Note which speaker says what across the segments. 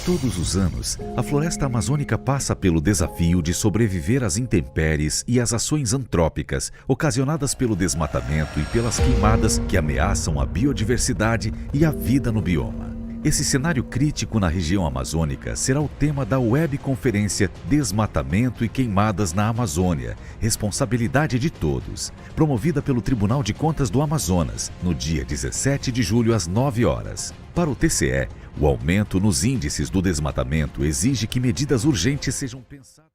Speaker 1: Todos os anos, a floresta amazônica passa pelo desafio de sobreviver às intempéries e às ações antrópicas ocasionadas pelo desmatamento e pelas queimadas que ameaçam a biodiversidade e a vida no bioma. Esse cenário crítico na região amazônica será o tema da webconferência Desmatamento e Queimadas na Amazônia, Responsabilidade de Todos, promovida pelo Tribunal de Contas do Amazonas, no dia 17 de julho às 9 horas. Para o TCE, o aumento nos índices do desmatamento exige que medidas urgentes sejam pensadas.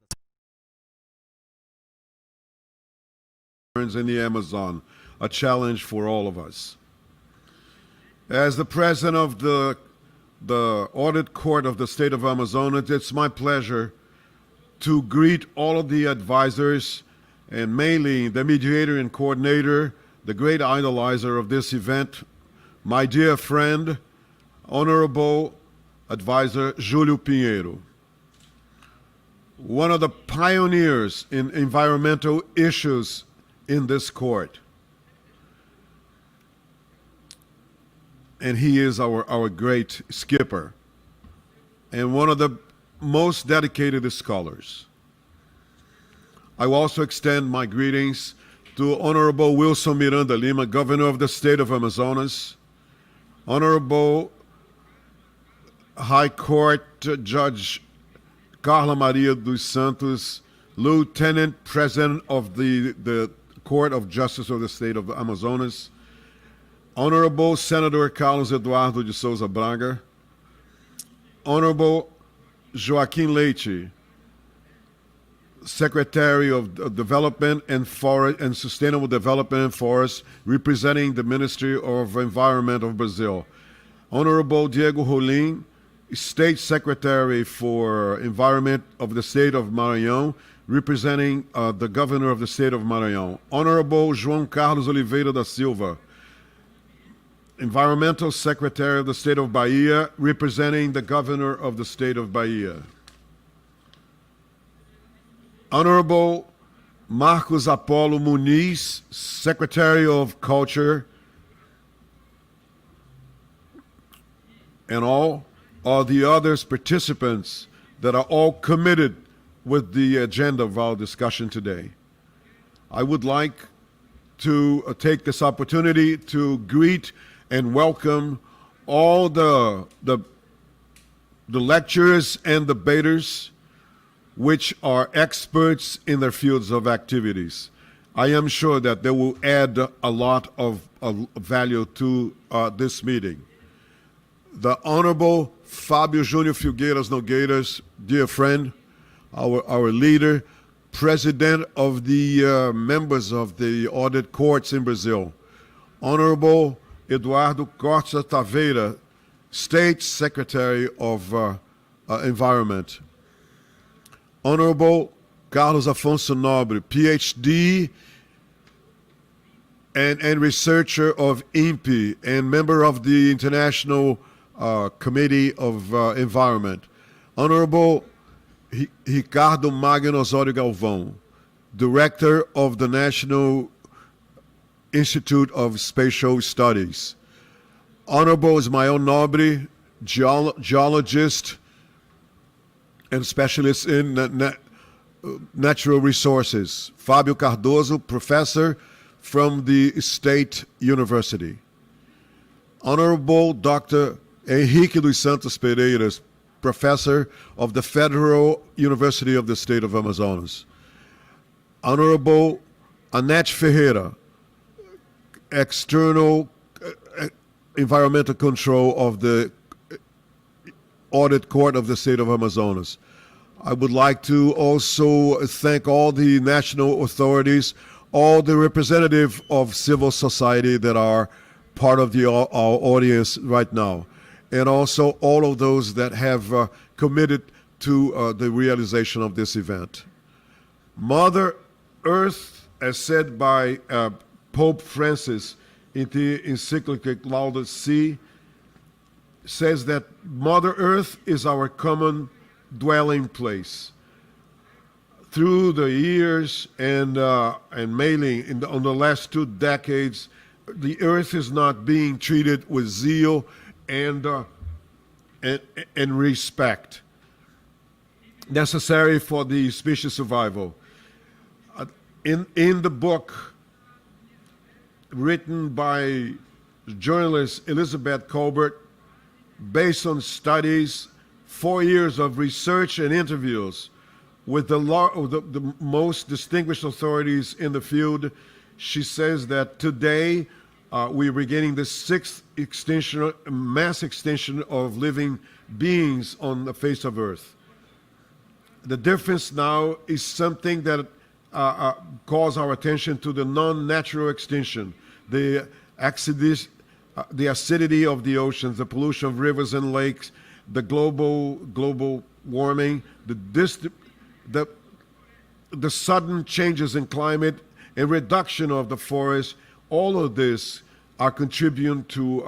Speaker 2: In the Amazon, a challenge for all of us. As the president of the Audit Court of the State of Amazonas, it's my pleasure to greet all of the advisors and mainly the mediator and coordinator, the great idolizer of this event, my dear friend, Honorable Advisor Júlio Pinheiro. One of the pioneers in environmental issues in this court. And he is our great skipper and one of the most dedicated scholars. I will also extend my greetings to Honorable Wilson Miranda Lima, Governor of the State of Amazonas, Honorable High Court Judge Carla Maria dos Santos, Lieutenant President of the Court of Justice of the State of Amazonas, Honorable Senator Carlos Eduardo de Souza Braga, Honorable Joaquim Leite, Secretary of Development and Forest and Sustainable Development and Forest, representing the Ministry of Environment of Brazil, Honorable Diego Rolim, State Secretary for Environment of the State of Maranhão, representing the Governor of the State of Maranhão, Honorable João Carlos Oliveira da Silva, Environmental Secretary of the State of Bahia, representing the Governor of the State of Bahia. Honorable Marcos Apolo Muniz, Secretary of Culture, and all the other participants that are all committed with the agenda of our discussion today. I would like to take this opportunity to greet and welcome all the lecturers and debaters which are experts in their fields of activities. I am sure that they will add a lot of value to this meeting. The Honorable Fábio Júnior Filgueiras Nogueiras, dear friend, our leader, President of the members of the audit courts in Brazil. Honorable Eduardo Costa Taveira, State Secretary of Environment. Honorable Carlos Afonso Nobre, PhD and researcher of INPE and member of the International Committee of Environment. Honorable Ricardo Magno Osório Galvão, Director of the National Institute of Spatial Studies. Honorable Ismael Nobre, geologist and specialist in natural resources. Fábio Cardoso, professor from the State University. Honorable Dr. Henrique dos Santos Pereira, professor of the Federal University of the State of Amazonas. Honorable Anete Ferreira, external environmental control of the Audit Court of the State of Amazonas. I would like to also thank all the national authorities, all the representatives of civil society that are part of our audience right now, and also all of those that have committed to the realization of this event. Mother Earth, as said by Pope Francis in the encyclical Laudato Si, says that Mother Earth is our common dwelling place. Through the years and mainly on the last 2 decades, the Earth is not being treated with zeal and and respect necessary for the species survival. In the book written by journalist Elizabeth Colbert, based on studies, 4 years of research and interviews with the most distinguished authorities in the field, she says that today we're beginning the sixth mass extinction of living beings on the face of Earth. The difference now is something that calls our attention to the non-natural extinction, the acidity of the oceans, the pollution of rivers and lakes, the global warming, the sudden changes in climate and reduction of the forest. All of this are contributing to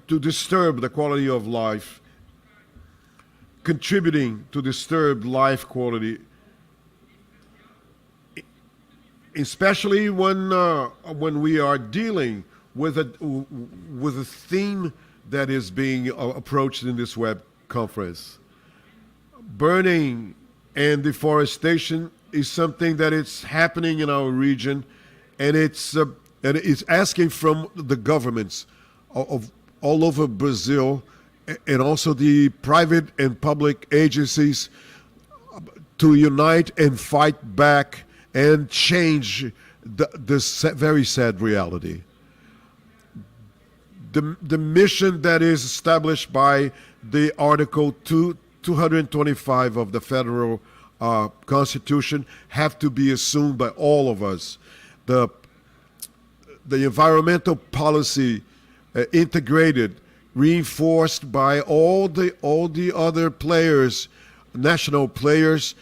Speaker 2: to disturb the quality of life, contributing to disturb life quality, especially when we are dealing with a theme that is being approached in this web conference. Burning and deforestation is something that is happening in our region, and it's asking from the governments of all over Brazil, and also the private and public agencies, to unite and fight back and change this very sad reality. The mission that is established by the Article 225 of the Federal Constitution have to be assumed by all of us. The environmental policy integrated, reinforced by all the other players, national players,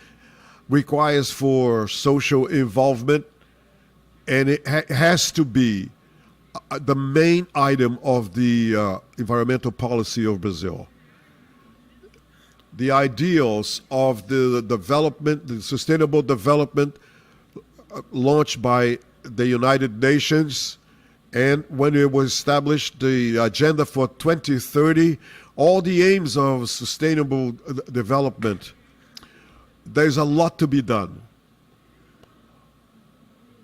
Speaker 2: requires for social involvement, and it has to be the main item of the environmental policy of Brazil. The ideals of the development, the sustainable development launched by the United Nations, and when it was established, the agenda for 2030, all the aims of sustainable development, there's a lot to be done.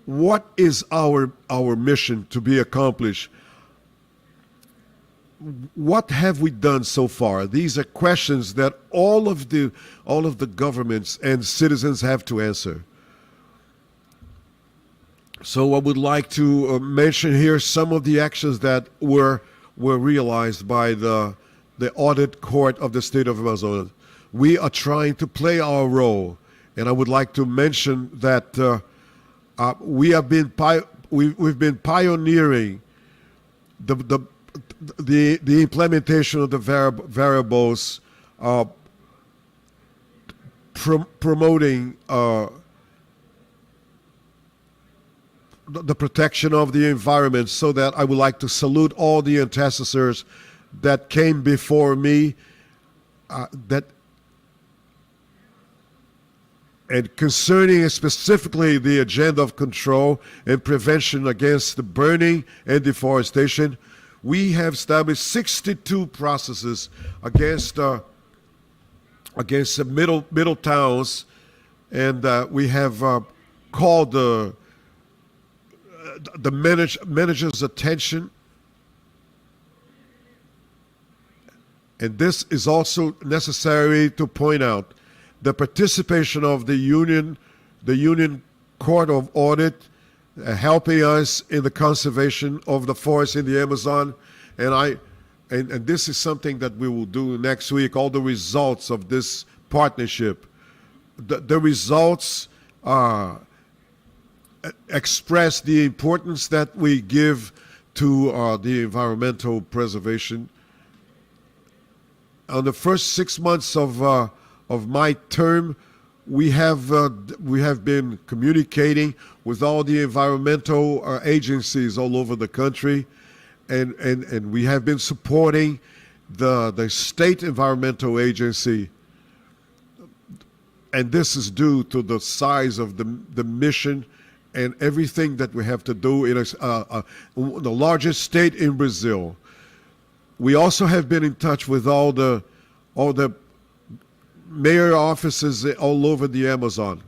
Speaker 2: What is our mission to be accomplished? What have we done so far? These are questions that all of the governments and citizens have to answer. So I would like to mention here some of the actions that were realized by the Audit Court of the State of Amazonas. We are trying to play our role, and I would like to mention that we've been pioneering the implementation of the variables, promoting the protection of the environment, so that I would like to salute all the antecessors that came before me, and concerning specifically the agenda of control and prevention against the burning and deforestation, we have established 62 processes against middle towns, and we have called the manager's attention. And this is also necessary to point out the participation of the Union Court of Audit, helping us in the conservation of the forest in the Amazon, and this is something that we will do next week. All the results of this partnership, the results express the importance that we give to the environmental preservation. On the first 6 months of my term, we have been communicating with all the environmental agencies all over the country, and we have been supporting the state environmental agency, and this is due to the size of the mission and everything that we have to do in the largest state in Brazil. We also have been in touch with all the mayor offices all over the Amazon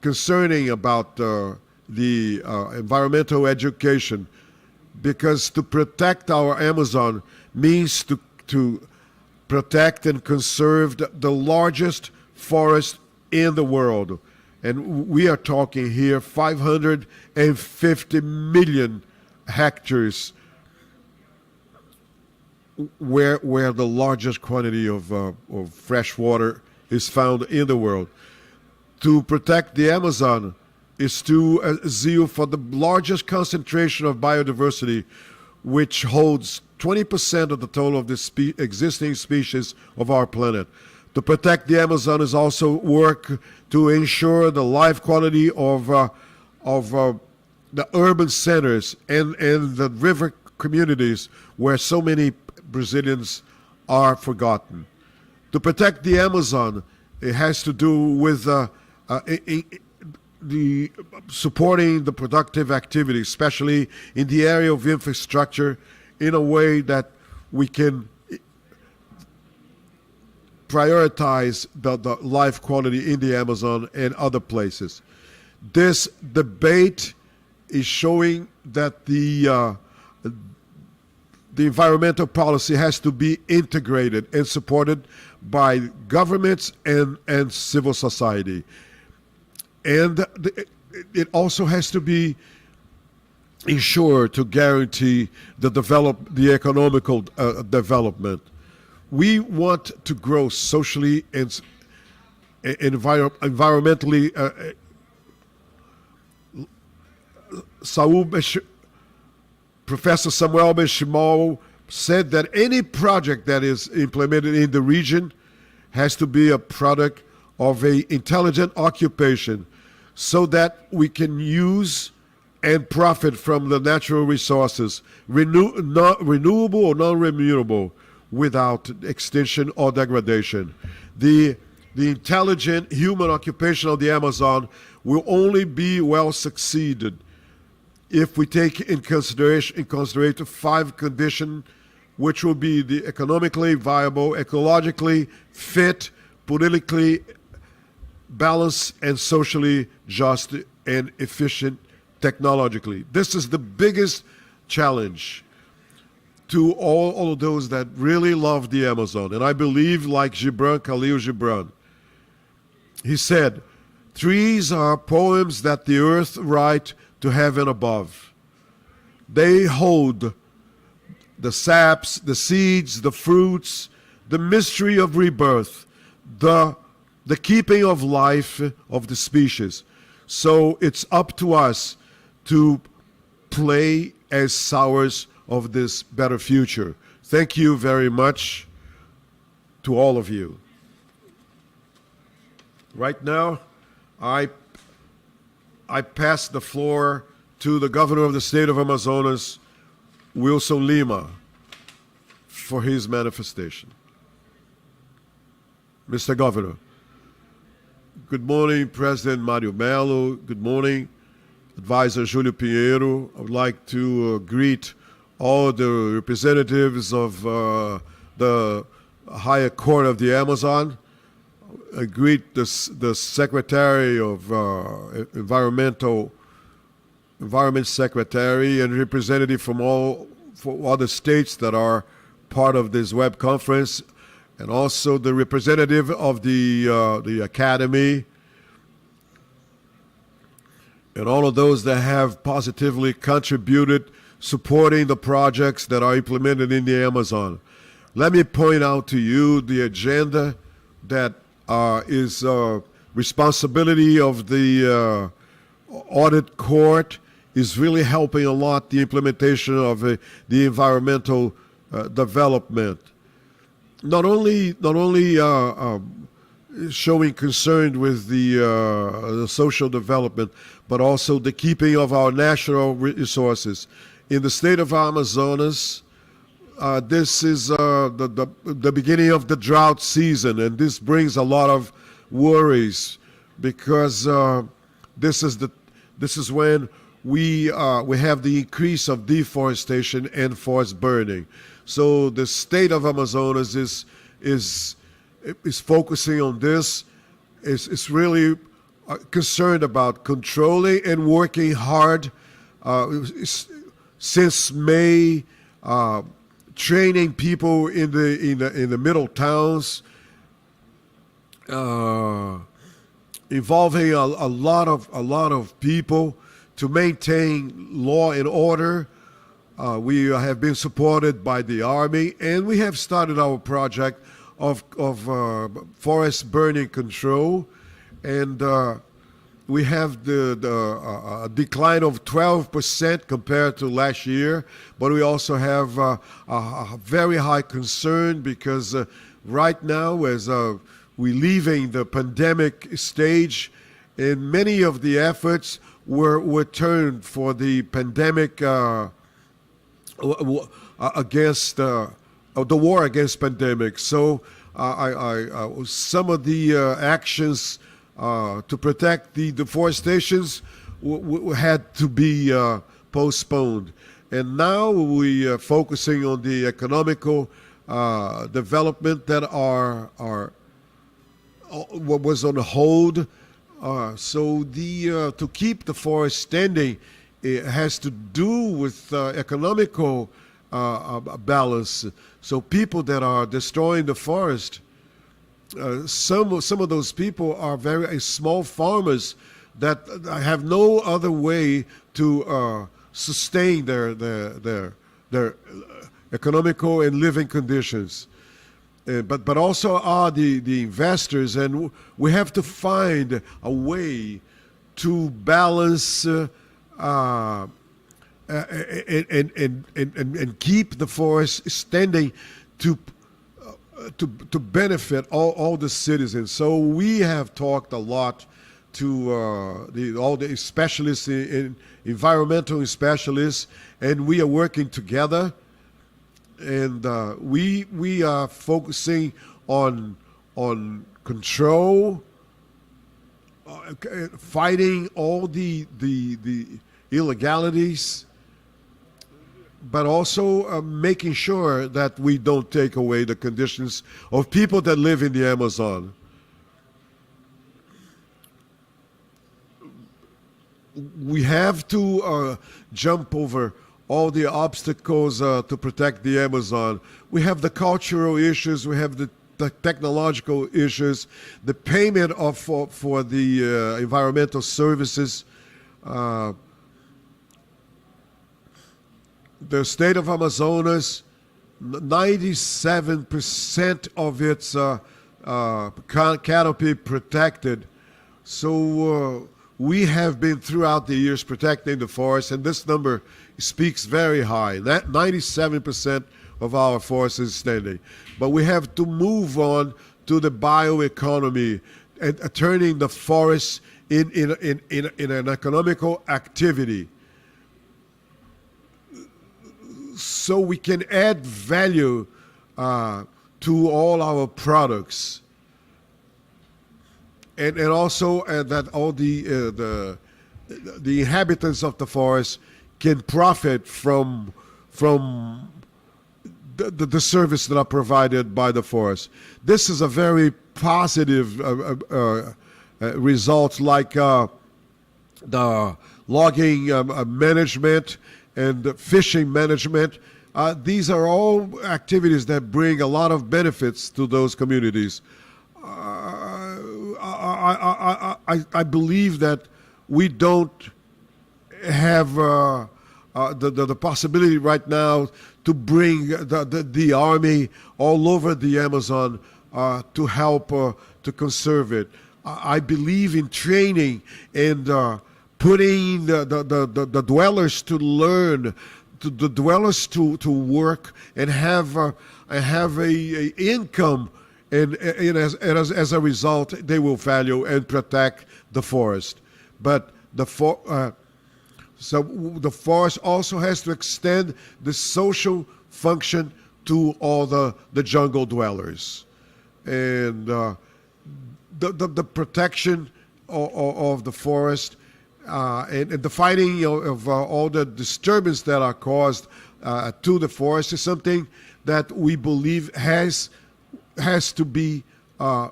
Speaker 2: concerning about the environmental education, because to protect our Amazon means to protect and conserve the largest forest in the world. And we are talking here 550 million hectares where the largest quantity of fresh water is found in the world. To protect the Amazon is to zeal for the largest concentration of biodiversity, which holds 20% of the total of the existing species of our planet. To protect the Amazon is also work to ensure the life quality of the urban centers and the river communities where so many Brazilians are forgotten. To protect the Amazon, it has to do with the supporting the productive activity, especially in the area of infrastructure, in a way that we can prioritize the life quality in the Amazon and other places. This debate is showing that the environmental policy has to be integrated and supported by governments and civil society. And it also has to be ensured to guarantee the economical development. We want to grow socially and environmentally. Professor Samuel Benchimol said that any project that is implemented in the region has to be a product of an intelligent occupation, so that we can use and profit from the natural resources, renewable or non-renewable, without extinction or degradation. The intelligent human occupation of the Amazon will only be well succeeded if we take in consideration 5 conditions, which will be the economically viable, ecologically fit, politically balanced, and socially just and efficient technologically. This is the biggest challenge to all of those that really love the Amazon. And I believe, like Khalil Gibran, he said, trees are poems that the earth write to heaven above. They hold the saps, the seeds, the fruits, the mystery of rebirth, the keeping of life of the species. So it's up to us to play as sowers of this better future. Thank you very much to all of you. Right now, I pass the floor to the governor of the state of Amazonas, Wilson Lima, for his manifestation. Mr. Governor. Good morning, President Mario Melo. Good morning, Advisor Júlio Pinheiro. I would like to greet all the representatives of the Higher Court of the Amazon. I greet the Secretary of Environment Secretary and representative from all other states that are part of this web conference, and also the representative of the Academy, and all of those that have positively contributed supporting the projects that are implemented in the Amazon. Let me point out to you the agenda that is responsibility of the audit court is really helping a lot the implementation of the environmental development. Not only showing concern with the social development, but also the keeping of our natural resources. In the state of Amazonas, this is the beginning of the drought season, and this brings a lot of worries because this is when we have the increase of deforestation and forest burning. So the state of Amazonas is focusing on this. Is really concerned about controlling and working hard since May, training people in the middle towns, involving a lot of people to maintain law and order. We have been supported by the Army, and we have started our project of forest burning control, and we have the decline of 12% compared to last year, but we also have a very high concern because right now, as we're leaving the pandemic stage, and many of the efforts were turned for the pandemic against the war against pandemic. So some of the actions to protect the deforestations had to be postponed. And now we are focusing on the economical development that what was on hold. So to keep the forest standing, it has to do with economical balance. So people that are destroying the forest, some of those people are very small farmers that have no other way to sustain their economical and living conditions. But also are the investors, and we have to find a way to balance and keep the forest standing to benefit all the citizens. So we have talked a lot to all the specialists, environmental specialists, and we are working together. And we are focusing on control, fighting all the illegalities, but also making sure that we don't take away the conditions of people that live in the Amazon. We have to jump over all the obstacles to protect the Amazon. We have the cultural issues, we have the technological issues, the payment for the environmental services. The state of Amazonas, 97% of its canopy protected. So we have been throughout the years protecting the forest, and this number speaks very high. That 97% of our forest is standing. But we have to move on to the bioeconomy and turning the forest in an economical activity, so we can add value to all our products, and also that all the inhabitants of the forest can profit from the service that are provided by the forest. This is a very positive result, like the logging management and the fishing management. These are all activities that bring a lot of benefits to those communities. I believe that we don't have the possibility right now to bring the army all over the Amazon to help to conserve it. I believe in training and putting the dwellers to learn, the dwellers to work and have a income, and as a result, they will value and protect the forest. But so the forest also has to extend the social function to all the jungle dwellers, and the protection of the forest and the fighting of all the disturbance that are caused to the forest is something that we believe has to be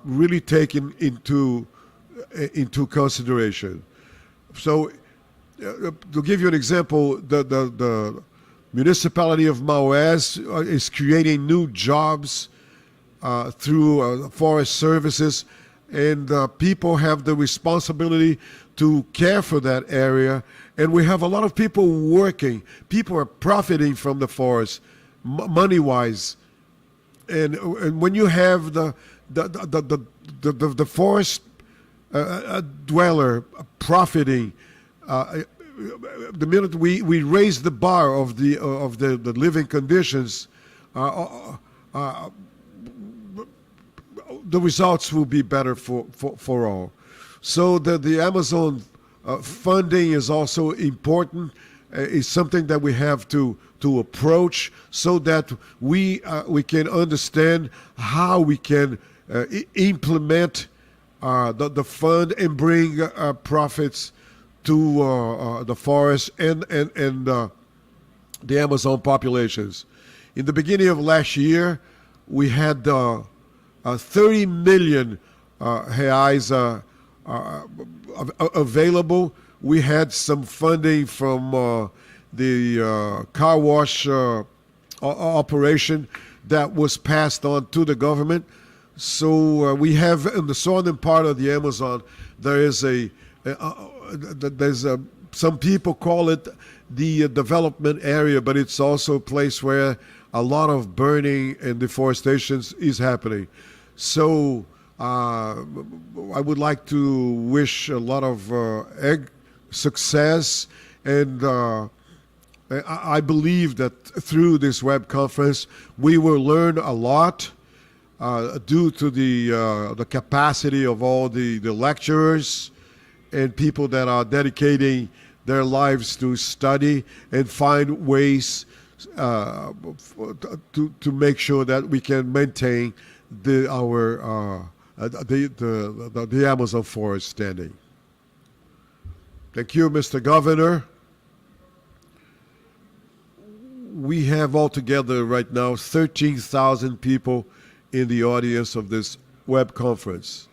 Speaker 2: really taken into consideration. So, to give you an example, the municipality of Maués is creating new jobs through forest services, and people have the responsibility to care for that area. And we have a lot of people working. People are profiting from the forest, money-wise. And when you have the forest dweller profiting, the minute we raise the bar of the living conditions, the results will be better for all. So the Amazon funding is also important. Is something that we have to approach so that we can understand how we can implement the fund and bring profits to the forest and the Amazon populations. In the beginning of last year, we had 30 million reais available. We had some funding from the car wash operation that was passed on to the government. So we have in the southern part of the Amazon, there is some people call it the development area, but it's also a place where a lot of burning and deforestation is happening. So I would like to wish a lot of success, and I believe that through this web conference we will learn a lot due to the capacity of all the lecturers and people that are dedicating their lives to study and find ways to make sure that we can maintain the Amazon forest standing. Thank you, Mr. Governor. We have altogether right now 13,000 people in the audience of this web conference.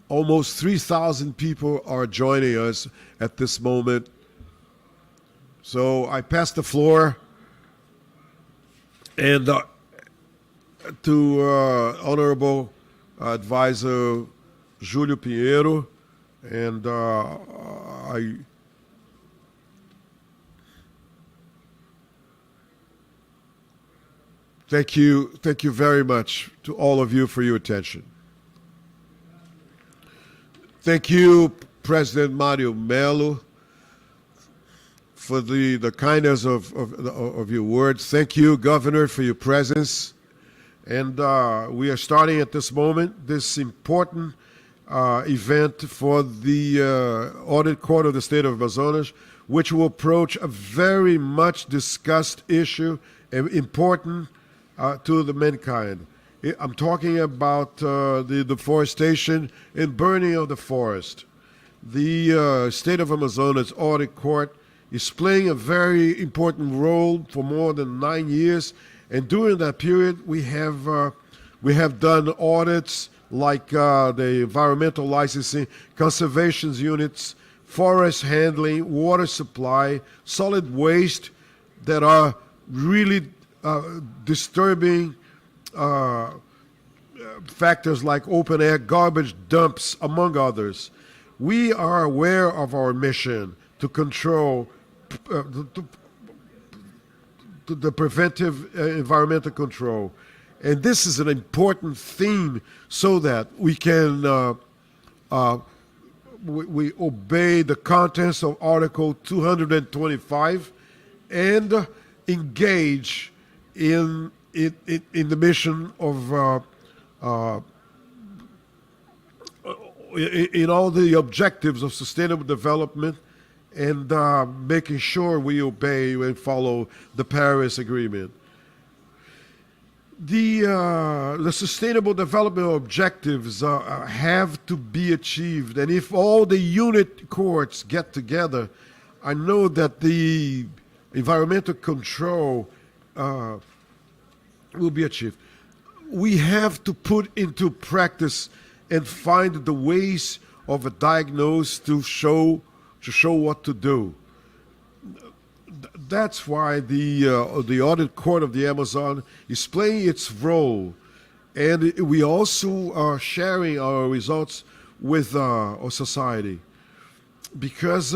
Speaker 2: Almost 3,000 people are joining us at this moment. So I pass the floor and to Honorable Advisor Júlio Pinheiro, and I thank you very much to all of you for your attention. Thank you, President Mario Melo, for the kindness of your words. Thank you, Governor, for your presence. And we are starting at this moment this important event for the Audit Court of the State of Amazonas, which will approach a very much discussed issue and important to the mankind. I'm talking about the deforestation and burning of the forest. The State of Amazonas Audit Court is playing a very important role for more than 9 years, and during that period we have done audits like the environmental licensing, conservation units, forest handling, water supply, solid waste that are really disturbing factors like open air garbage dumps, among others. We are aware of our mission to control the preventive environmental control. And this is an important theme so that we can we obey the contents of Article 225 and engage in the mission of in all the objectives of sustainable development, and making sure we obey and follow the Paris Agreement. The sustainable development objectives have to be achieved, and if all the unit courts get together, I know that the environmental control will be achieved. We have to put into practice and find the ways of a diagnosis to show what to do. That's why the Audit Court of the Amazon is playing its role, and we also are sharing our results with our society, because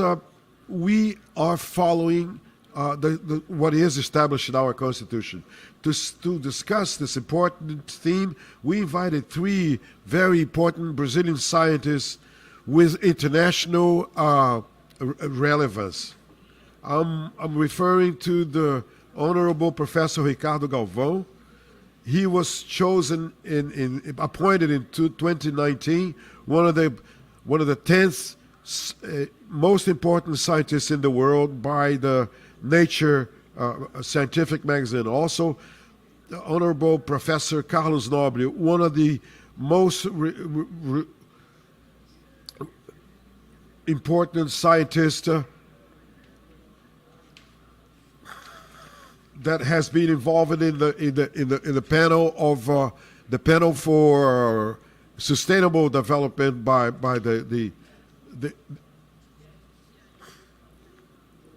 Speaker 2: we are following what is established in our Constitution. To discuss this important theme, we invited 3 very important Brazilian scientists with international relevance. I'm referring to the Honorable Professor Ricardo Galvão. He was chosen appointed in 2019, one of the 10th most important scientists in the world by the Nature scientific magazine. Also, Honorable Professor Carlos Nobre, one of the most important scientists that has been involved in the panel of the panel for sustainable development by the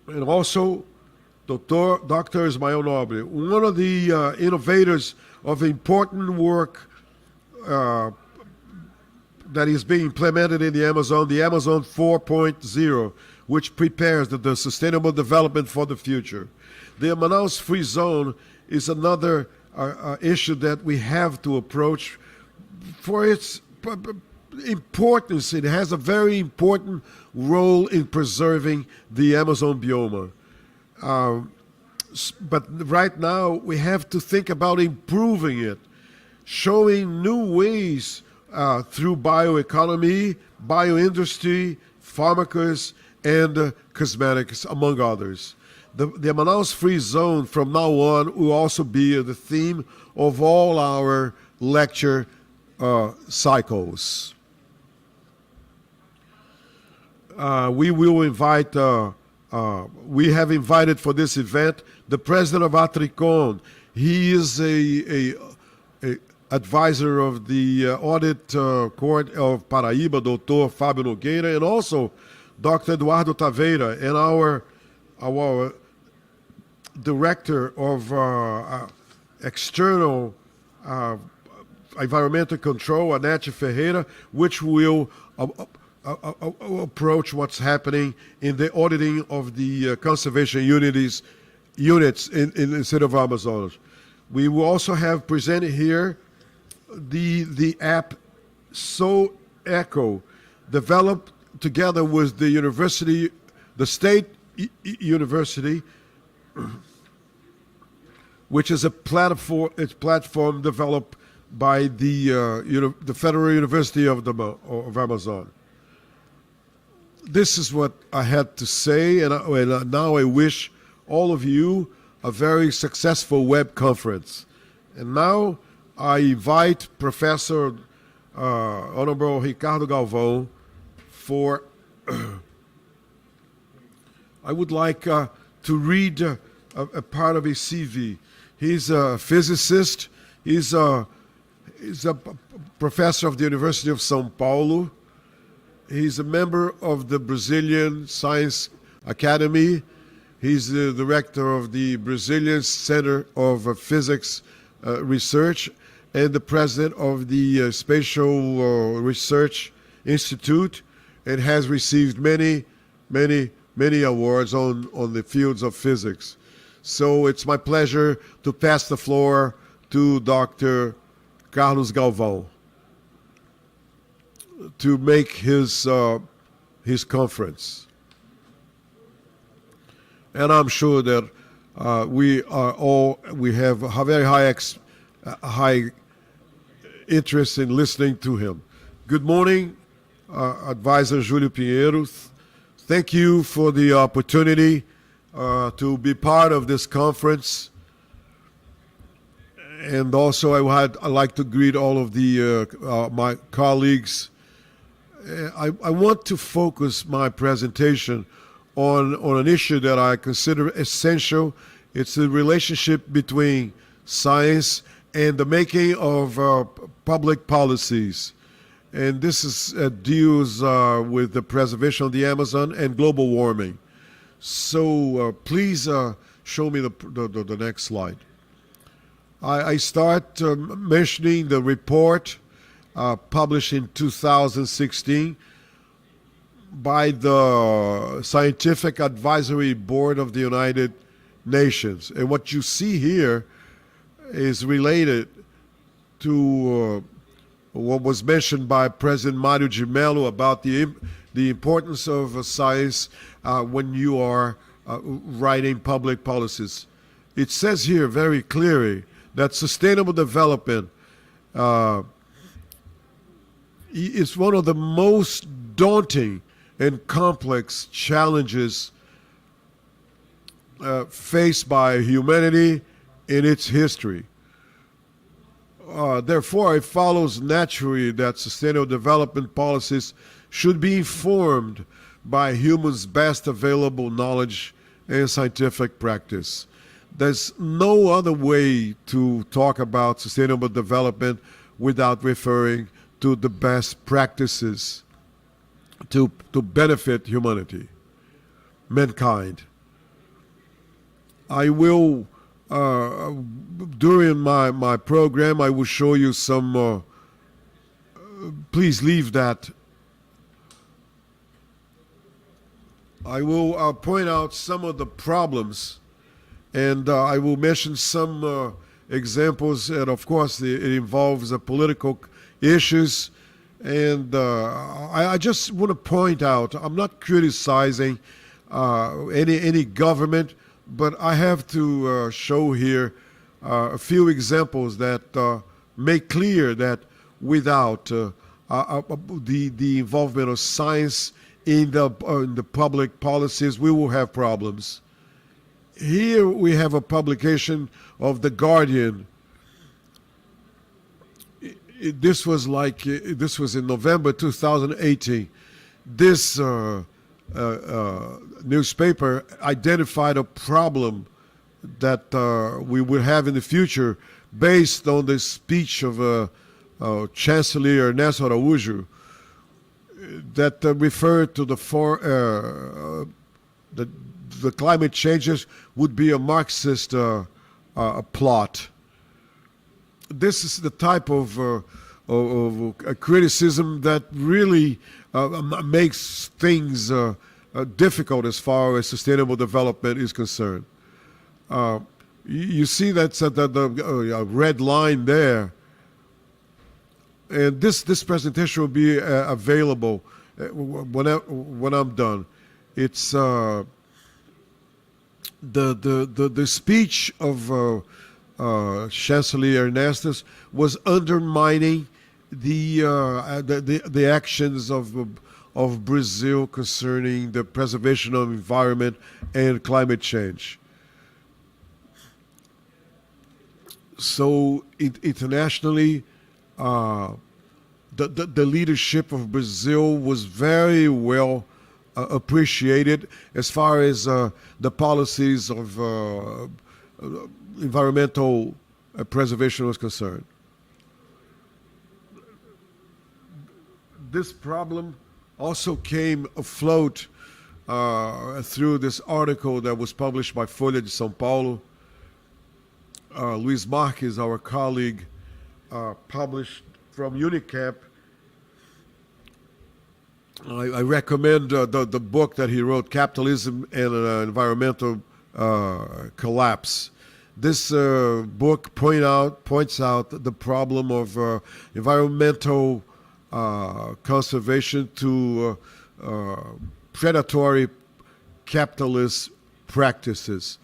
Speaker 2: and also Dr. Ismael Nobre, one of the innovators of important work that is being implemented in the Amazon 4.0, which prepares the sustainable development for the future. The Manaus Free Zone is another issue that we have to approach for its importance. It has a very important role in preserving the Amazon biome. But right now, we have to think about improving it, showing new ways through bioeconomy, bioindustry, pharmaceuticals, and cosmetics, among others. The Manaus Free Zone from now on will also be the theme of all our lecture cycles. We will invite, we have invited for this event the president of Atricon. He is a advisor of the Audit Court of Paraíba, Dr. Fábio Nogueira, and also Dr. Eduardo Taveira, and our director of external environmental control, Anete Ferreira, which will approach what's happening in the auditing of the conservation units in the state of Amazonas. We will also have presented here the app So Echo, developed together with the university, the state university, which is a platform developed by the Federal University of Amazon. This is what I had to say, and now I wish all of you a very successful web conference. And now I invite Professor Honorable Ricardo Galvão for I would like to read a part of his CV. He's a physicist. He's a professor of the University of São Paulo. He's a member of the Brazilian Science Academy. He's the director of the Brazilian Center of Physics Research and the president of the Spatial Research Institute, and has received many awards on the fields of physics. So it's my pleasure to pass the floor to Dr. Carlos Galvão to make his conference. And I'm sure that we have a very high interest in listening to him. Good morning, Advisor Júlio Pinheiro. Thank you for the opportunity to be part of this conference. And also I'd like to greet all of my colleagues. I want to focus my presentation on an issue that I consider essential. It's the relationship between science and the making of public policies. And this is deals with the preservation of the Amazon and global warming. So please show me the next slide. I start mentioning the report published in 2016 by the Scientific Advisory Board of the United Nations. And what you see here is related to what was mentioned by President Mario de Mello about the importance of science when you are writing public policies. It says here very clearly that sustainable development is one of the most daunting and complex challenges faced by humanity in its history. Therefore, it follows naturally that sustainable development policies should be informed by humans' best available knowledge and scientific practice. There's no other way to talk about sustainable development without referring to the best practices to benefit humanity, mankind. I will, during my program, I will show you some, please leave that. I will point out some of the problems, and I will mention some examples, and of course it involves political issues. And I just want to point out, I'm not criticizing any government, but I have to show here a few examples that make clear that without the involvement of science in the public policies, we will have problems. Here we have a publication of The Guardian. This was in November 2018. This newspaper identified a problem that we will have in the future based on the speech of Chancellor Ernesto Araújo that referred to the climate changes would be a Marxist plot. This is the type of criticism that really makes things difficult as far as sustainable development is concerned. You see that's the red line there. And this presentation will be available when I'm done. It's the speech of Chancellor Ernesto was undermining the actions of Brazil concerning the preservation of environment and climate change. So internationally, the leadership of Brazil was very well appreciated as far as the policies of environmental preservation was concerned. This problem also came afloat through this article that was published by Folha de São Paulo. Luis Marques, our colleague, published from UNICAP. I recommend the book that he wrote, Capitalism and Environmental Collapse. This book points out the problem of environmental conservation to predatory capitalist practices.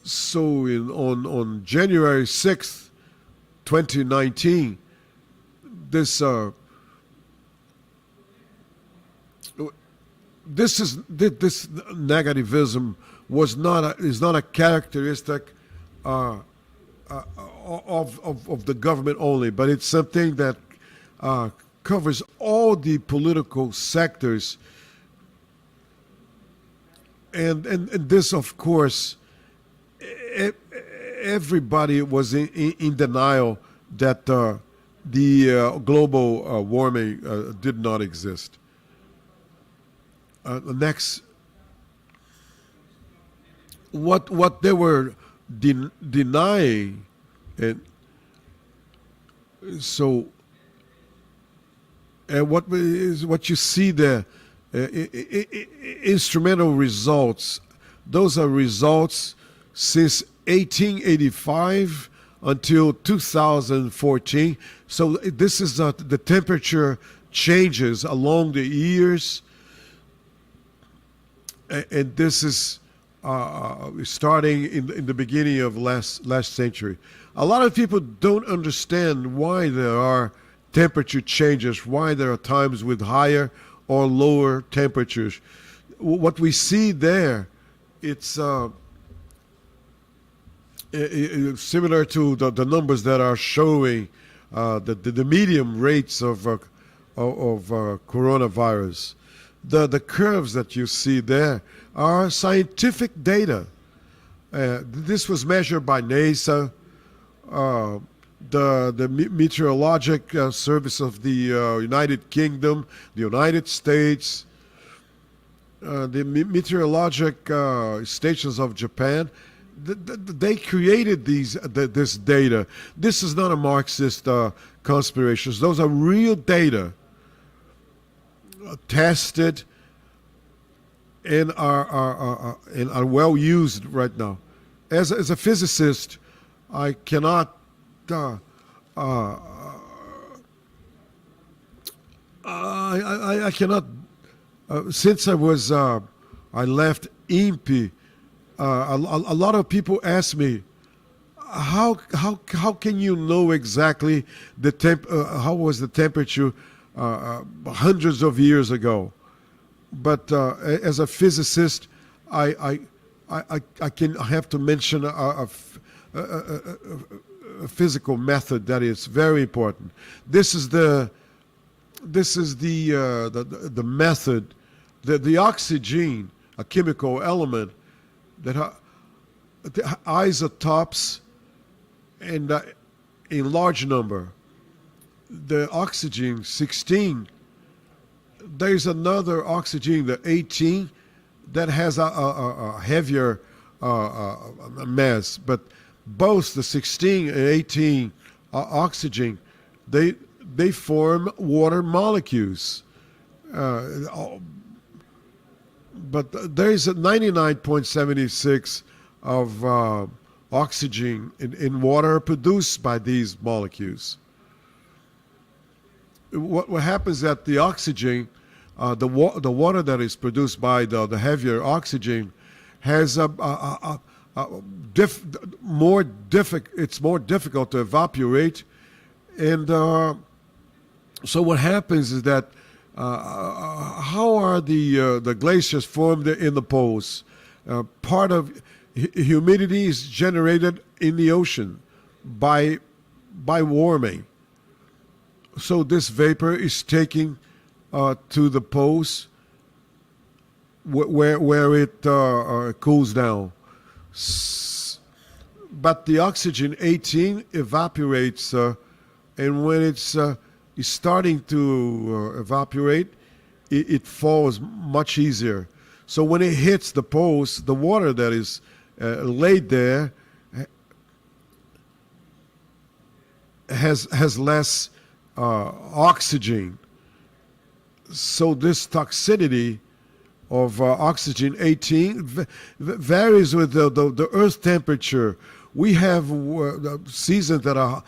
Speaker 2: So on January 6th, 2019, this negativism is not a characteristic of the government only, but it's something that covers all the political sectors and this, of course, e- everybody was in denial that the global warming did not exist. Next, what they were denying, and so what you see there, instrumental results. Those are results since 1885 until 2014. So this is the temperature changes along the years, and this is starting in the beginning of last century. A lot of people don't understand why there are temperature changes, why there are times with higher or lower temperatures. What we see there, it's similar to the numbers that are showing the medium rates of coronavirus. The curves that you see there are scientific data. This was measured by NASA, the meteorologic service of the United Kingdom, the United States, the meteorologic stations of Japan. They created this data. This is not a Marxist conspiration. Those are real data, tested, and are well used right now. As a physicist, I cannot. I cannot. Since I left INPE, a lot of people ask me, how can you know exactly how was the temperature hundreds of years ago? But as a physicist, I have to mention a physical method that is very important. This is the method, the oxygen, a chemical element that the isotopes and in large number. The oxygen 16. There's another oxygen, the 18, that has a heavier mass, but both the 16 and 18 oxygen, they form water molecules. But there is a 99.76 of oxygen in water produced by these molecules. What happens at the oxygen, the water that is produced by the heavier oxygen has it's more difficult to evaporate, and so what happens is that how are the glaciers formed in the poles? Part of humidity is generated in the ocean by warming. So this vapor is taken to the poles where it cools down. But the oxygen 18 evaporates, and when it's starting to evaporate, it falls much easier. So when it hits the poles, the water that is laid there has less oxygen. So this toxicity of oxygen 18 varies with the Earth temperature. We have seasons that are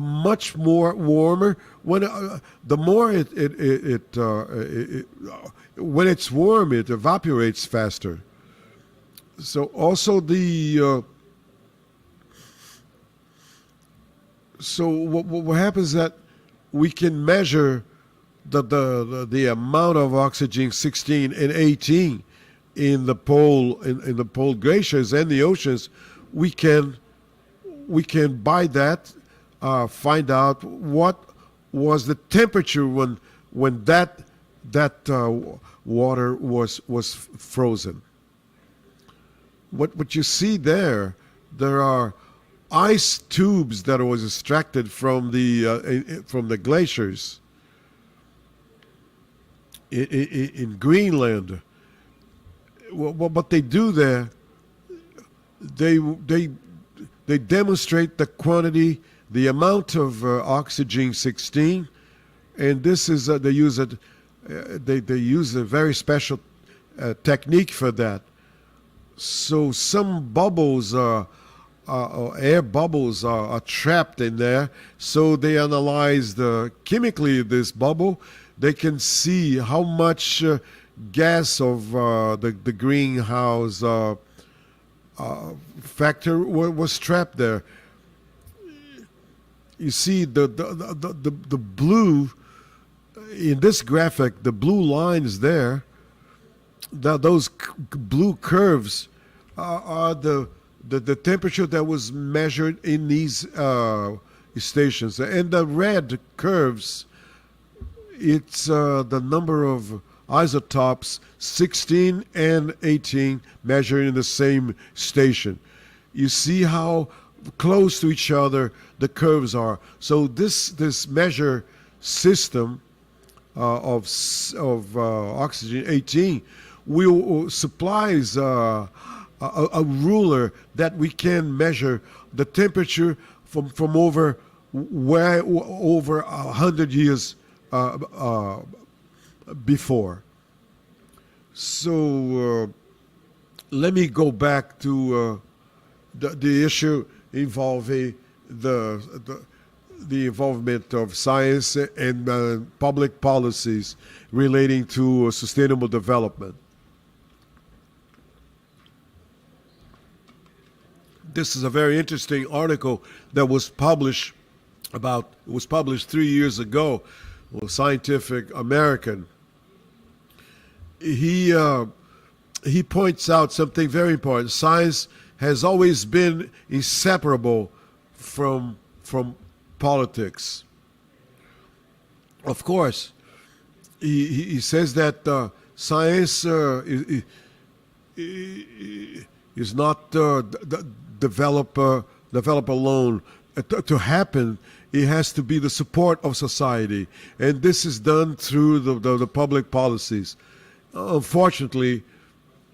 Speaker 2: much more warmer. When the more when it's warm, it evaporates faster. So also so what happens is that we can measure the amount of oxygen 16 and 18 in the pole glaciers and the oceans. We can by that find out what was the temperature when that water was frozen. what you see there are ice tubes that was extracted from the glaciers in Greenland. What they do there, they demonstrate the quantity, the amount of oxygen 16, and this is they use a very special technique for that. So some bubbles, air bubbles, are trapped in there. So they analyze chemically this bubble. They can see how much gas of the greenhouse factor was trapped there. You see the blue in this graphic, the blue lines there, those blue curves are the temperature that was measured in these stations, and the red curves, it's the number of isotopes 16 and 18 measured in the same station. You see how close to each other the curves are. So this measure system of oxygen 18 will supplies a ruler that we can measure the temperature from over 100 years before. So let me go back to the issue involving the involvement of science and public policies relating to sustainable development. This is a very interesting article that was published 3 years ago. Well, Scientific American. He points out something very important. Science has always been inseparable from politics. Of course, he says that science is not develop alone. To happen, it has to be the support of society, and this is done through the public policies. Unfortunately,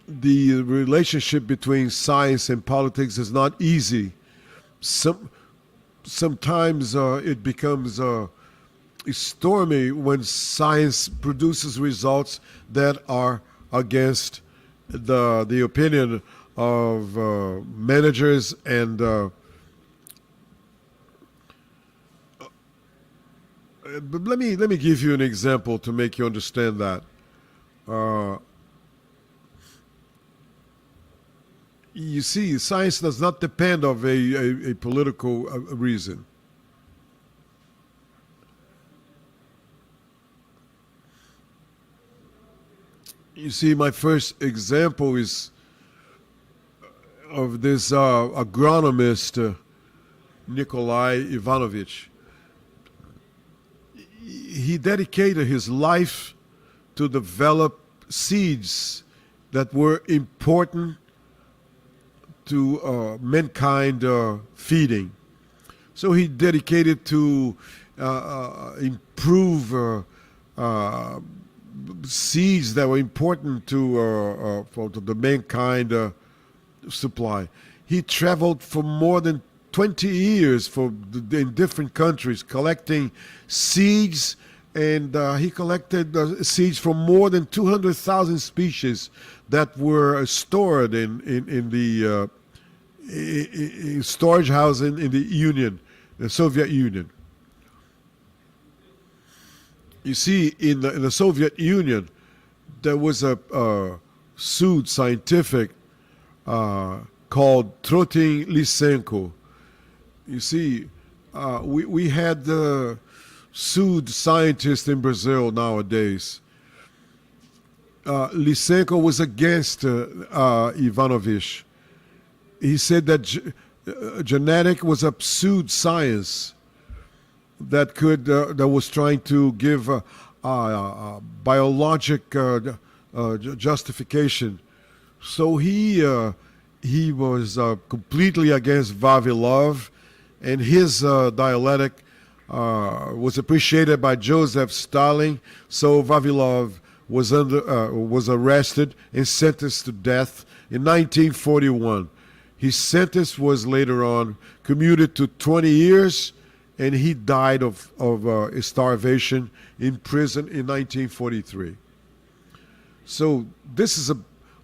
Speaker 2: the relationship between science and politics is not easy. Sometimes it becomes stormy when science produces results that are against the opinion of managers and but let me give you an example to make you understand that. You see, science does not depend on a political reason. You see, my first example is of this agronomist, Nikolai Ivanovich. He dedicated his life to develop seeds that were important to mankind feeding. So he dedicated to improve seeds that were important for the mankind supply. He traveled for more than 20 years in different countries collecting seeds, and he collected seeds from more than 200,000 species that were stored in the storage house in the Soviet Union. You see, in the Soviet Union, there was a sued scientific called Trotin Lysenko. You see, we had sued scientists in Brazil nowadays. Lysenko was against Ivanovich. He said that genetic was a pseudo science that was trying to give biologic justification. So he he was completely against Vavilov, and his dialectic was appreciated by Joseph Stalin. So Vavilov was arrested and sentenced to death in 1941. His sentence was later on commuted to 20 years, and he died of starvation in prison in 1943. So this is a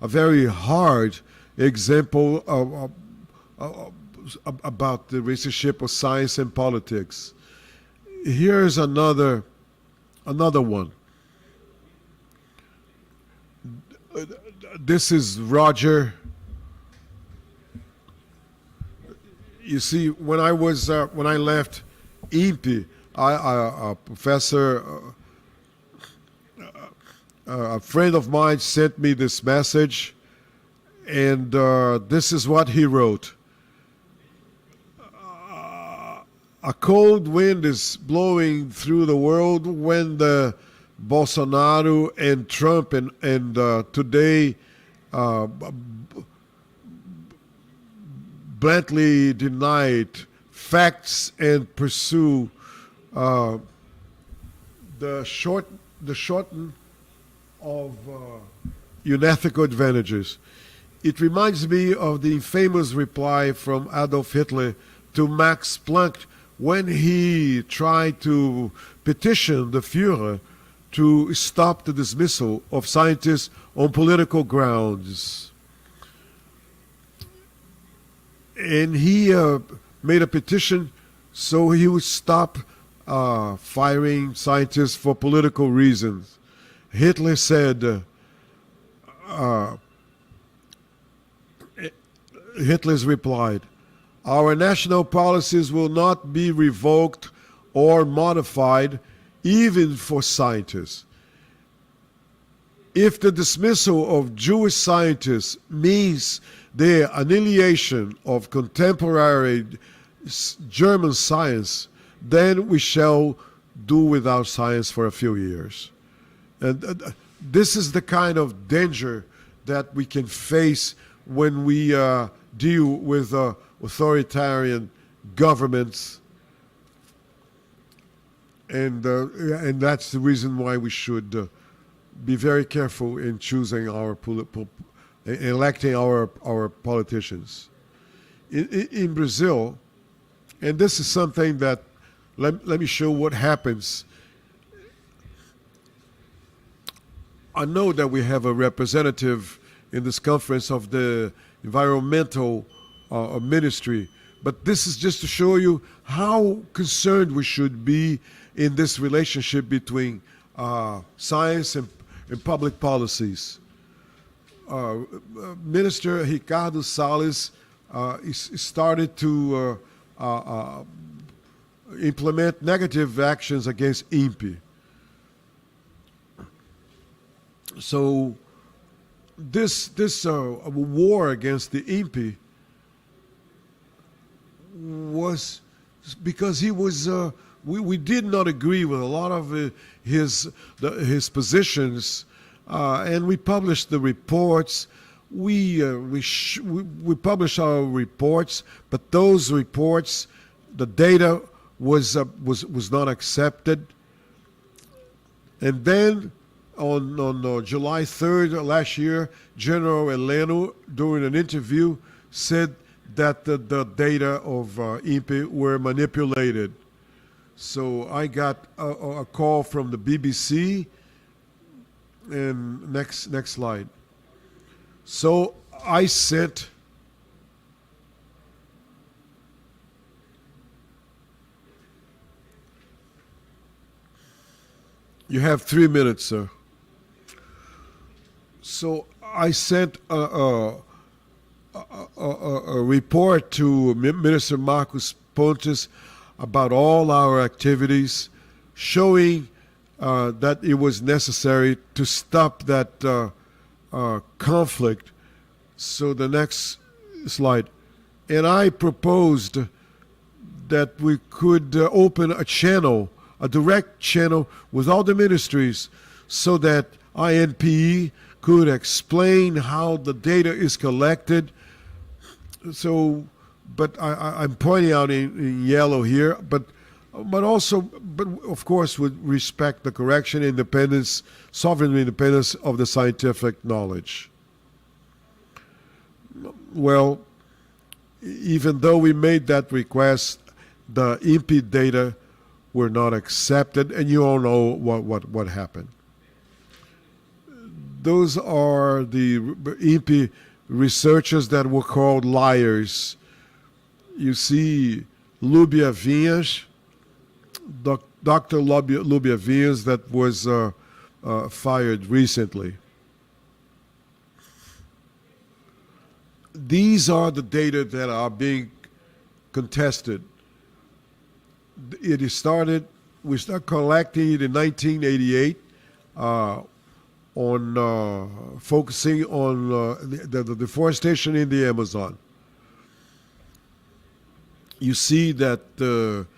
Speaker 2: very hard example about the relationship of science and politics. Here's another one. This is Roger. You see, when I left INPE, a professor, a friend of mine sent me this message, and this is what he wrote. A cold wind is blowing through the world when the Bolsonaro and Trump and today bluntly denied facts and pursue the shorten of unethical advantages. It reminds me of the infamous reply from Adolf Hitler to Max Planck when he tried to petition the Führer to stop the dismissal of scientists on political grounds. And he made a petition so he would stop firing scientists for political reasons. Hitler said, Hitler's replied, "Our national policies will not be revoked or modified, even for scientists. If the dismissal of Jewish scientists means the annihilation of contemporary German science, then we shall do without science for a few years." And this is the kind of danger that we can face when we deal with authoritarian governments, and that's the reason why we should be very careful in choosing electing our politicians. In Brazil, and this is something that let me show what happens. I know that we have a representative in this conference of the environmental ministry, but this is just to show you how concerned we should be in this relationship between science and public policies. Minister Ricardo Salles started to implement negative actions against INPE. So this war against the INPE was because he was we did not agree with a lot of his positions, and we published the reports. We published our reports, but those reports, the data was not accepted. And then on July 3rd last year, General Heleno, during an interview, said that the data of INPE were manipulated. So I got a call from the BBC, and next slide. So I sent You have 3 minutes, sir. So I sent a report to Minister Marcos Pontes about all our activities, showing that it was necessary to stop that conflict. So the next slide. And I proposed that we could open a channel, a direct channel with all the ministries, so that INPE could explain how the data is collected, So, but I'm pointing out in yellow here, but of course, would respect the correction, independence, sovereign independence of the scientific knowledge. Well, even though we made that request, the INPE data were not accepted, and you all know what happened. Those are the INPE researchers that were called liars. You see Lúbia Vinhas, Dr. Lúbia Vinhas, that was fired recently. These are the data that are being contested. We started collecting it in 1988 on focusing on the deforestation in the Amazon. You see that the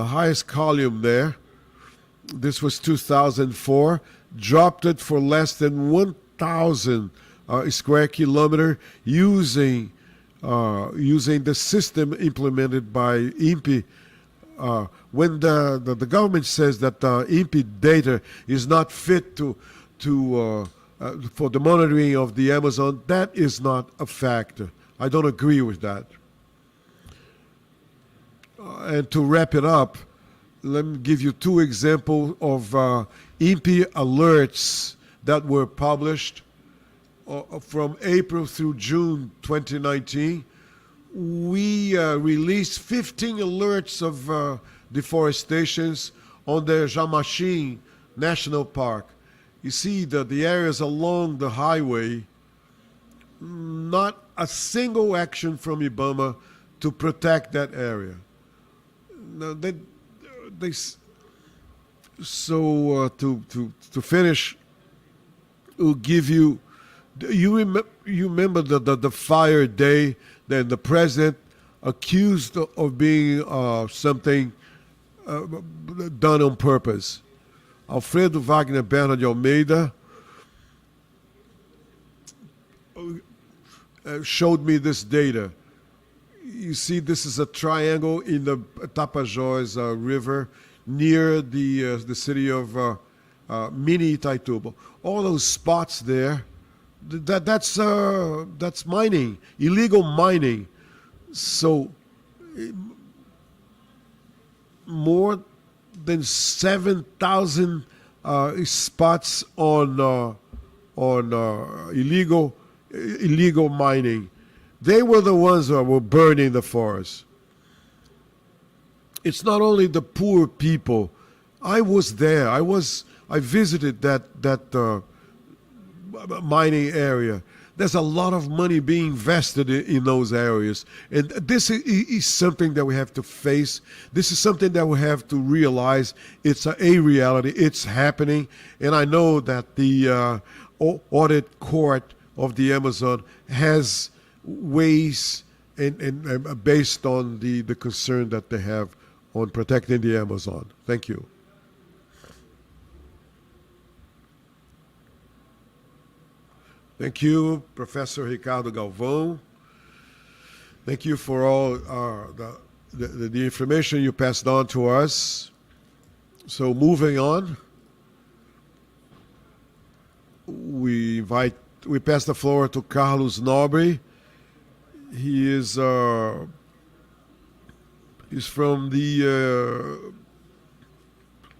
Speaker 2: highest column there, this was 2004, dropped it for less than 1,000 square kilometer using the system implemented by INPE. When the government says that INPE data is not fit for the monitoring of the Amazon, that is not a factor. I don't agree with that. And to wrap it up, let me give you two examples of INPE alerts that were published from April through June 2019. We released 15 alerts of deforestations on the Jamachim National Park. You see the areas along the highway, not a single action from IBAMA to protect that area. Now, to finish, we'll give you. You remember the fire day that the president accused of being something done on purpose. Alfredo Wagner Berna de Almeida showed me this data. You see, this is a triangle in the Tapajós River near the city of Mini Itaituba. All those spots there, that's mining, illegal mining. So more than 7,000 spots on illegal mining. They were the ones that were burning the forest. It's not only the poor people. I was there. I visited that mining area. There's a lot of money being invested in those areas. And this is something that we have to face. This is something that we have to realize. It's a reality. It's happening. And I know that the audit court of the Amazon has ways and based on the concern that they have on protecting the Amazon. Thank you. Thank you, Professor Ricardo Galvão. Thank you for all the information you passed on to us. So moving on, we pass the floor to Carlos Nobre. He is from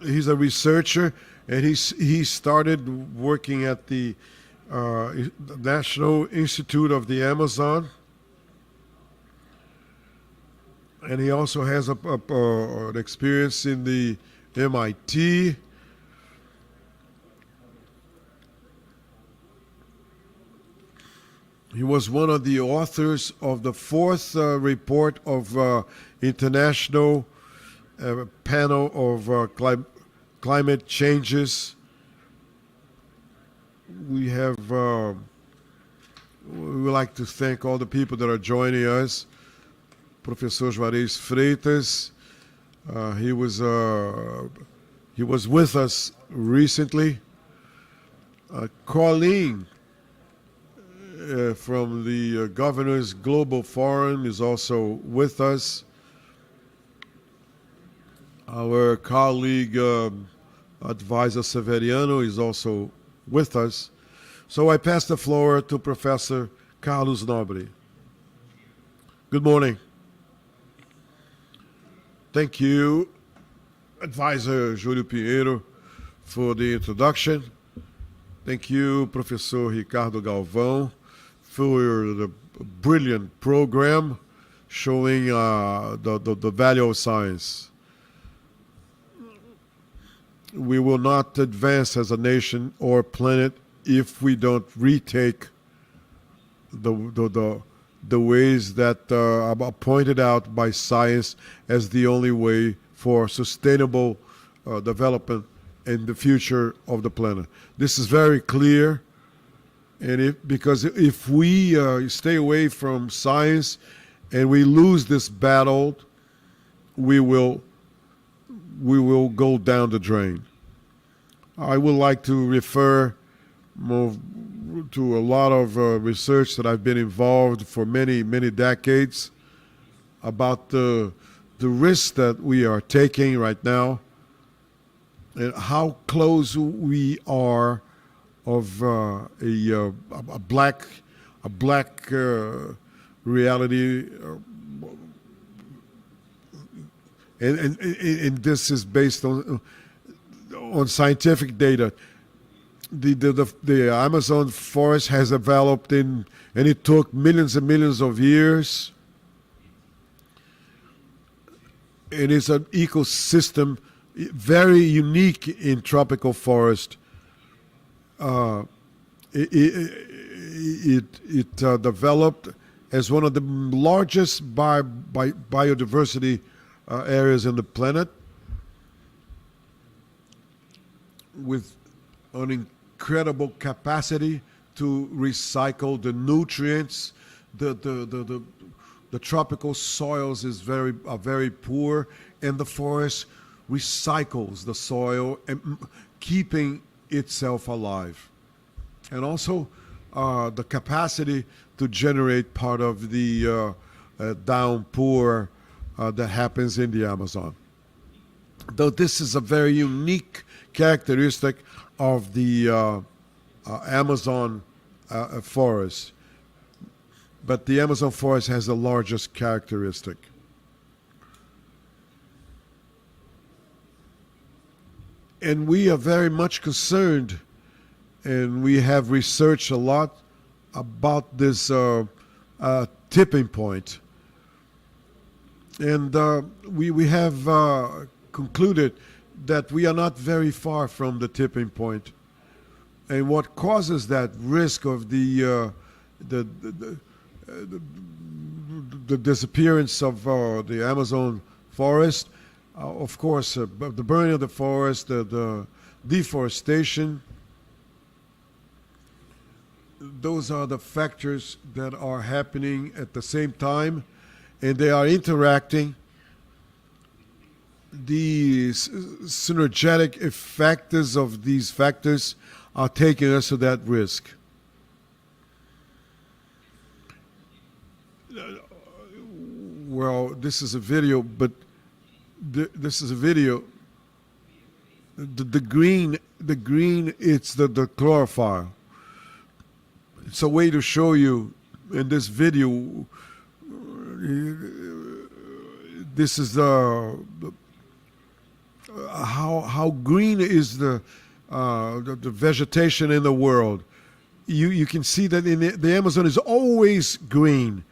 Speaker 2: he's a researcher, and he started working at the National Institute of the Amazon, and he also has an experience in the MIT. He was one of the authors of the fourth report of International Panel of Climate Changes. We would like to thank all the people that are joining us. Professor Juarez Freitas, he was with us recently. Colleen from the Governors Global Forum is also with us. Our colleague, Advisor Severiano, is also with us. So I pass the floor to Professor Carlos Nobre. Good morning. Thank you, Advisor Júlio Pinheiro, for the introduction. Thank you, Professor Ricardo Galvão, for the brilliant program showing the value of science. We will not advance as a nation or planet if we don't retake the ways that are pointed out by science as the only way for sustainable development in the future of the planet. This is very clear, and because if we stay away from science and we lose this battle, we will go down the drain. I would like to refer more to a lot of research that I've been involved for many decades about the risks that we are taking right now and how close we are of a black reality, and this is based on scientific data. The Amazon forest has developed and it took millions and millions of years. It is an ecosystem very unique in tropical forest. It developed as one of the largest biodiversity areas in the planet, with an incredible capacity to recycle the nutrients. The tropical soils are very poor, and the forest recycles the soil and keeping itself alive. And also the capacity to generate part of the downpour that happens in the Amazon. Though this is a very unique characteristic of the Amazon forest, but the Amazon forest has the largest characteristic. And we are very much concerned, and we have researched a lot about this tipping point. And we have concluded that we are not very far from the tipping point. And what causes that risk of the disappearance of the Amazon forest, of course, the burning of the forest, the deforestation, those are the factors that are happening at the same time, and they are interacting. The synergetic effects of these factors are taking us to that risk. Well, this is a video, but this is a video. The green, it's the chlorophyll. It's a way to show you in this video. This is how green is the vegetation in the world. You can see that in the Amazon is always green.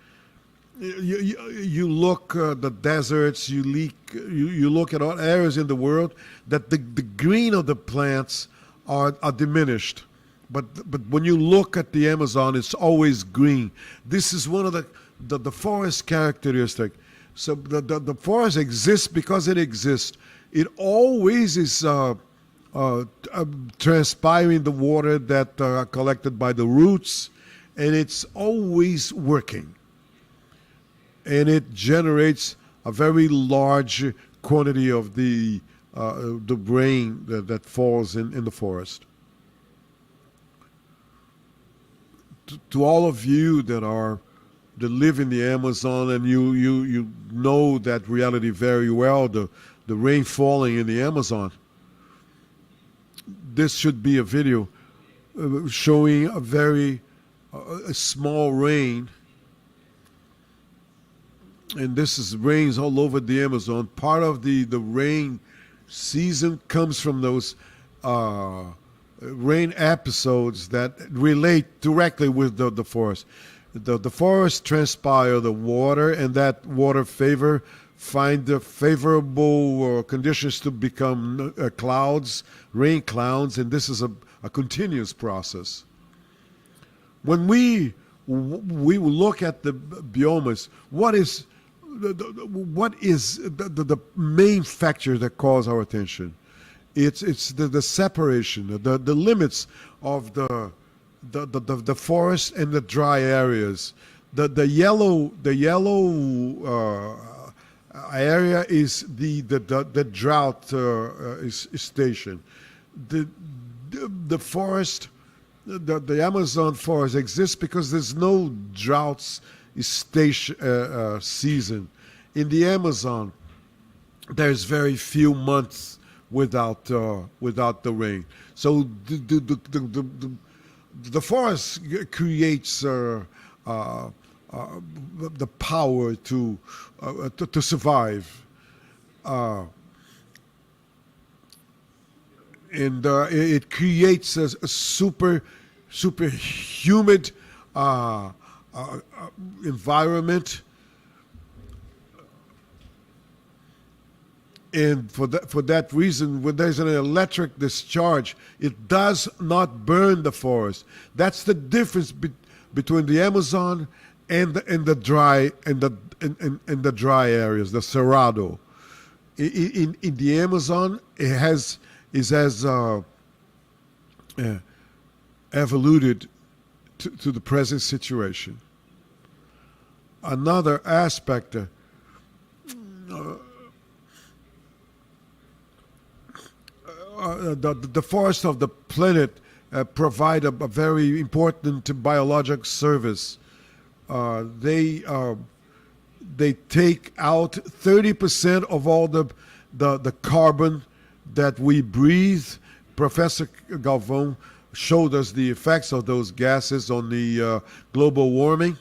Speaker 2: You look at the deserts, you look at all areas in the world that the green of the plants are diminished. But when you look at the Amazon, it's always green. This is one of the forest characteristic. So the forest exists because it exists. It always is transpiring the water that are collected by the roots, and it's always working. And it generates a very large quantity of the rain that falls in the forest. to all of you that live in the Amazon, and you know that reality very well, the rain falling in the Amazon. This should be a video showing a very small rain, and this is rains all over the Amazon. Part of the rain season comes from those rain episodes that relate directly with the forest. The forest transpire the water, and that water find the favorable conditions to become clouds, rain clouds, and this is a continuous process. When we look at the biomas, what is the main factor that calls our attention? It's the separation, the limits of the forest and the dry areas. The yellow area is the drought station. The forest, the Amazon forest exists because there's no droughts station season. In the Amazon, there's very few months without the rain. So the forest creates the power to survive, and it creates a super humid environment. And for that reason, when there's an electric discharge, it does not burn the forest. That's the difference between the Amazon and the dry areas, the Cerrado. In the Amazon, it has evoluted to the present situation. Another aspect. The forests of the planet provide a very important biological service. They take out 30% of all the carbon that we breathe. Professor Galvão showed us the effects of those gases on the global warming.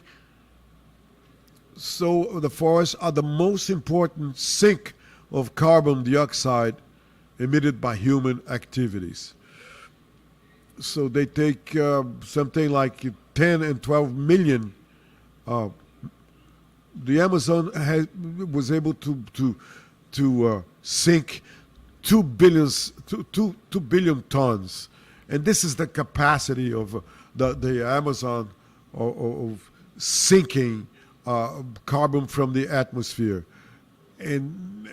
Speaker 2: So the forests are the most important sink of carbon dioxide emitted by human activities. So they take something like 10 and 12 million. The Amazon was able to sink 2 billion tons, and this is the capacity of the Amazon of sinking carbon from the atmosphere. And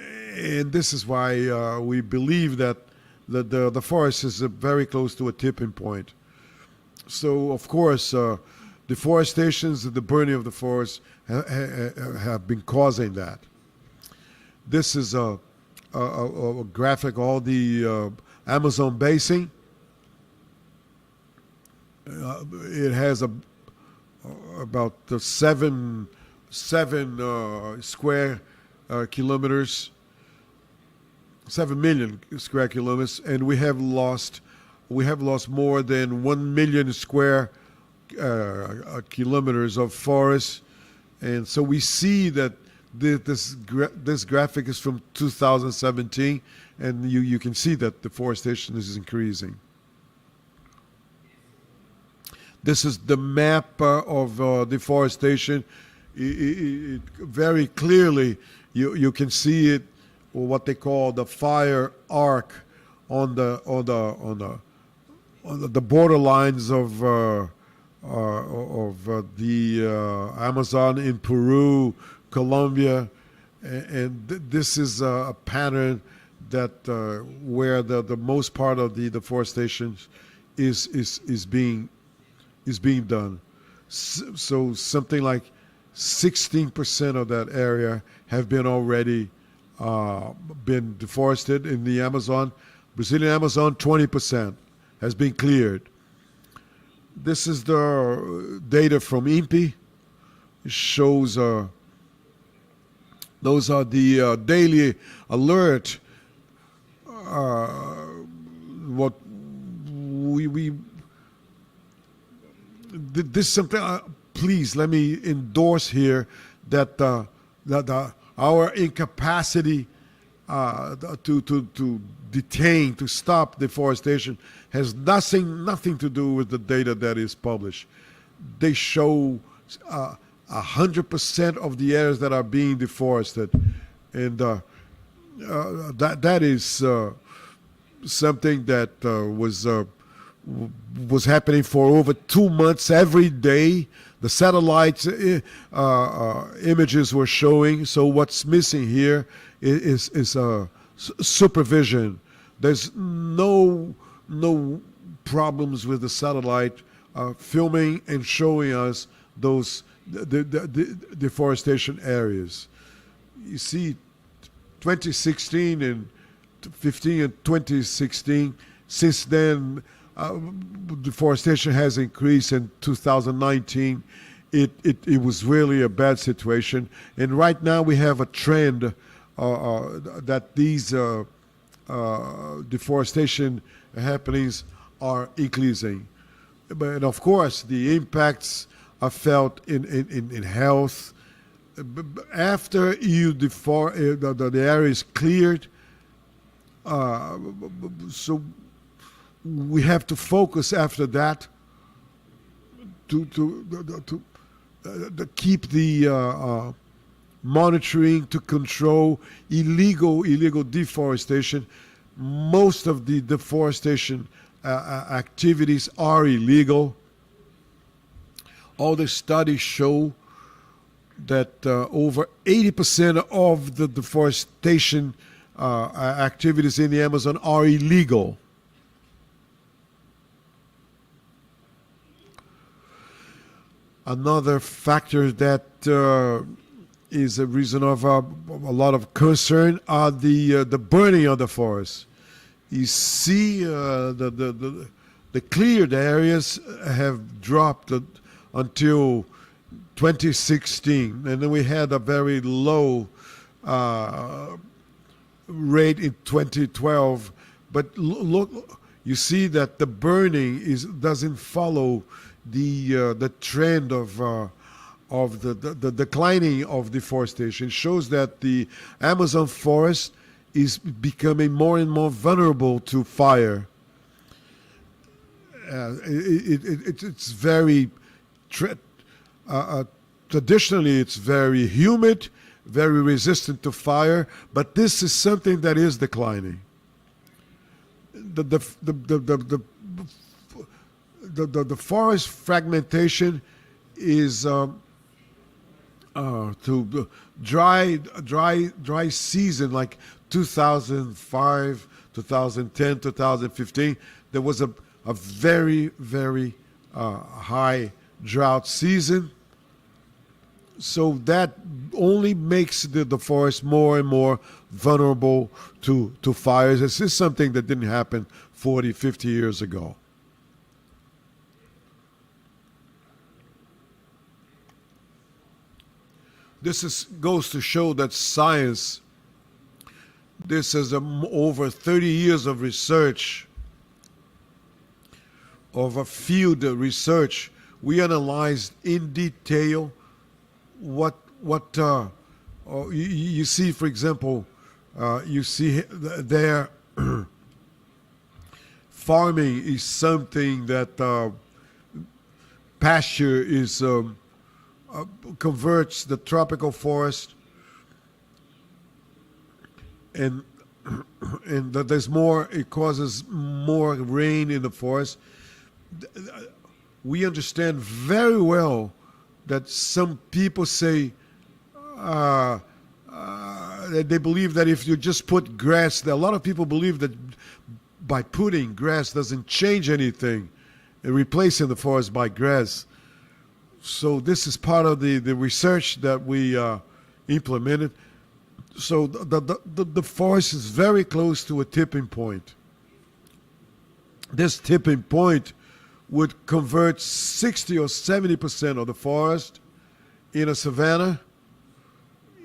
Speaker 2: this is why we believe that the forest is very close to a tipping point. So, of course, deforestation, the burning of the forest have been causing that. This is a graphic of the Amazon basin. It has about 7 square kilometers, 7 million square kilometers, and we have lost more than 1 million square kilometers of forest. And so we see that this graphic is from 2017, and you can see that deforestation is increasing. This is the map of deforestation. It very clearly, you can see it, what they call the fire arc on the borderlines of the Amazon in Peru, Colombia, and this is a pattern that where the most part of the deforestation is being done. So something like 16% of that area have been already been deforested in the Amazon. Brazilian Amazon, 20% has been cleared. This is the data from INPE. It shows those are the daily alert. What we this is something. Please let me endorse here that our incapacity to detain, to stop deforestation has nothing to do with the data that is published. They show 100% of the areas that are being deforested, and that is something that was happening for over 2 months every day. The satellites images were showing. So what's missing here is supervision. There's no problems with the satellite filming and showing us those the deforestation areas. You see, 2016 and 15 and 2016. Since then, deforestation has increased. In 2019, it was really a bad situation. And right now we have a trend that these deforestation happenings are increasing. But of course, the impacts are felt in health. After the area is cleared, so we have to focus after that to keep the monitoring, to control illegal deforestation. Most of the deforestation activities are illegal. All the studies show that over 80% of the deforestation activities in the Amazon are illegal. Another factor that is a reason of a lot of concern are the burning of the forest. You see, the cleared areas have dropped until 2016, and then we had a very low rate in 2012. But look, you see that the burning doesn't follow the trend of the declining of deforestation. It shows that the Amazon forest is becoming more and more vulnerable to fire. It's very traditionally it's very humid, very resistant to fire, but this is something that is declining. The forest fragmentation is to dry season like 2005, 2010, 2015. There was a very high drought season. So that only makes the forest more and more vulnerable to fires. This is something that didn't happen 40, 50 years ago. This goes to show that science, this is over 30 years of research, of a field research. We analyzed in detail what you see. For example, you see there farming is something that pasture is converts the tropical forest, and that there's more. It causes more rain in the forest. We understand very well that some people say they believe that if you just put grass, a lot of people believe that by putting grass doesn't change anything, and replacing the forest by grass. So this is part of the research that we implemented. So the forest is very close to a tipping point. This tipping point would convert 60 or 70% of the forest in a savanna,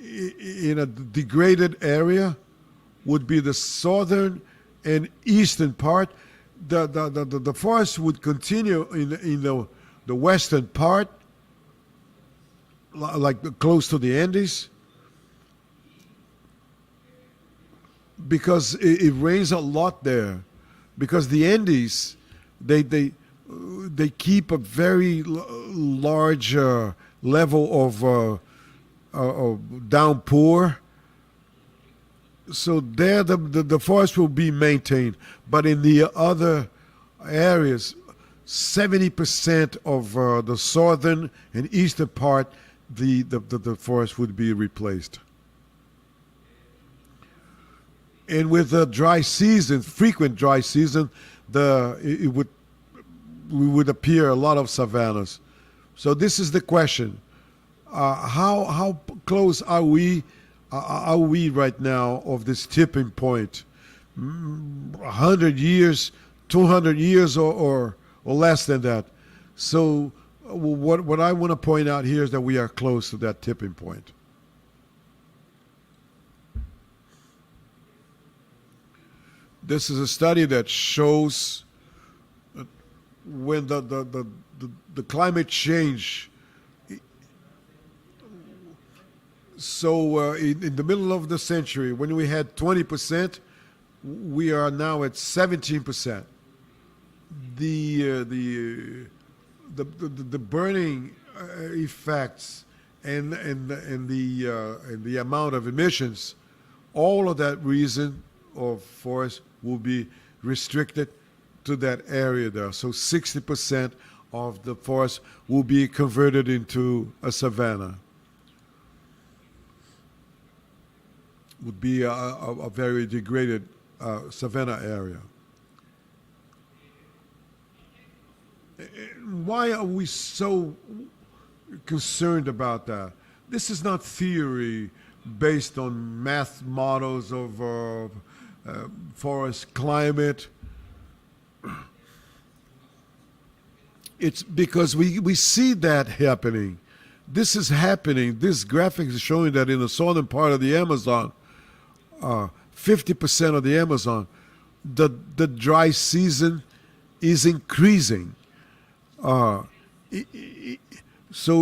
Speaker 2: in a degraded area, would be the southern and eastern part. The forest would continue in the western part, like close to the Andes, because it rains a lot there. Because the Andes, they keep a very large level of downpour. So there the forest will be maintained. But in the other areas, 70% of the southern and eastern part, the forest would be replaced. And with the dry season, frequent dry season, we would appear a lot of savannas. So this is the question: how close are we right now of this tipping point? 100 years, 200 years, or less than that. So what I want to point out here is that we are close to that tipping point. This is a study that shows when the climate change. So in the middle of the century, when we had 20%, we are now at 17%. The burning effects and the amount of emissions, all of that reason of forest will be restricted to that area there. So 60% of the forest will be converted into a savanna. Would be a very degraded savanna area. Why are we so concerned about that? This is not theory based on math models of forest climate. It's because we see that happening. This is happening. This graphic is showing that in the southern part of the Amazon, 50% of the Amazon, the dry season is increasing. So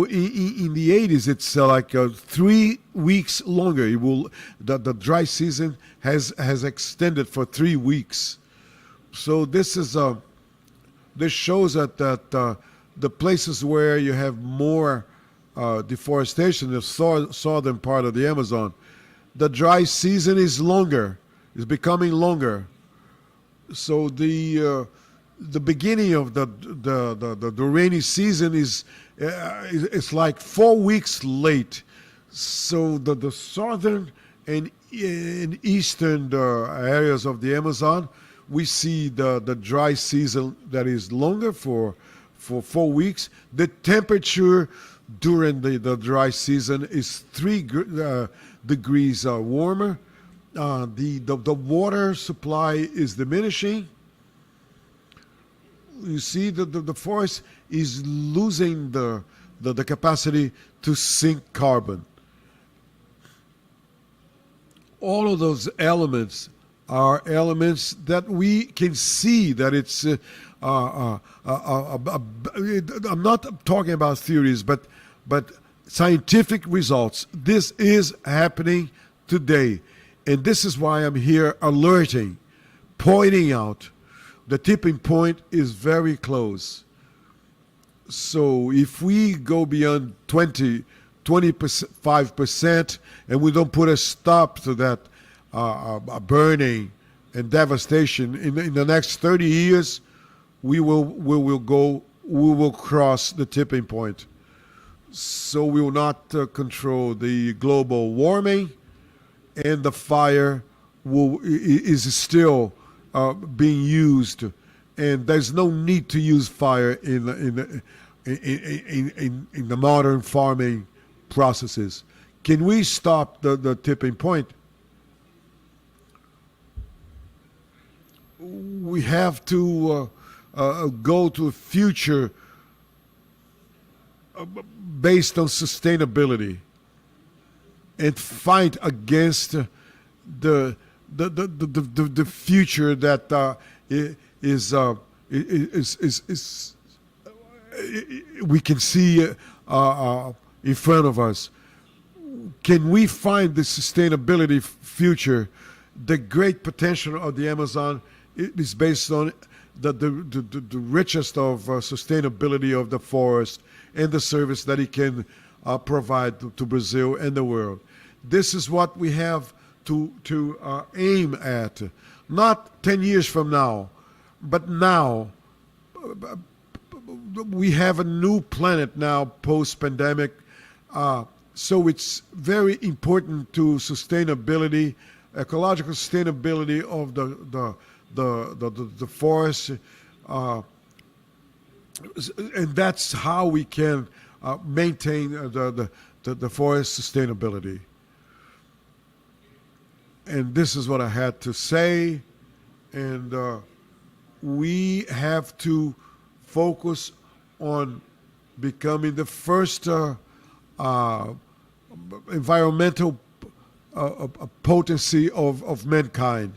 Speaker 2: in the 80s, it's like 3 weeks longer. The dry season has extended for 3 weeks. So this shows that the places where you have more deforestation, the southern part of the Amazon, the dry season is longer, is becoming longer. So the beginning of the rainy season is it's like 4 weeks late. So the southern and eastern areas of the Amazon, we see the dry season that is longer for 4 weeks. The temperature during the dry season is 3 degrees warmer. The water supply is diminishing. You see the forest is losing the capacity to sink carbon. All of those elements are elements that we can see that it's I'm not talking about theories, but scientific results. This is happening today. And this is why I'm here alerting, pointing out the tipping point is very close. So if we go beyond 25%, and we don't put a stop to that burning and devastation in the next 30 years, we will cross the tipping point. So we will not control the global warming, and the fire is still being used, and there's no need to use fire in the modern farming processes. Can we stop the tipping point? We have to go to a future based on sustainability and fight against the future that is we can see in front of us. Can we find the sustainability future? The great potential of the Amazon is based on the richest of sustainability of the forest and the service that it can provide to Brazil and the world. This is what we have to aim at, not 10 years from now, but now. We have a new planet now post-pandemic, so it's very important to sustainability, ecological sustainability of the forest, and that's how we can maintain the forest sustainability. And this is what I had to say, and we have to focus on becoming the first environmental potency of mankind.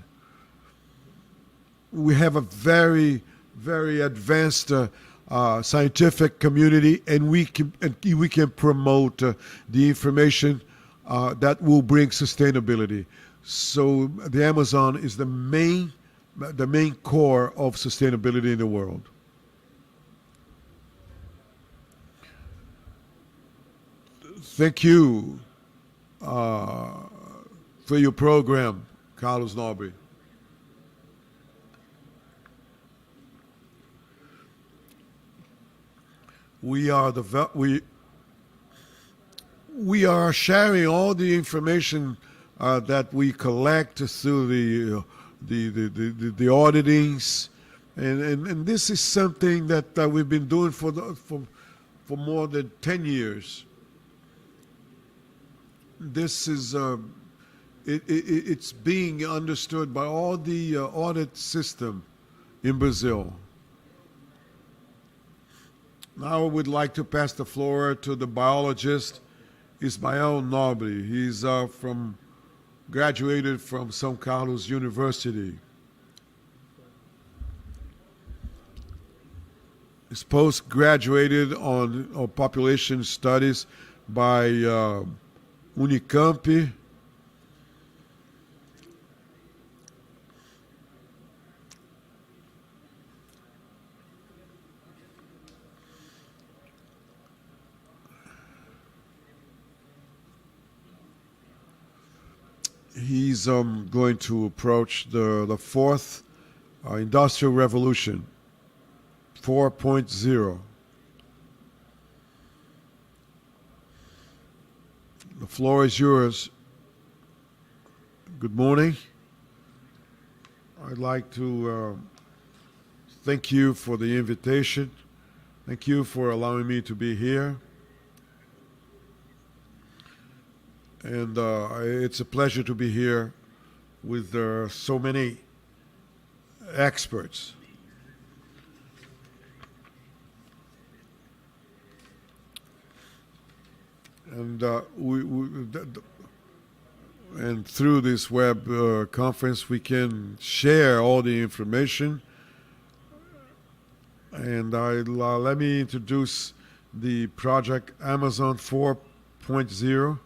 Speaker 2: We have a very, very advanced scientific community, and we can promote the information that will bring sustainability. So the Amazon is the main core of sustainability in the world. Thank you for your program, Carlos Nobre. We are sharing all the information that we collect through the auditings, and this is something that we've been doing for more than 10 years. This is it's being understood by all the audit system in Brazil. Now I would like to pass the floor to the biologist Ismael Nobre. He's graduated from São Carlos University. He's post-graduated on population studies by Unicamp. He's going to approach the fourth industrial revolution, 4.0. The floor is yours. Good morning. I'd like to thank you for the invitation. Thank you for allowing me to be here. And it's a pleasure to be here with so many experts. And and through this web conference, we can share all the information. And let me introduce the project Amazon 4.0.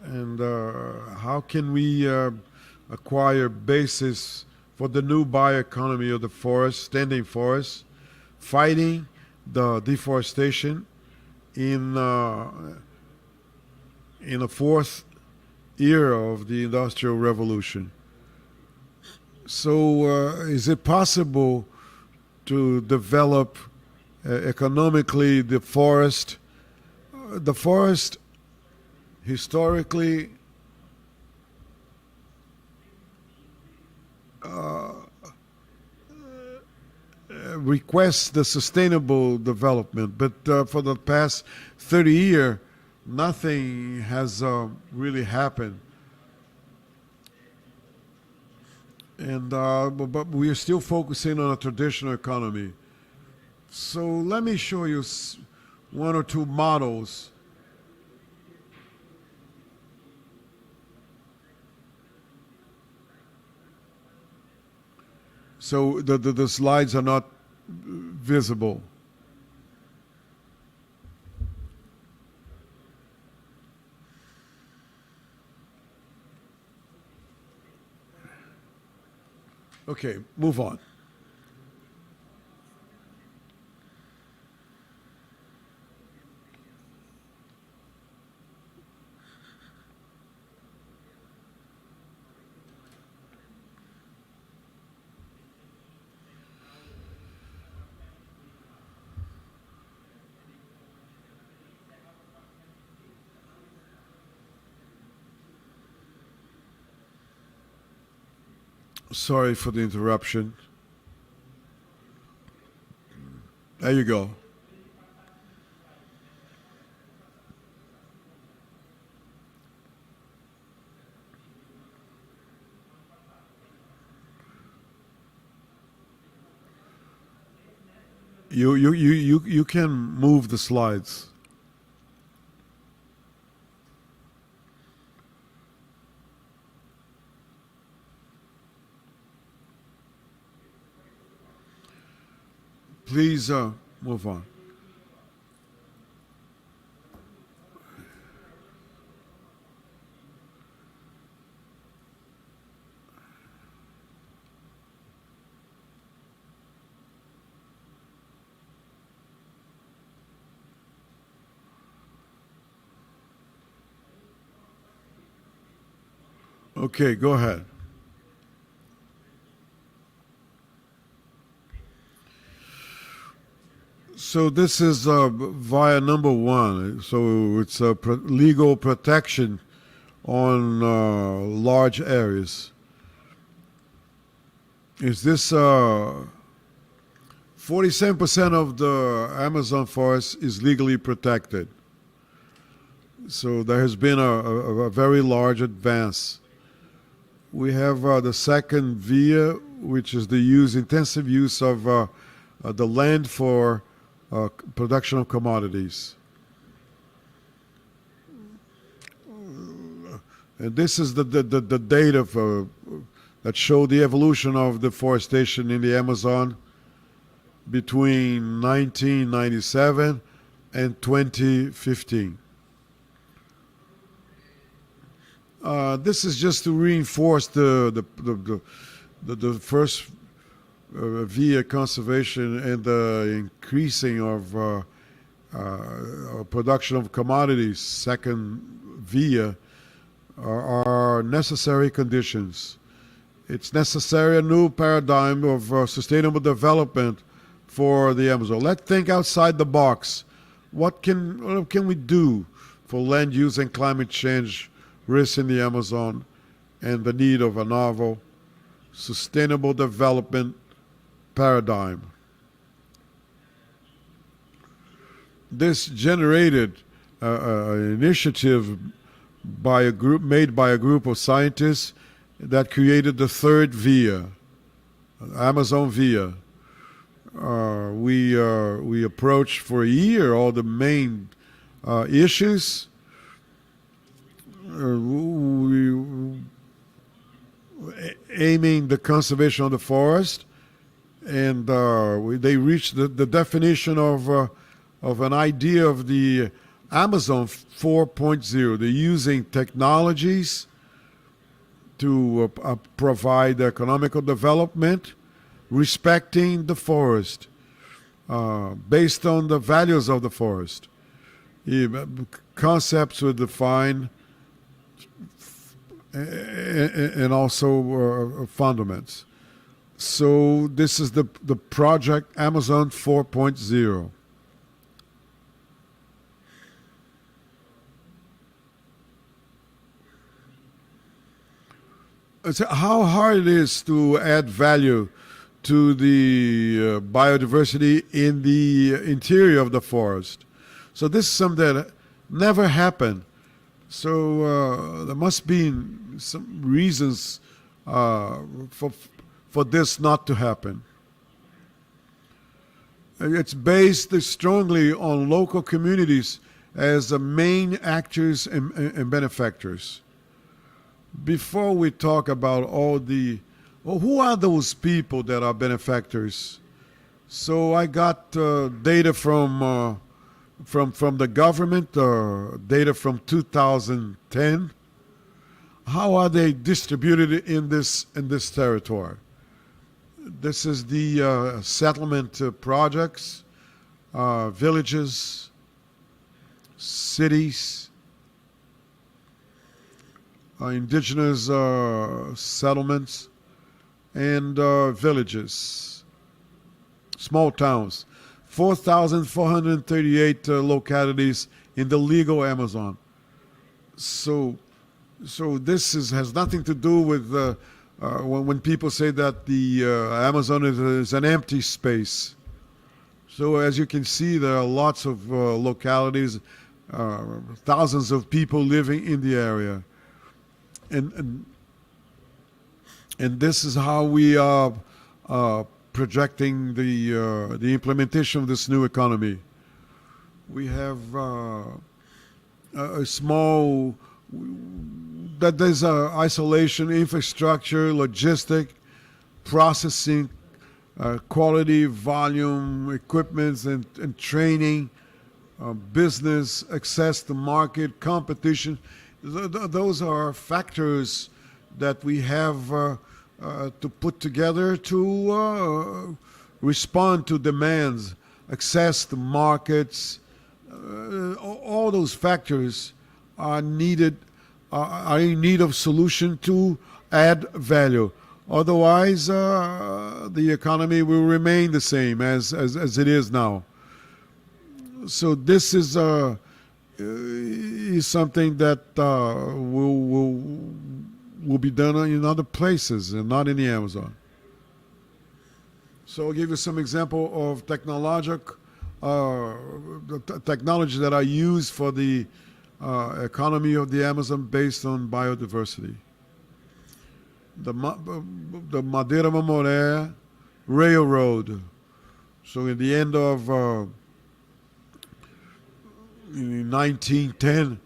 Speaker 2: And how can we acquire basis for the new bioeconomy of the forest, standing forests, fighting the deforestation in a fourth era of the Industrial Revolution. So is it possible to develop economically the forest? The forest historically requests the sustainable development, but for the past 30 years, nothing has really happened. and but we are still focusing on a traditional economy. So let me show you one or two models. So the slides are not visible. Okay, move on. Sorry for the interruption. There you go. You can move the slides. Please move on. Okay, go ahead. So this is via number one. So it's legal protection on large areas. Is this 47% of the Amazon forest is legally protected? So there has been a very large advance. We have the second via, which is the intensive use of the land for production of commodities. And this is the data that show the evolution of deforestation in the Amazon between 1997 and 2015. This is just to reinforce the first via conservation and the increasing of production of commodities. Second via are necessary conditions. It's necessary a new paradigm of sustainable development for the Amazon. Let's think outside the box. What can we do for land use and climate change risks in the Amazon and the need of a novel sustainable development paradigm? This generated an initiative made by a group of scientists that created the third via, Amazon via. We approached for a year all the main issues. Aiming the conservation of the forest, and they reached the definition of an idea of the Amazon 4.0. They're using technologies to provide economical development, respecting the forest, based on the values of the forest. Concepts were defined, and also fundaments. So this is the project Amazon 4.0. So how hard it is to add value to the biodiversity in the interior of the forest. So this is something that never happened. So there must be some reasons for for this not to happen. It's based strongly on local communities as the main actors and benefactors. Before we talk about who are those people that are benefactors? So I got data from the government, data from 2010. How are they distributed in this territory? This is the settlement projects, villages, cities, indigenous settlements, and villages, small towns. 4,438 localities in the legal Amazon. So this has nothing to do with when people say that the Amazon is an empty space. So as you can see, there are lots of localities, thousands of people living in the area. And this is how we are projecting the implementation of this new economy. We have a small, that there's isolation, infrastructure, logistic, processing, quality, volume, equipment and training, business, access to market, competition. Those are factors that we have to put together to respond to demands, access to markets. All those factors are needed, are in need of solution to add value. Otherwise, the economy will remain the same as it is now. So this is something that will be done in other places and not in the Amazon. So I'll give you some example of technology that are used for the economy of the Amazon based on biodiversity. The Madeira Mamoré Railroad. So in the end of in 1910,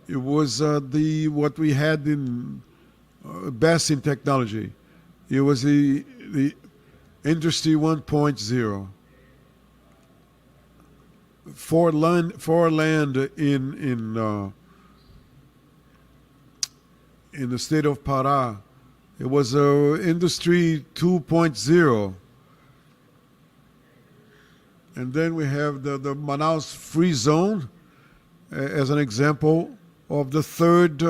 Speaker 2: it was what we had in best in technology. It was the Industry 1.0. For land in the state of Pará, it was Industry 2.0. And then we have the Manaus Free Zone as an example of the third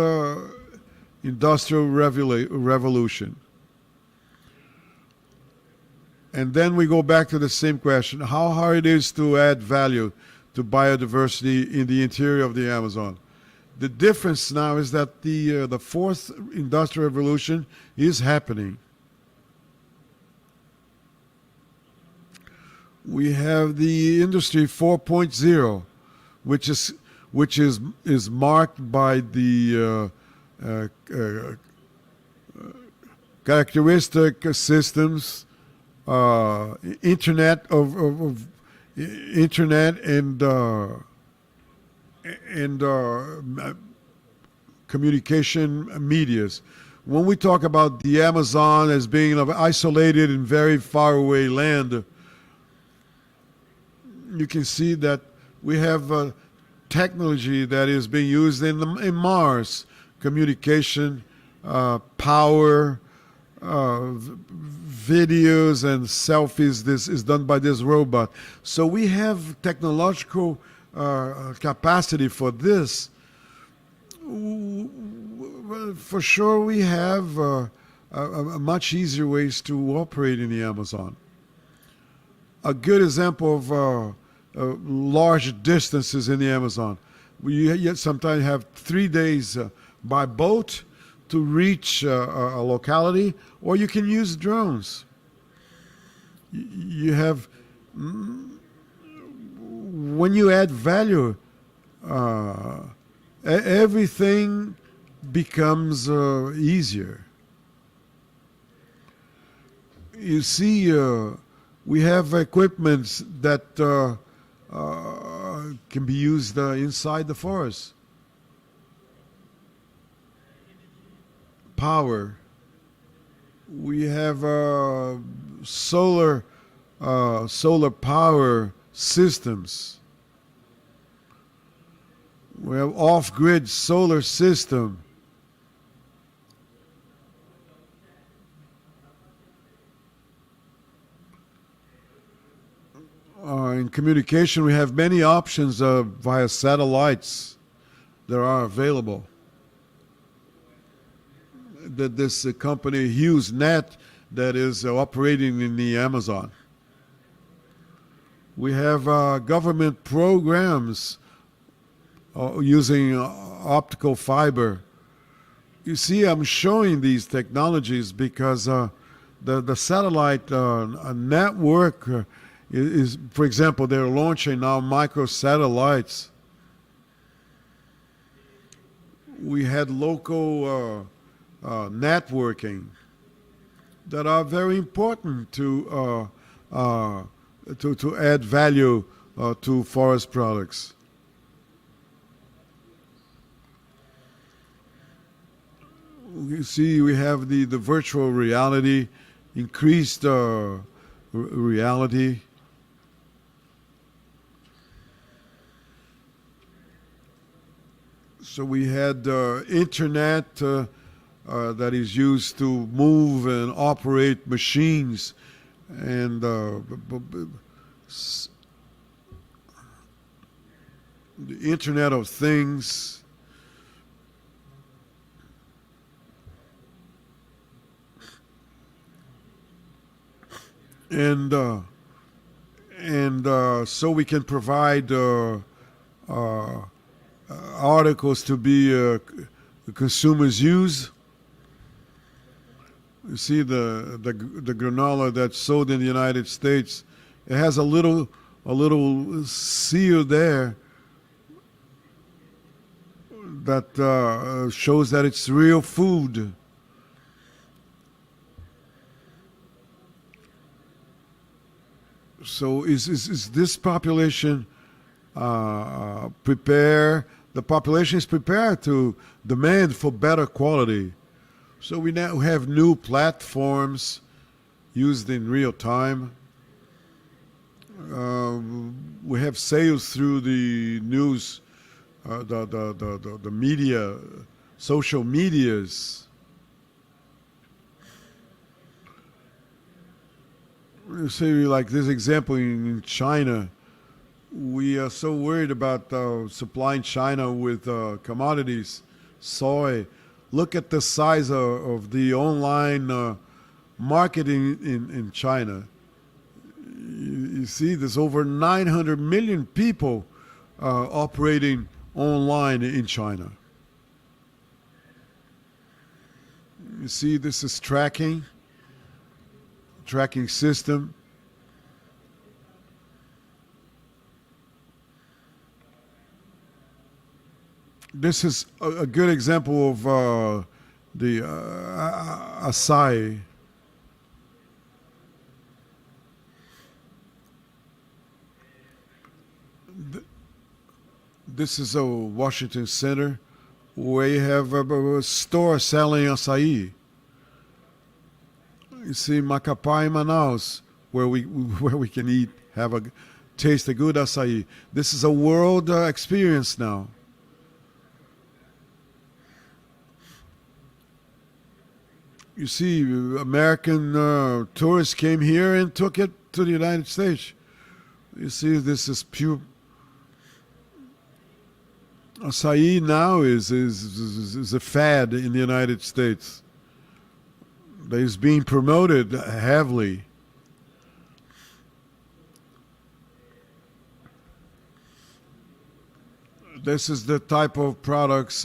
Speaker 2: industrial revolution. And then we go back to the same question, how hard it is to add value to biodiversity in the interior of the Amazon. The difference now is that the fourth industrial revolution is happening. We have the Industry 4.0, which is marked by the characteristic systems, internet and communication medias. When we talk about the Amazon as being an isolated and very far away land, you can see that we have technology that is being used in Mars, communication, power, videos and selfies. This is done by this robot. So we have technological capacity for this. For sure, we have a much easier ways to operate in the Amazon. A good example of large distances in the Amazon. We sometimes have 3 days by boat to reach a locality, or you can use drones. You have, when you add value, everything becomes easier. You see, we have equipments that can be used inside the forest. Power. We have solar power systems. We have off-grid solar system. In communication, we have many options via satellites that are available. This company HughesNet that is operating in the Amazon. We have government programs using optical fiber. You see, I'm showing these technologies because the satellite network is, for example, they're launching now microsatellites. We had local networking that are very important to add value to forest products. You see, we have the virtual reality, increased reality. So we had internet that is used to move and operate machines, and the Internet of Things. And so we can provide articles to be consumers use. You see the granola that's sold in the United States. It has a little seal there that shows that it's real food. So is this population prepared? The population is prepared to demand for better quality. So we now have new platforms used in real time. We have sales through the news, the media, social medias. You see, like this example in China, we are so worried about supplying China with commodities, soy. Look at the size of the online marketing in China. You see, there's over 900 million people operating online in China. You see, this is tracking system. This is a good example of the acai. This is a Washington Center where you have a store selling acai. You see Macapá in Manaus, where we can eat, taste a good acai. This is a world experience now. You see, American tourists came here and took it to the United States. You see, this is pure. Acai now is a fad in the United States. That is being promoted heavily. This is the type of products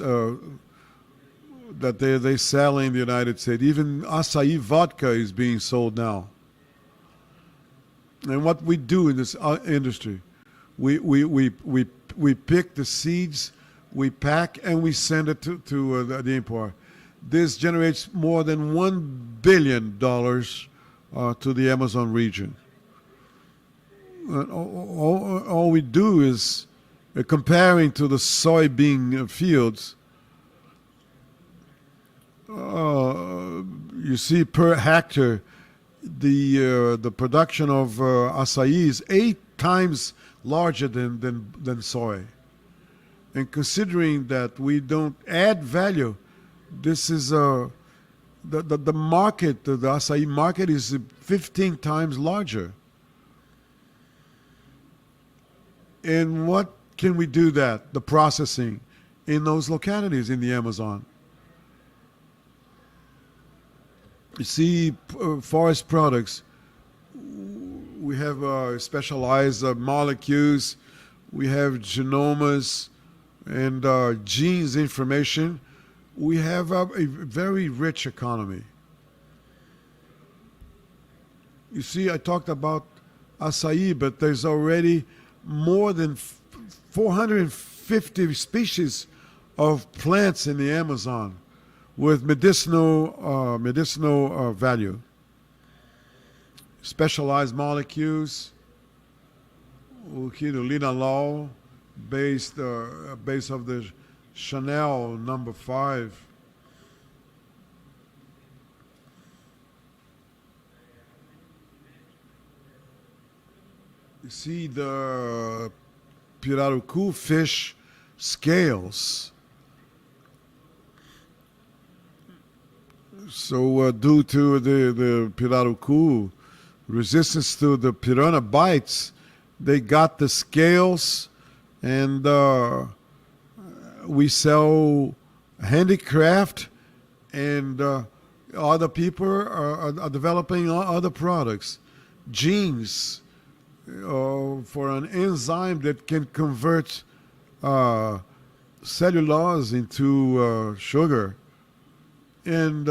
Speaker 2: that they sell in the United States. Even acai vodka is being sold now. And what we do in this industry, we pick the seeds, we pack, and we send it to the import. This generates more than $1 billion to the Amazon region. All we do is comparing to the soybean fields. You see per hectare the production of acai is 8 times larger than soy. And considering that we don't add value, this is the market, the acai market is 15 times larger. And what can we do that? The processing in those localities in the Amazon. You see, forest products, we have specialized molecules, we have genomes and genes information. We have a very rich economy. You see, I talked about acai, but there's already more than 450 species of plants in the Amazon with medicinal value. Specialized molecules, linalool, base of the Chanel number 5. You see the pirarucu fish scales. So due to the pirarucu resistance to the piranha bites, they got the scales, and we sell handicraft, and other people are developing other products, genes for an enzyme that can convert cellulose into sugar. And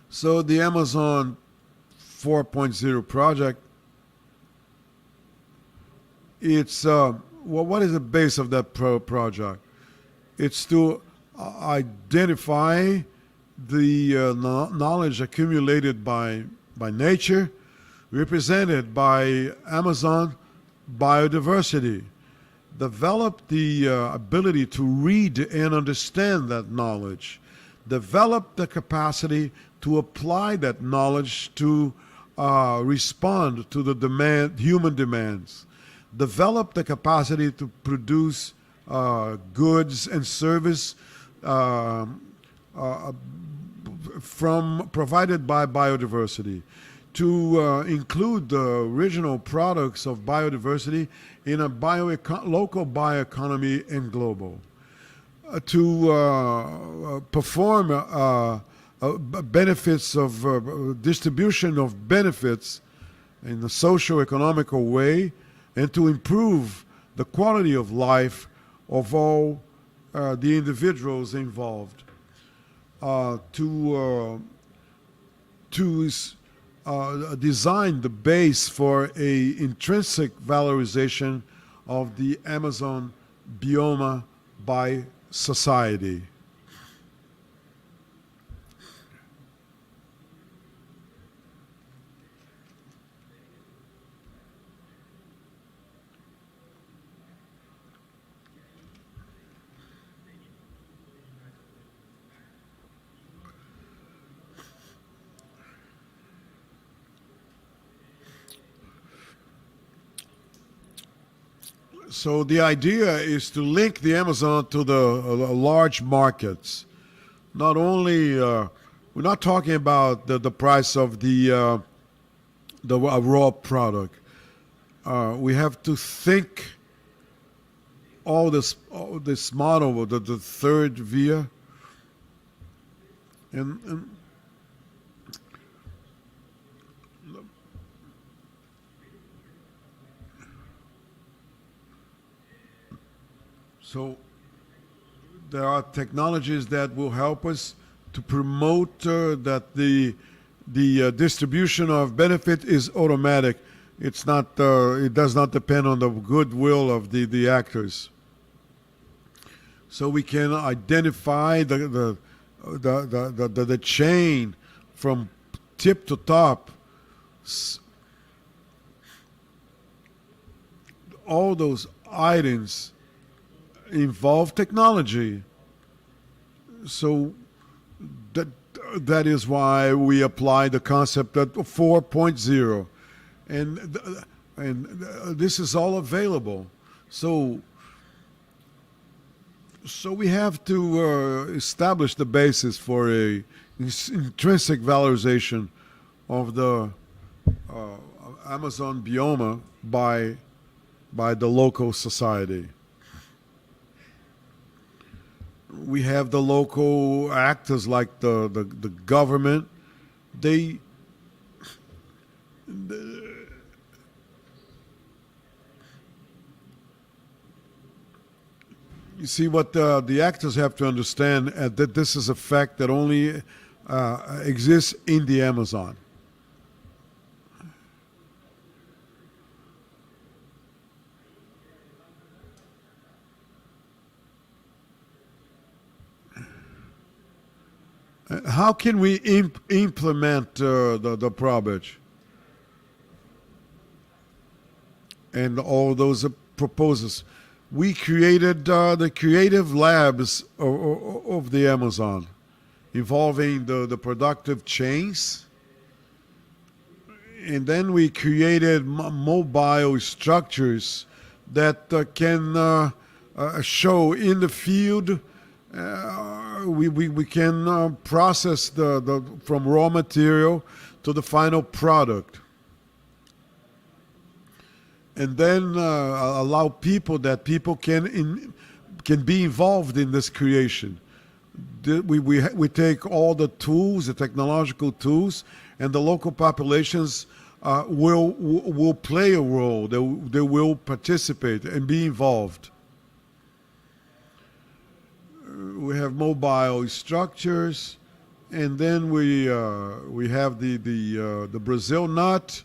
Speaker 2: so the Amazon 4.0 project, it's what is the base of that project? It's to identify the knowledge accumulated by nature, represented by Amazon biodiversity. Develop the ability to read and understand that knowledge. Develop the capacity to apply that knowledge to respond to the human demands. Develop the capacity to produce goods and service provided by biodiversity, to include the original products of biodiversity in a local bioeconomy and global, to perform benefits of distribution of benefits in a socio-economical way, and to improve the quality of life of all the individuals involved. To design the base for a intrinsic valorization of the Amazon bioma by society. So the idea is to link the Amazon to the large markets. Not only, we're not talking about the price of the raw product. We have to think all this model, the third via, and so there are technologies that will help us to promote that the distribution of benefit is automatic It's not. It does not depend on the goodwill of the actors. So we can identify the chain from tip to top. All those items involve technology. So that is why we apply the concept of 4.0, and this is all available. So we have to establish the basis for a intrinsic valorization of the Amazon bioma by the local society. We have the local actors like the government. You see, what the actors have to understand that this is a fact that only exists in the Amazon. How can we implement the project and all those proposals? We created the creative labs of the Amazon, involving the productive chains. And then we created mobile structures that can show in the field. We can process the from raw material to the final product, and then allow people can be involved in this creation. We take all the tools, the technological tools, and the local populations will play a role. They will participate and be involved. We have mobile structures, and then we have the Brazil nut.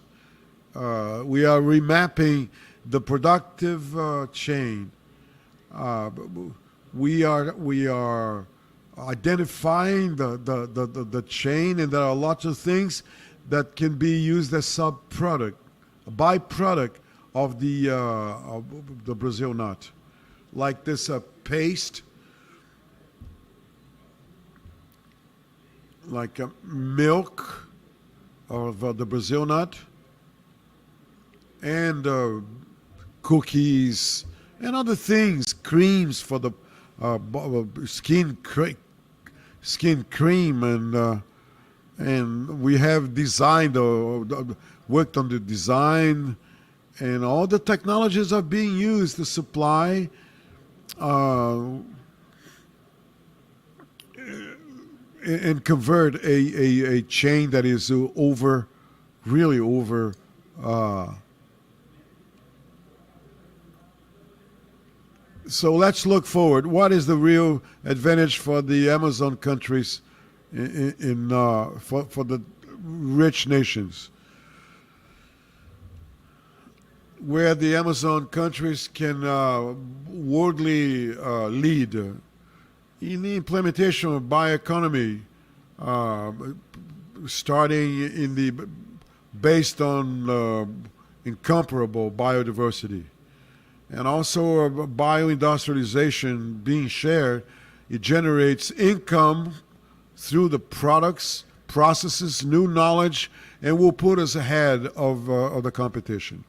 Speaker 2: We are remapping the productive chain. We are identifying the chain, and there are lots of things that can be used as a byproduct of the Brazil nut, like this paste. Like milk of the Brazil nut, and cookies and other things, creams for the skin cream, and we have designed worked on the design, and all the technologies are being used to supply and convert a chain that is really over. So let's look forward. What is the real advantage for the Amazon countries for the rich nations? Where the Amazon countries can worldly lead in the implementation of bioeconomy, starting based on incomparable biodiversity, and also bioindustrialization being shared. It generates income through the products, processes, new knowledge, and will put us ahead of the competition.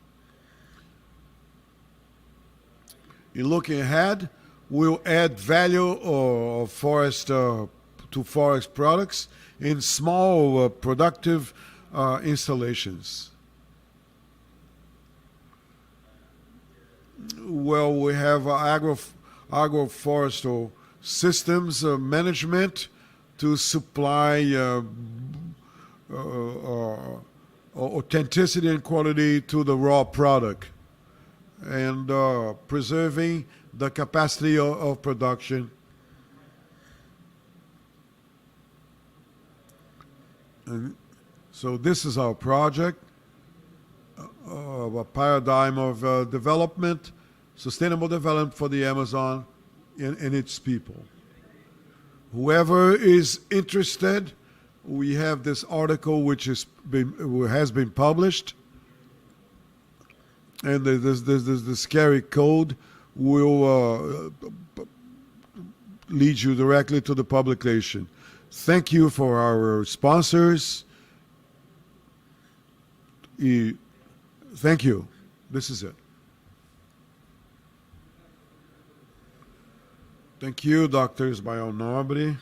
Speaker 2: In looking ahead, we'll add value of forest to forest products in small productive installations. Well, we have agroforestry systems management to supply authenticity and quality to the raw product, and preserving the capacity of production. And so this is our project. a paradigm of development, sustainable development for the Amazon and its people. Whoever is interested, we have this article which has been published, and the scary code will lead you directly to the publication. Thank you for our sponsors. Thank you. This is it. Thank you, Dr. Ismael Nobre.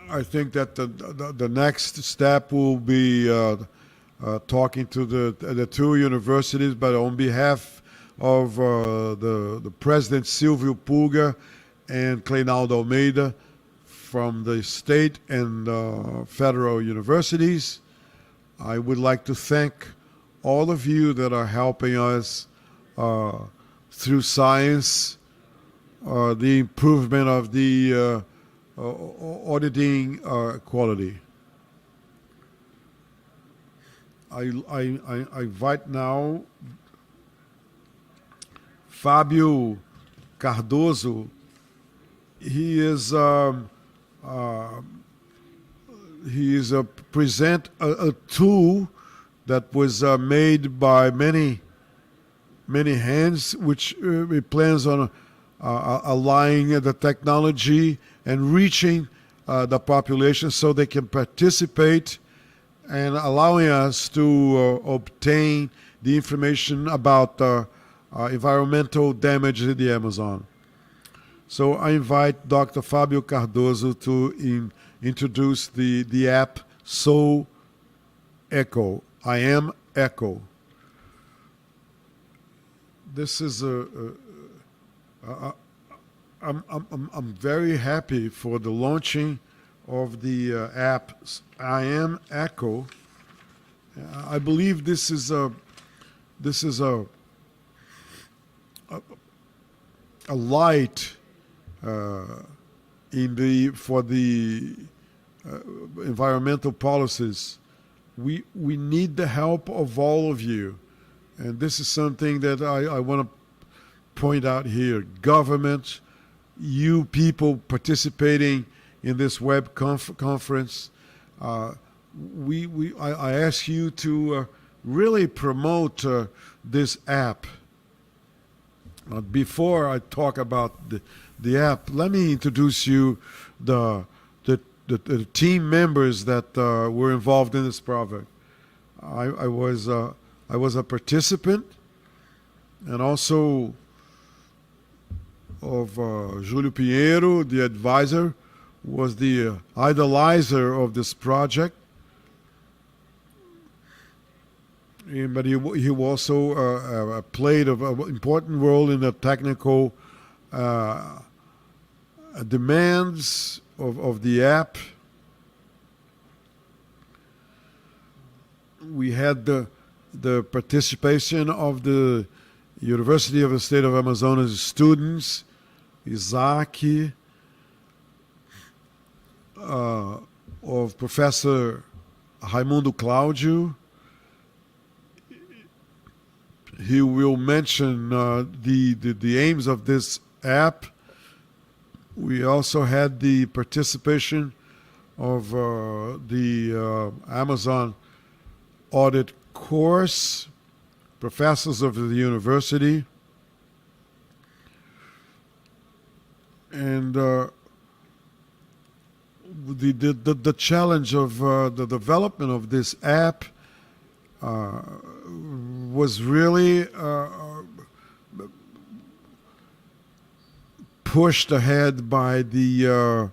Speaker 2: I think that the next step will be talking to the two universities, but on behalf of the President Silvio Pulga and Cleinaldo Almeida from the state and federal universities, I would like to thank all of you that are helping us through science, the improvement of the auditing quality. I invite now Fábio Cardoso. He is present a tool that was made by many hands, which plans on aligning the technology and reaching the population so they can participate and allowing us to obtain the information about environmental damage in the Amazon. So I invite Dr. Fábio Cardoso to introduce the app Sou Eco. I am Echo. This is I'm very happy for the launching of the app I am Echo. I believe this is a light for the environmental policies. We need the help of all of you, and this is something that I want to point out here. Government, you people participating in this web conference, I ask you to really promote this app. Before I talk about the app, let me introduce you the team members that were involved in this project. I was a participant, and also of Júlio Pinheiro, the advisor, was the idolizer of this project. But he also played an important role in the technical demands of the app. We had the participation of the University of the State of Amazonas students, Isaac, of Professor Raimundo Cláudio. He will mention the aims of this app. We also had the participation of the Amazon audit course, professors of the university, and the challenge of the development of this app was really pushed ahead by the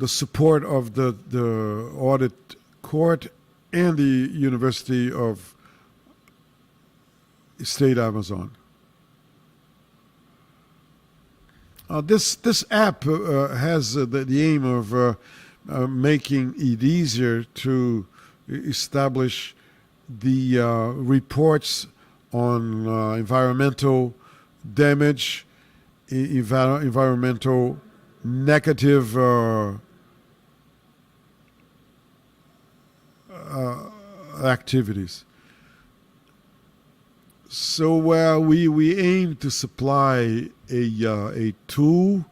Speaker 2: support of the audit court and the University of State Amazon. This app has the aim of making it easier to establish the reports on environmental damage, environmental negative activities. So we aim to supply a tool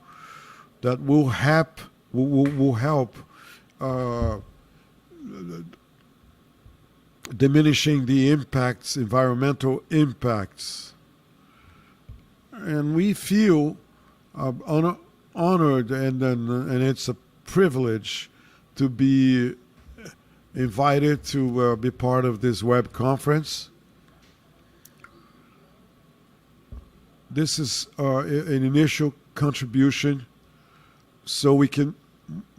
Speaker 2: that will help diminishing the impacts, environmental impacts. And we feel honored, and it's a privilege to be invited to be part of this web conference. This is an initial contribution, so we can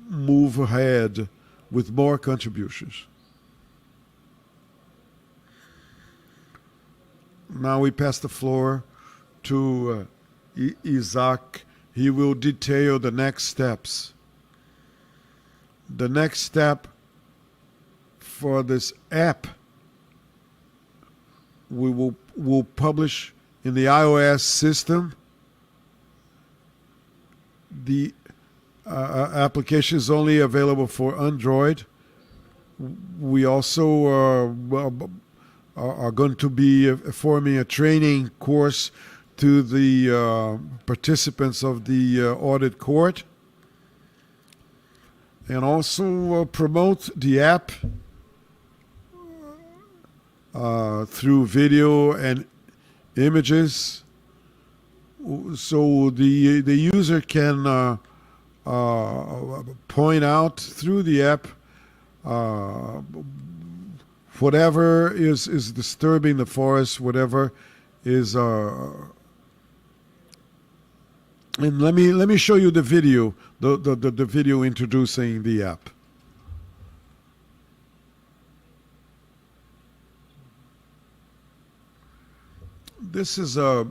Speaker 2: move ahead with more contributions. Now we pass the floor to Isaac. He will detail the next steps. The next step for this app, we will publish in the iOS system. The application is only available for Android. We also are going to be forming a training course to the participants of the audit court, and also promote the app through video and images, so the user can point out through the app whatever is disturbing the forest, whatever is and let me show you the video, the video introducing the app. This is a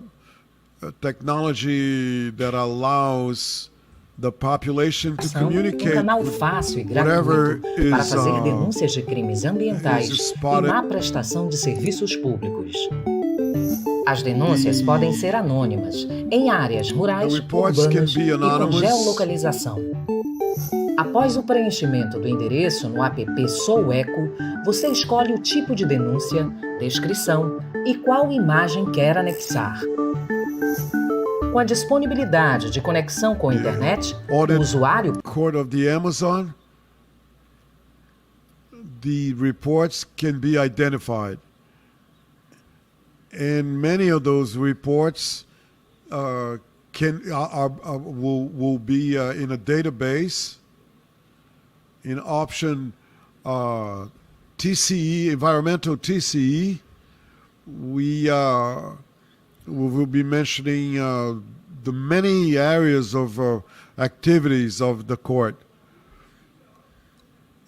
Speaker 2: technology that allows the population to communicate
Speaker 3: canal fácil e gratuito para fazer denúncias de crimes ambientais e má prestação de serviços públicos. As denúncias podem ser anônimas, em áreas rurais, urbanas e com geolocalização. Após o preenchimento do endereço no app Sou Eco, você escolhe o tipo de denúncia, descrição e qual imagem quer anexar. Com a disponibilidade de conexão com a internet, o usuário
Speaker 2: Court of the Amazon, the reports can be identified. And many of those reports will be in a database in option TCE, environmental TCE. We will be mentioning the many areas of activities of the court.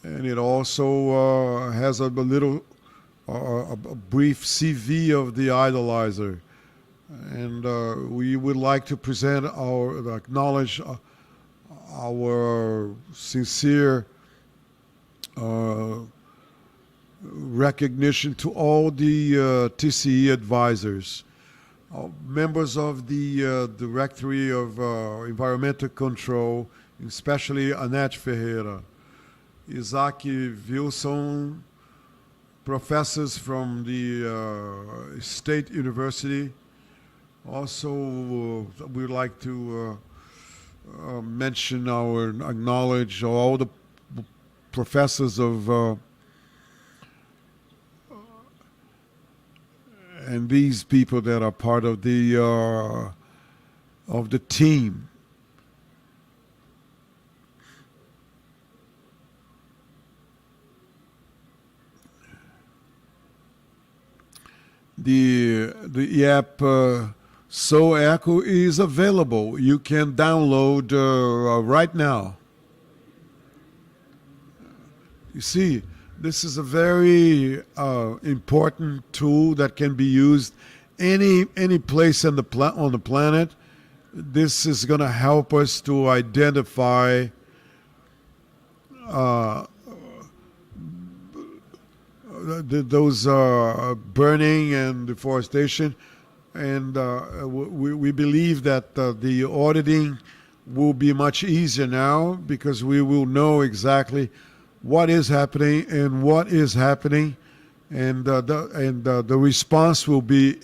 Speaker 2: And it also has a little a brief CV of the idolizer. And we would like to present acknowledge our sincere recognition to all the TCE advisors, members of the Directory of Environmental Control, especially Annette Ferreira, Isaac Wilson, professors from the State University. Also, we'd like to mention acknowledge all the professors of and these people that are part of the team. The app So Echo is available. You can download right now. You see, this is a very important tool that can be used any place on the planet. This is going to help us to identify those burning and deforestation, and we believe that the auditing will be much easier now, because we will know exactly what is happening and what is happening, and the response will be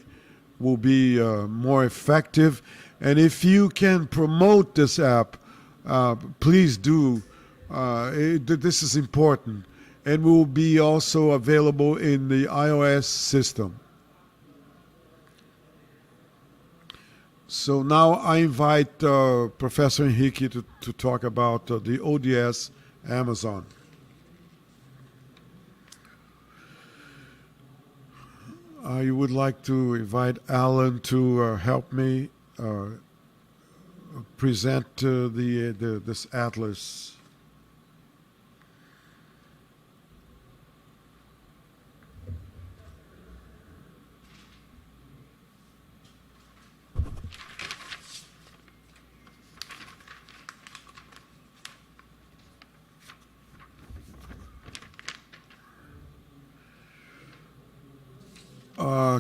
Speaker 2: more effective. And if you can promote this app, please do. This is important, and will be also available in the iOS system. So now I invite Professor Henrique to talk about the ODS Amazon. I would like to invite Alan to help me present this atlas.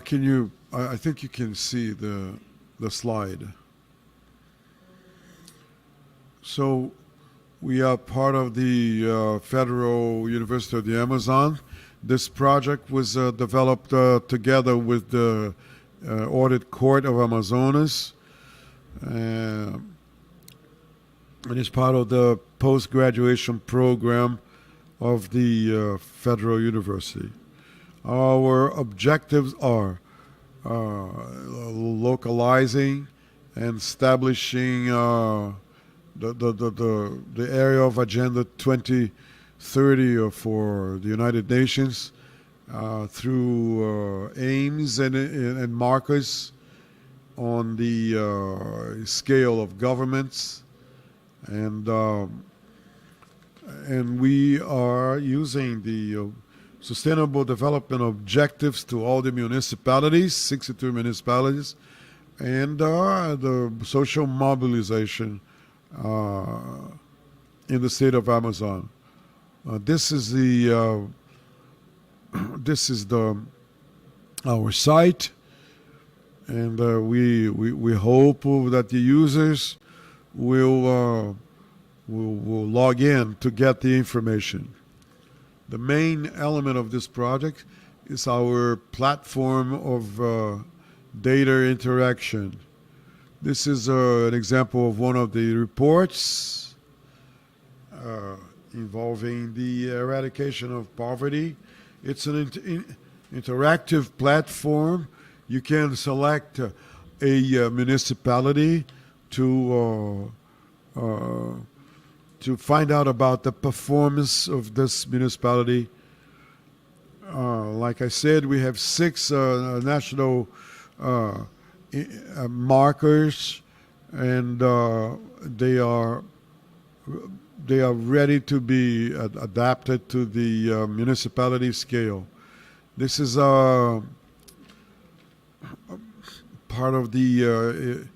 Speaker 2: Can you? I think you can see the slide. So, we are part of the Federal University of the Amazon. This project was developed together with the Audit Court of Amazonas, and is part of the post-graduation program of the Federal University. Our objectives are localizing and establishing the area of Agenda 2030 for the United Nations through aims and markers on the scale of governments, and we are using the Sustainable Development Objectives to all the municipalities, 62 municipalities, and the social mobilization in the state of Amazon. This is our site, and we hope that the users will log in to get the information. The main element of this project is our platform of data interaction. This is an example of one of the reports involving the eradication of poverty. It's an interactive platform. You can select a municipality to find out about the performance of this municipality. Like I said, we have 6 national markers, and they are ready to be adapted to the municipality scale. This is part of the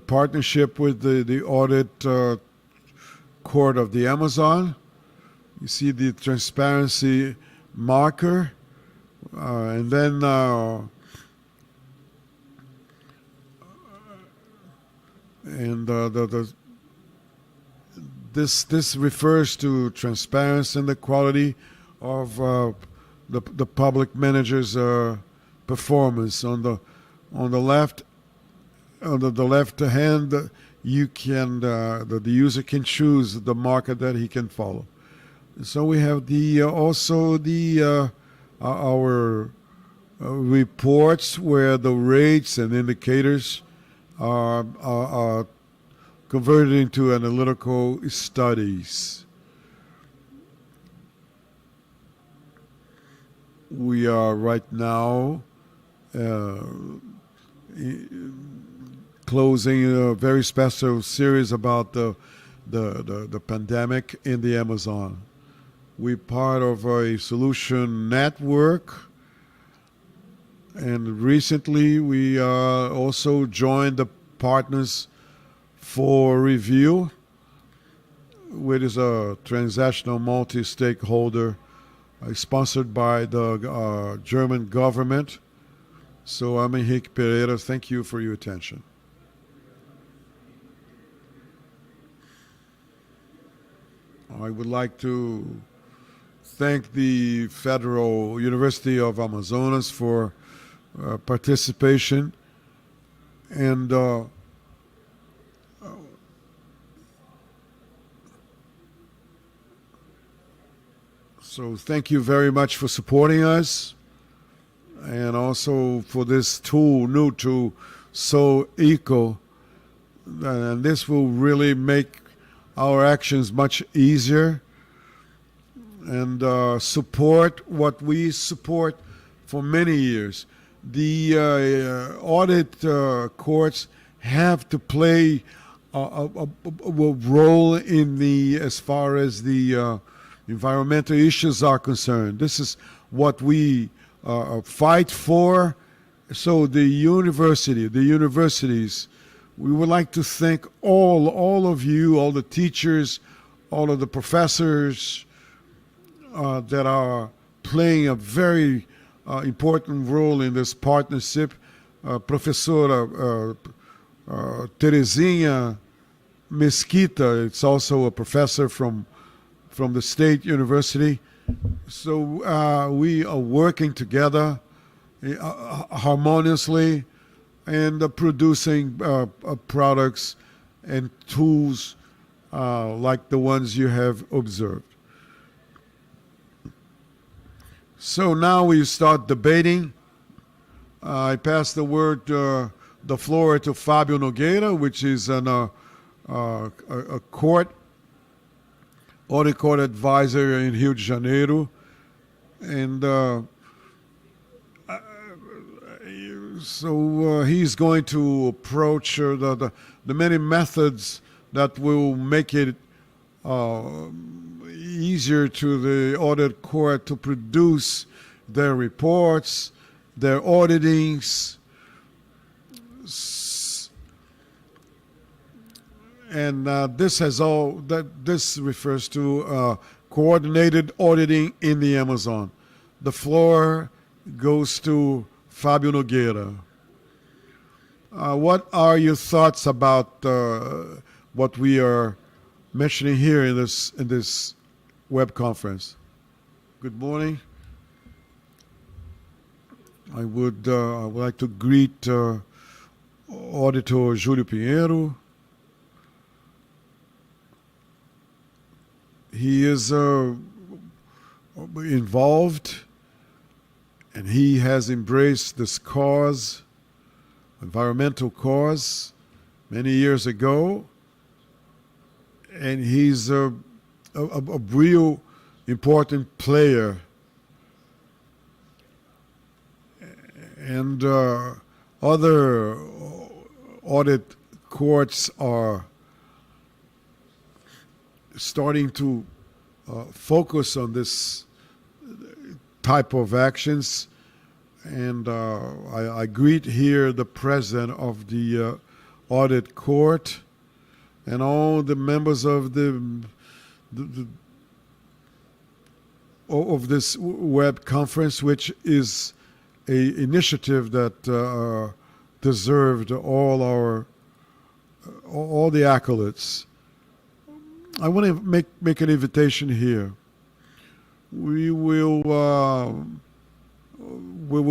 Speaker 2: partnership with the Audit Court of the Amazon. You see the transparency marker, and then this refers to transparency and the quality of the public manager's performance. On the left, on the left hand, you can the user can choose the market that he can follow. So we have our reports where the rates and indicators are converted into analytical studies. We are right now closing a very special series about the pandemic in the Amazon. We're part of a solution network, and recently we also joined the Partners for Review, which is a transactional multi-stakeholder sponsored by the German government. So I'm Henrique Pereira. Thank you for your attention. I would like to thank the Federal University of Amazonas for participation, and so thank you very much for supporting us, and also for this new tool, So Eco, and this will really make our actions much easier, and support what we support for many years. The audit courts have to play a role in as far as the environmental issues are concerned. This is what we fight for. So the universities, we would like to thank all of you, all the teachers, all of the professors that are playing a very important role in this partnership. Professora Terezinha Mesquita, it's also a professor from the State University. So we are working together harmoniously and producing products and tools like the ones you have observed. So now we start debating. I pass the floor to Fábio Nogueira, which is a audit court advisor in Rio de Janeiro, and so he's going to approach the many methods that will make it easier to the audit court to produce their reports, their auditings, and this refers to coordinated auditing in the Amazon. The floor goes to Fábio Nogueira. What are your thoughts about what we are mentioning here in this web conference? Good morning. I would like to greet Auditor Júlio Pinheiro. He is involved, and he has embraced this cause, environmental cause, many years ago, and he's a real important player. And other audit courts are starting to focus on this type of actions. And I greet here the president of the audit court and all the members of of this web conference, which is a initiative that deserved all the accolades. I want to make an invitation here. We will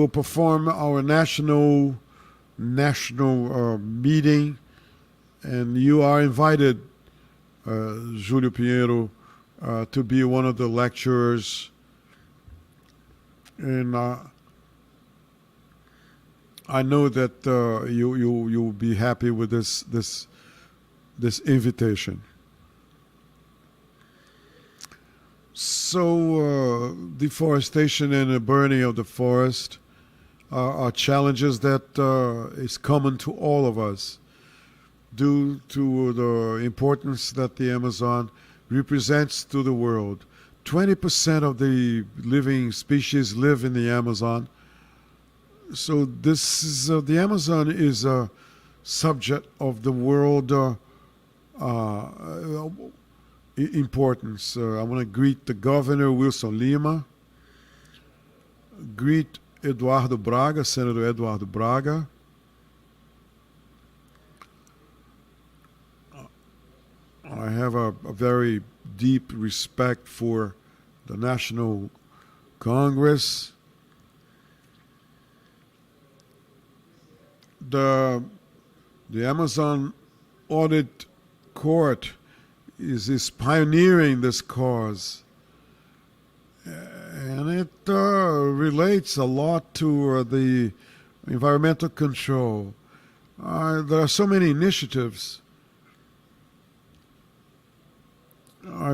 Speaker 2: perform our national meeting, and you are invited, Júlio Pinheiro, to be one of the lecturers. And I know that you'll be happy with this invitation. So deforestation and the burning of the forest are challenges that is common to all of us due to the importance that the Amazon represents to the world. 20% of the living species live in the Amazon. So this is the Amazon is a subject of the world importance. I want to greet the governor, Wilson Lima, greet Eduardo Braga, Senator Eduardo Braga, I have a very deep respect for the National Congress. The Amazon Audit Court is pioneering this cause, and it relates a lot to the environmental control. There are so many initiatives. I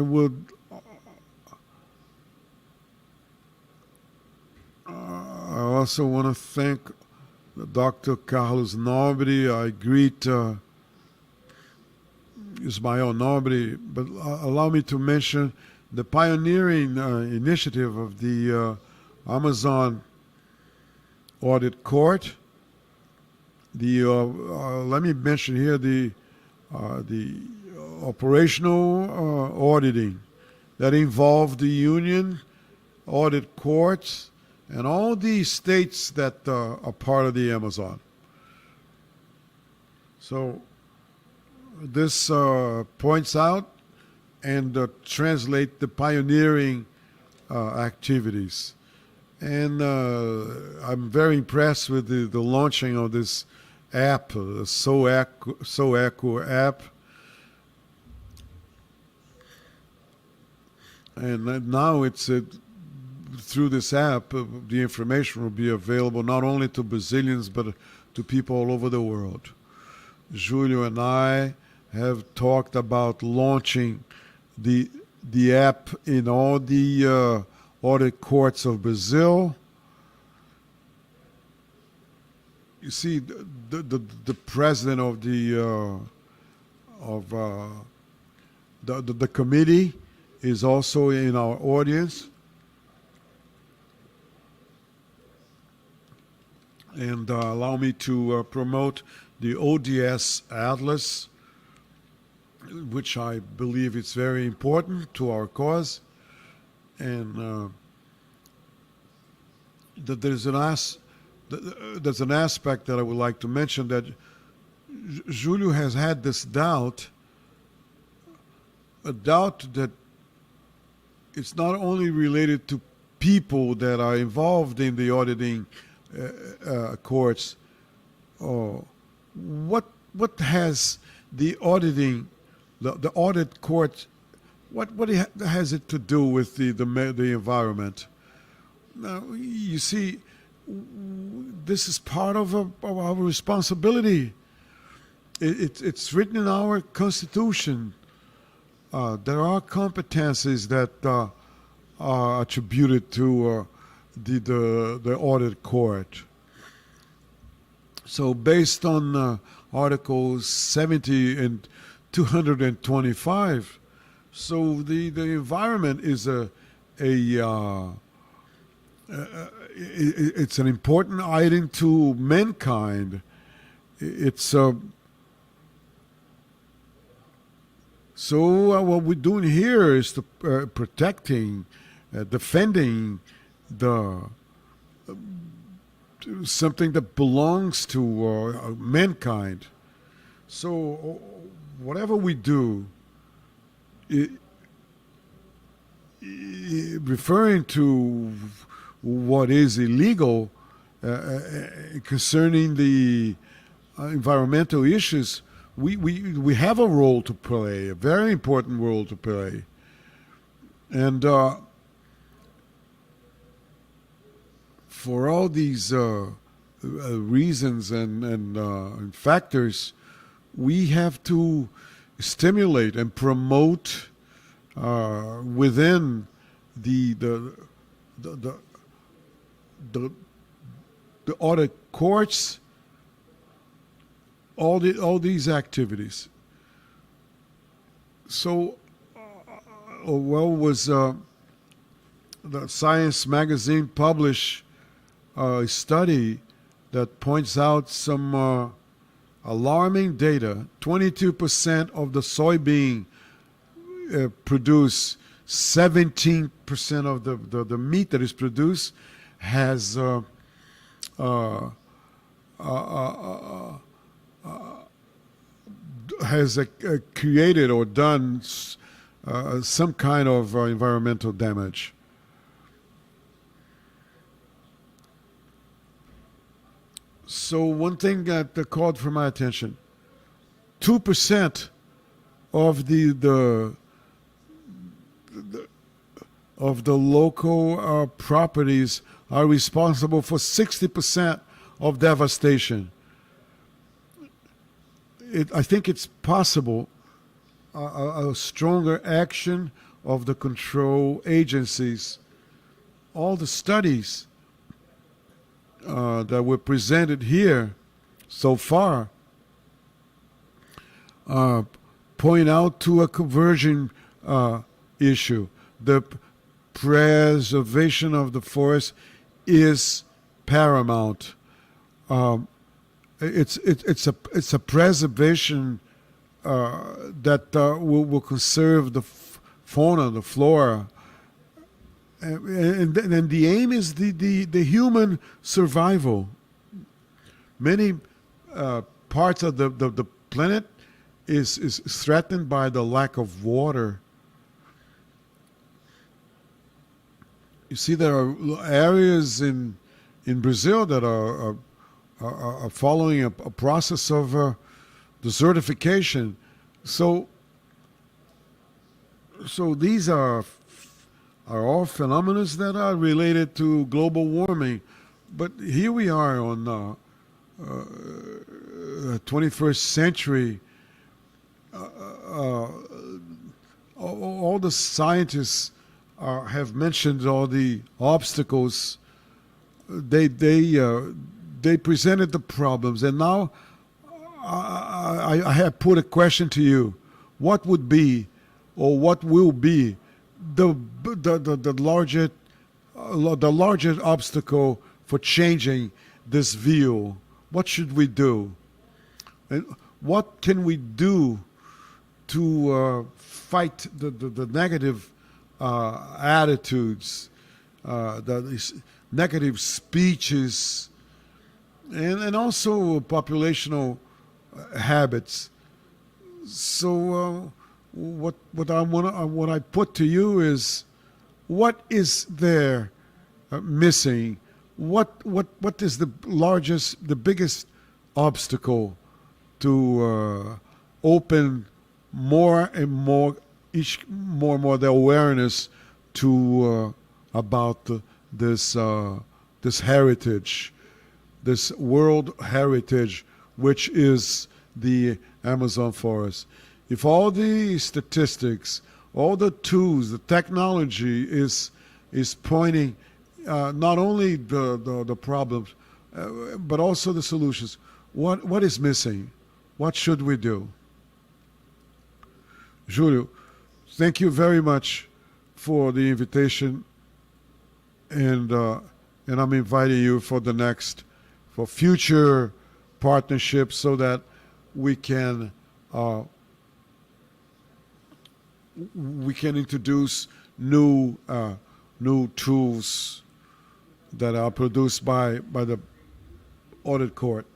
Speaker 2: also want to thank Dr. Carlos Nobre. I greet Ismael Nobre, but allow me to mention the pioneering initiative of the Amazon Audit Court. Let me mention here the operational auditing that involved the union, audit courts, and all the states that are part of the Amazon. So this points out and translate the pioneering activities. And I'm very impressed with the launching of this app, the SOECO app. And now it's through this app, the information will be available not only to Brazilians, but to people all over the world. Julio and I have talked about launching the app in all the audit courts of Brazil. You see, the president of the committee is also in our audience. And allow me to promote the ODS Atlas, which I believe is very important to our cause. And that there's an aspect that I would like to mention, that Julio has had this doubt, a doubt that it's not only related to people that are involved in the auditing courts. What has the auditing, the audit court, what has it to do with the environment? Now, you see, this is part of our responsibility. It's written in our Constitution. There are competencies that are attributed to the audit court. So based on Articles 70 and 225, so the environment is it's an important item to mankind. It's so what we're doing here is to protecting, defending something that belongs to mankind. So whatever we do, referring to what is illegal concerning the environmental issues, we have a role to play, a very important role to play. And for all these reasons and factors, we have to stimulate and promote within the audit courts all these activities. So, was the Science magazine published a study that points out some alarming data. 22% of the soybean produce 17% of the meat that is produced has created or done some kind of environmental damage. So one thing that called for my attention: 2% of the of the local properties are responsible for 60% of devastation. I think it's possible a stronger action of the control agencies. All the studies that were presented here so far point out to a conversion issue. The preservation of the forest is paramount. It's a preservation that will conserve the fauna, the flora, and the aim is the human survival. Many parts of the planet is threatened by the lack of water. You see, there are areas in Brazil that are following a process of desertification. So these are all phenomena that are related to global warming. But here we are on 21st century. All the scientists have mentioned all the obstacles. They presented the problems, and now I have put a question to you: what would be, or what will be, the largest obstacle for changing this view? What should we do? And what can we do to fight the negative attitudes, the negative speeches, and also populational habits? So what I put to you is, what is there missing? What is the biggest obstacle to open more and more the awareness to about this heritage, this world heritage, which is the Amazon forest? If all the statistics, all the tools, the technology is pointing not only the problems, but also the solutions, what is missing? What should we do? Júlio, thank you very much for the invitation, and I'm inviting you for future partnerships, so that we can introduce new tools that are produced by the audit court.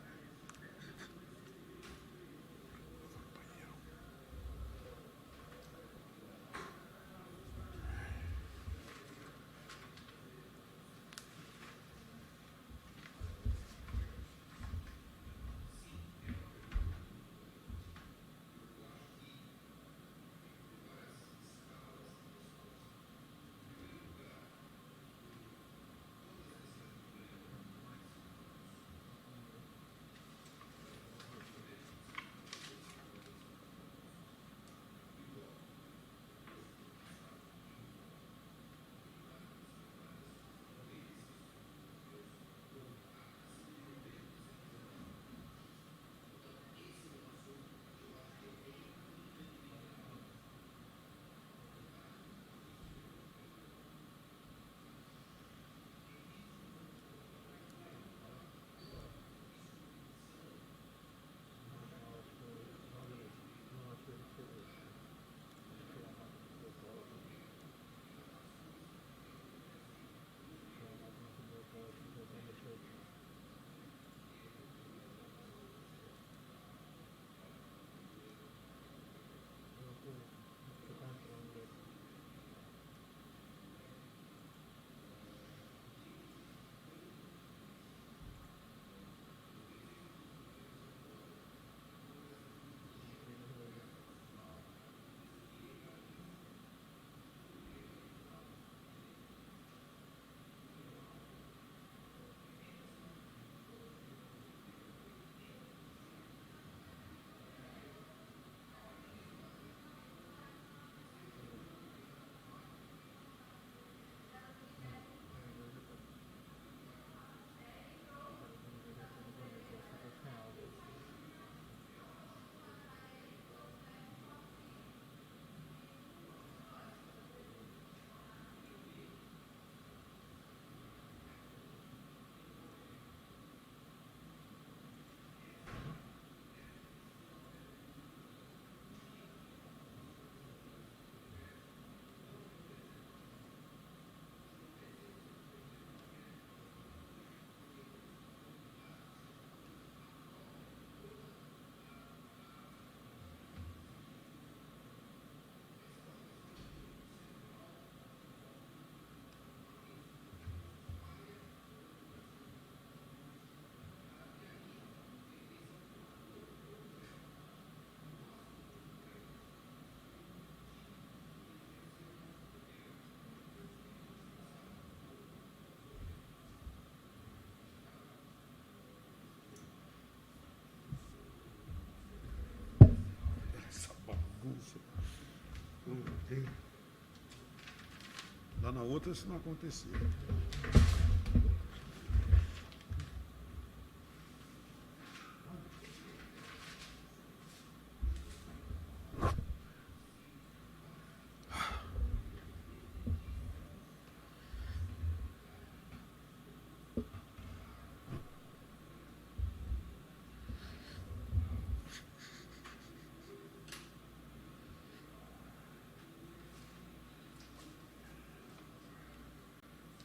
Speaker 2: Lá na outra isso não acontecia.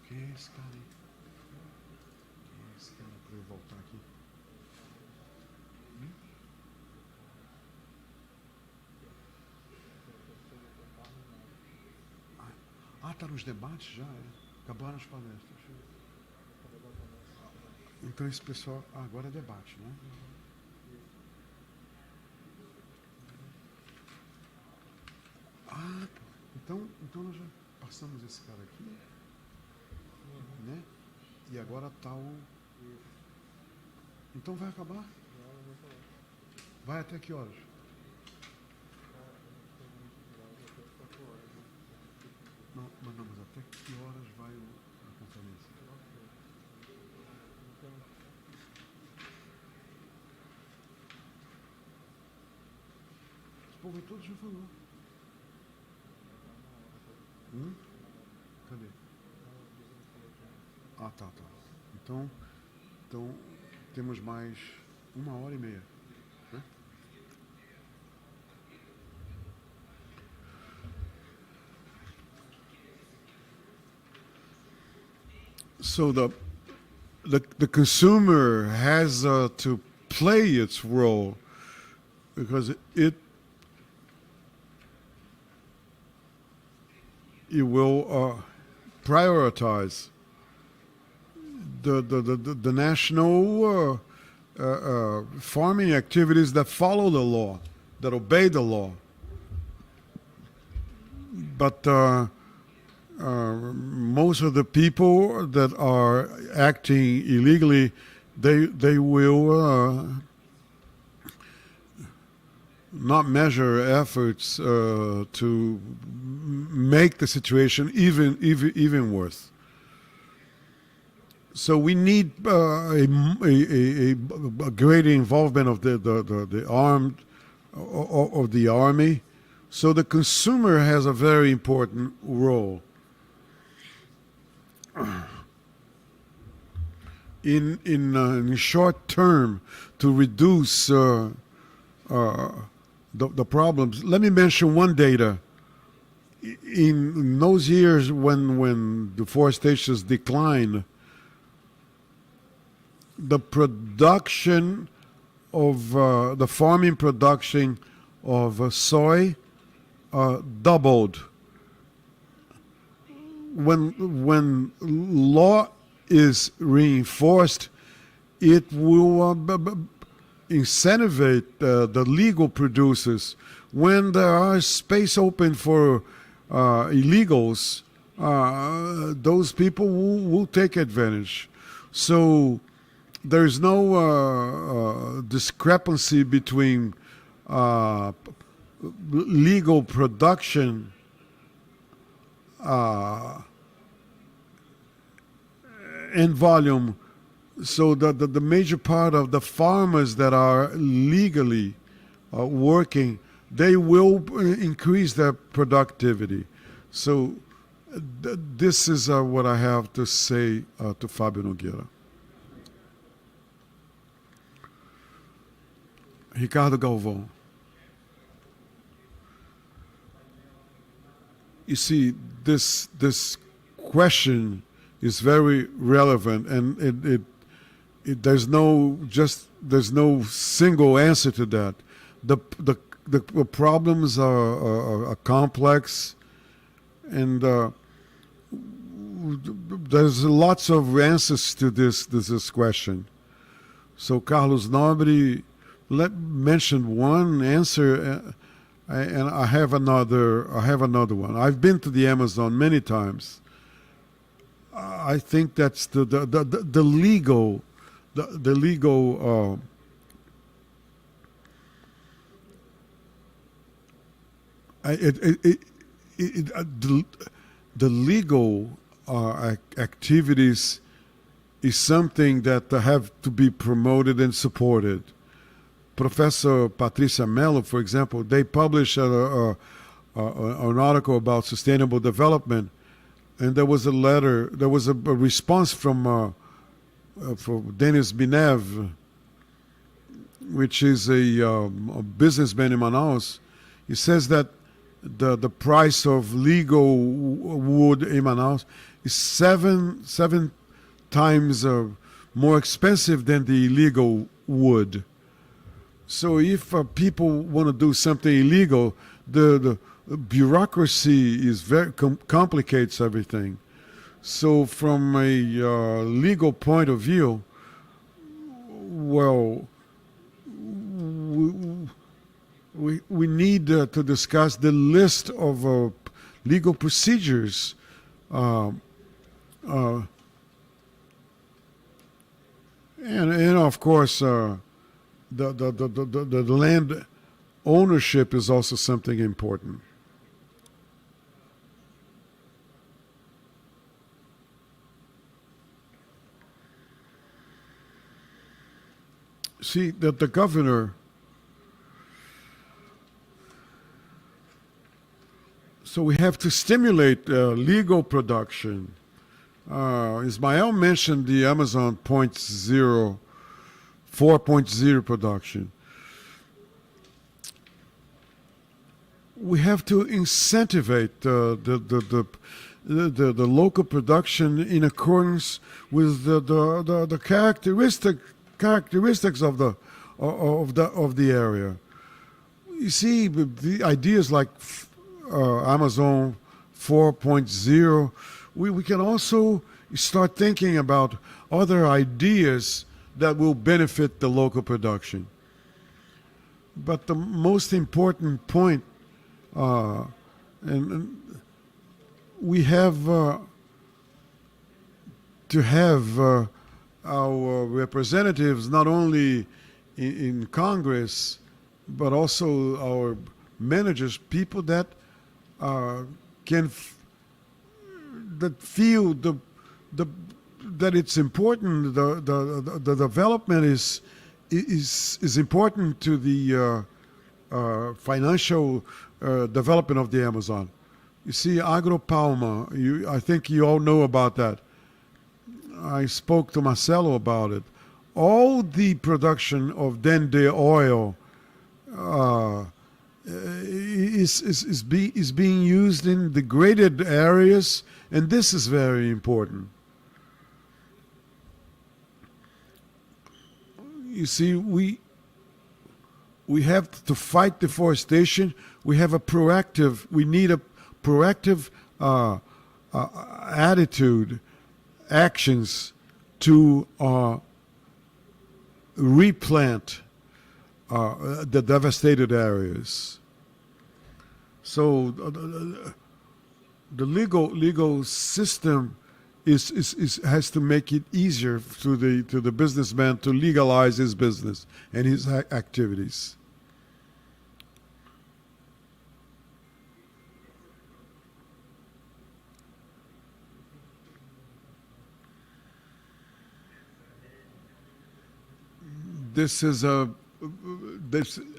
Speaker 2: Quem é esse cara aí? Quem é esse cara para eu voltar aqui? Tá nos debates já, é? Acabaram as palestras. Então esse pessoal, agora é debate, né? Então nós já passamos esse cara aqui, né? E agora tá o... Então vai acabar? Vai até que horas? Não, mas até que horas vai a conferência? Os povos todos já falou. Cadê? Tá. Então temos mais 1h30, né? So the consumer has to play its role because it will prioritize the national farming activities that follow the law, that obey the law. But most of the people that are acting illegally, they will not measure efforts to make the situation even worse. So we need a greater involvement of the armed of the army. So the consumer has a very important role. In short term, to reduce the problems. Let me mention one data. In those years when deforestation declined, the production of the farming production of soy doubled. When law is reinforced, it will incentivize the legal producers. When there are space open for illegals, those people will take advantage. So there's no discrepancy between legal production and volume. So the major part of the farmers that are legally working, they will increase their productivity. So this is what I have to say to Fábio Nogueira. Ricardo Galvão. You see, this question is very relevant, and there's no single answer to that. The problems are complex, and there's lots of answers to this question. So Carlos Nobre mentioned one answer, and I have another one. I've been to the Amazon many times. I think that's the legal the legal activities is something that have to be promoted and supported. Professor Patricia Mello, for example, they published an article about sustainable development, and there was a response from Denis Binev, which is a businessman in Manaus. He says that the price of legal wood in Manaus is seven times more expensive than the illegal wood. So if people want to do something illegal, the bureaucracy is very complicates everything. So from a legal point of view, well, we need to discuss the list of legal procedures and of course the land ownership is also something important. See that the governor so we have to stimulate legal production. Ismael mentioned the Amazon 4.0 production. We have to incentivize the local production in accordance with the characteristics of the area. You see, the ideas like Amazon 4.0, we can also start thinking about other ideas that will benefit the local production. But the most important point, and we have to have our representatives not only in Congress, but also our managers, people that that feel that it's important. The development is important to the financial development of the Amazon. You see, Agropalma, I think you all know about that. I spoke to Marcelo about it. All the production of Dende oil is being used in degraded areas, and this is very important. You see, we have to fight deforestation. We need a proactive attitude, actions to replant the devastated areas. So the legal system has to make it easier to the businessman to legalize his business and his activities.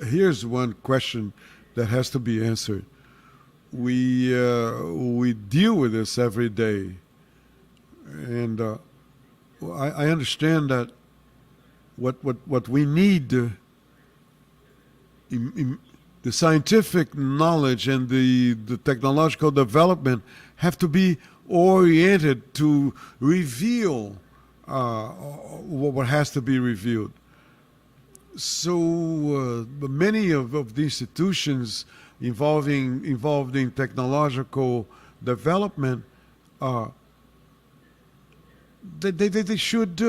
Speaker 2: Here's one question that has to be answered. We deal with this every day, and I understand that what we need, the scientific knowledge and the technological development have to be oriented to reveal what has to be revealed. So many of the institutions involved in technological development, they should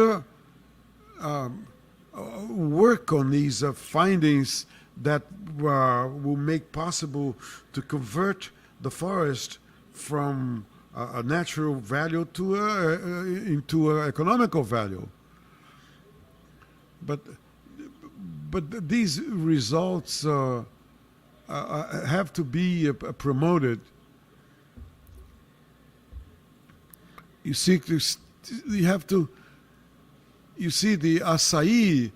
Speaker 2: work on these findings that will make possible to convert the forest from a natural value to into an economical value. But these results have to be promoted, You see, you have to. You see, the acai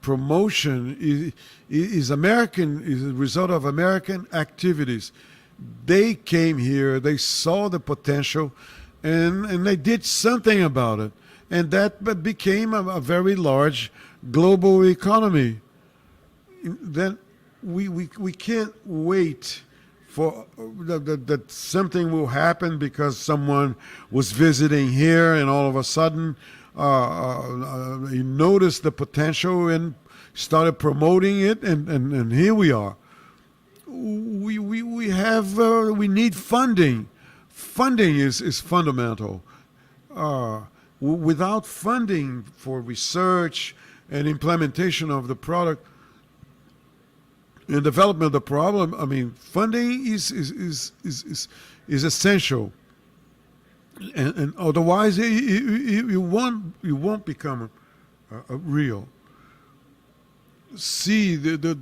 Speaker 2: promotion is American, is a result of American activities. They came here, they saw the potential, and they did something about it. And that became a very large global economy. Then we can't wait for that something will happen because someone was visiting here and all of a sudden he noticed the potential and started promoting it, and here we are. We need funding. Funding is fundamental. Without funding for research and implementation of the product and development of the problem, I mean, funding is essential. And otherwise, you won't become a real. See, the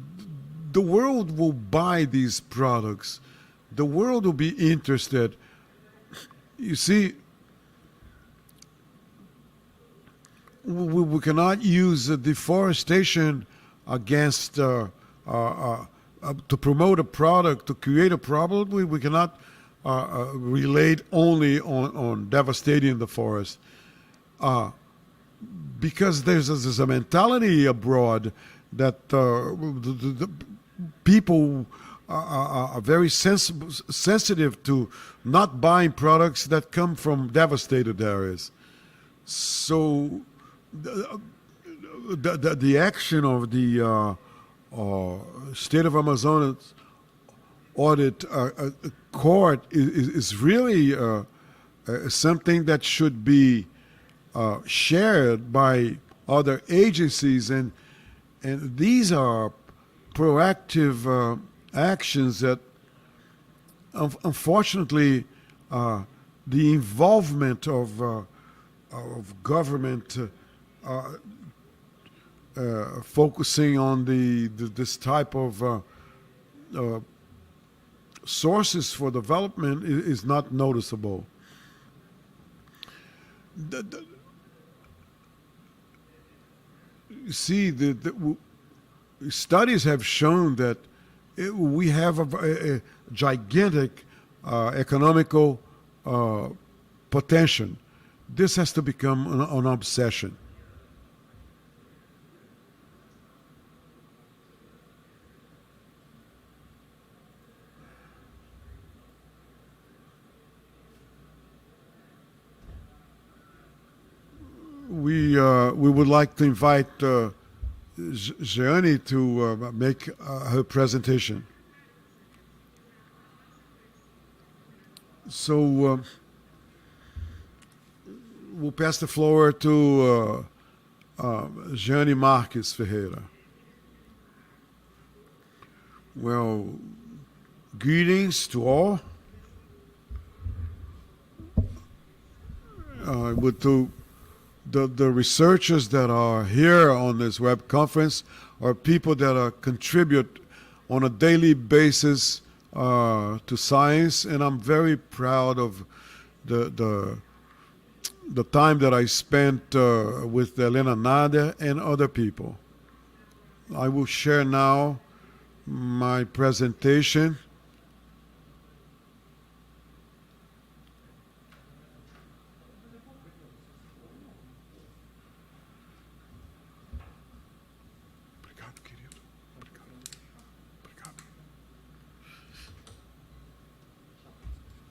Speaker 2: world will buy these products. The world will be interested. You see, we cannot use deforestation against to promote a product, to create a problem. We cannot relate only on devastating the forest, because there's a mentality abroad that the people are very sensitive to not buying products that come from devastated areas. So the action of the State of Amazonas audit court is really something that should be shared by other agencies, and these are proactive actions that unfortunately the involvement of government focusing on this type of sources for development is not noticeable. You see, the studies have shown that we have a gigantic economical potential. This has to become an obsession. We would like to invite Jeanne to make her presentation. So we'll pass the floor to Jeanne Marques Ferreira. Well, greetings to all. The researchers that are here on this web conference are people that contribute on a daily basis to science, and I'm very proud of the time that I spent with Helena Nader and other people. I will share now my presentation.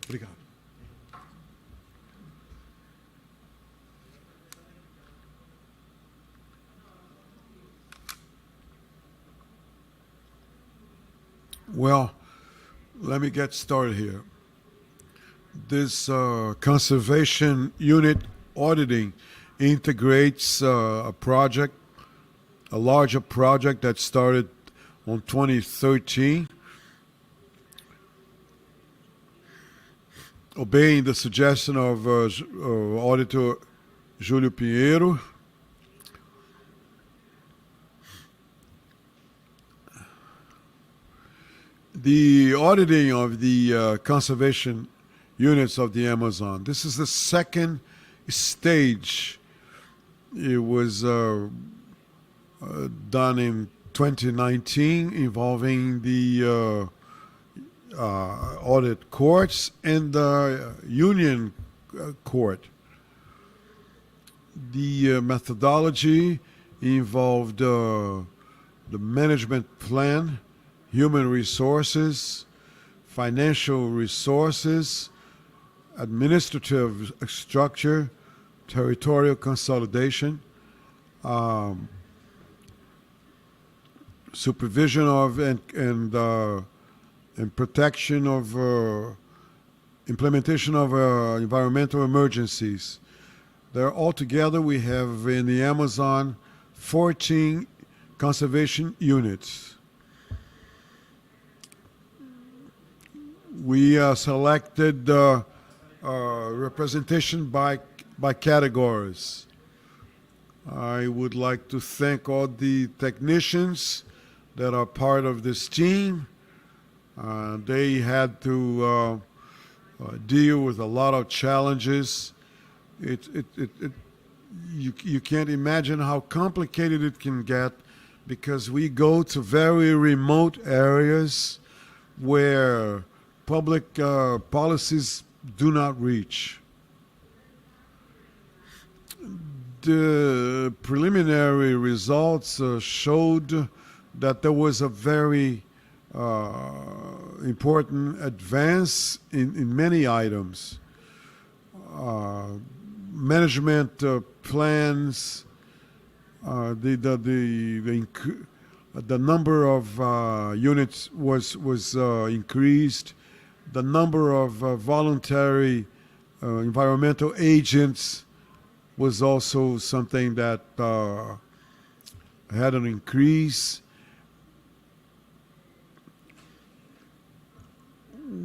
Speaker 2: Obrigado. Well, let me get started here. This conservation unit auditing integrates a project, a larger project that started on 2013, obeying the suggestion of Auditor Júlio Pinheiro. The auditing of the conservation units of the Amazon. This is the second stage. It was done in 2019 involving the audit courts and the union court. The methodology involved the management plan, human resources, financial resources, administrative structure, territorial consolidation, supervision of and protection of implementation of environmental emergencies. There altogether we have in the Amazon 14 conservation units. We selected representation by categories. I would like to thank all the technicians that are part of this team. They had to deal with a lot of challenges. You can't imagine how complicated it can get, because we go to very remote areas where public policies do not reach. The preliminary results showed that there was a very important advance in many items. Management plans, the number of units was increased. The number of voluntary environmental agents was also something that had an increase.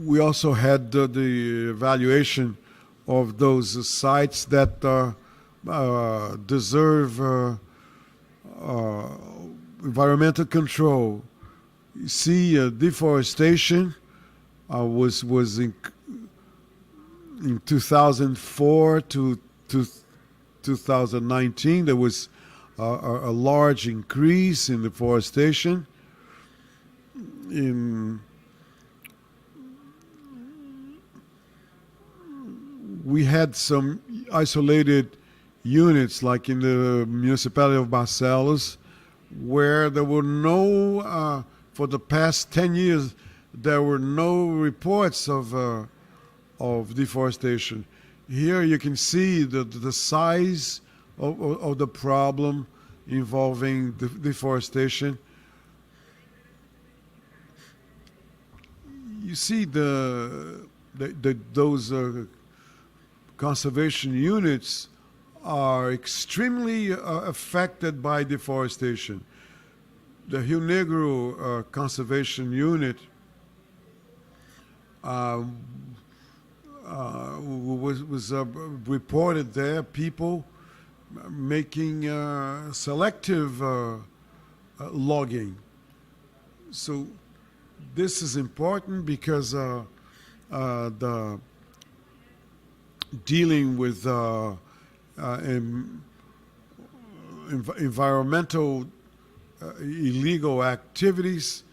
Speaker 2: We also had the evaluation of those sites that deserve environmental control. You see, deforestation was in 2004 to 2019. There was a large increase in deforestation. We had some isolated units, like in the municipality of Barcelos, where there were no, for the past 10 years, there were no reports of deforestation. Here you can see the size of the problem involving deforestation. You see those conservation units are extremely affected by deforestation. The Rio Negro conservation unit was reported there, people making selective logging. So this is important because the dealing with environmental illegal activities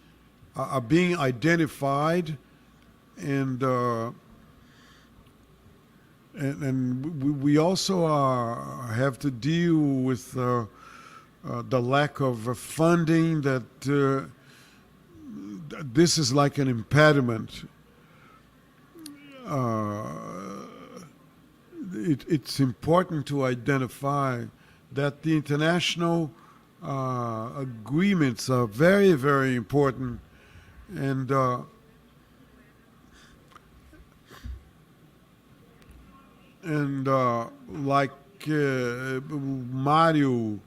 Speaker 2: are being identified, and we also have to deal with the lack of funding. That this is like an impediment. It's important to identify that the international agreements are very, very important, and like Mario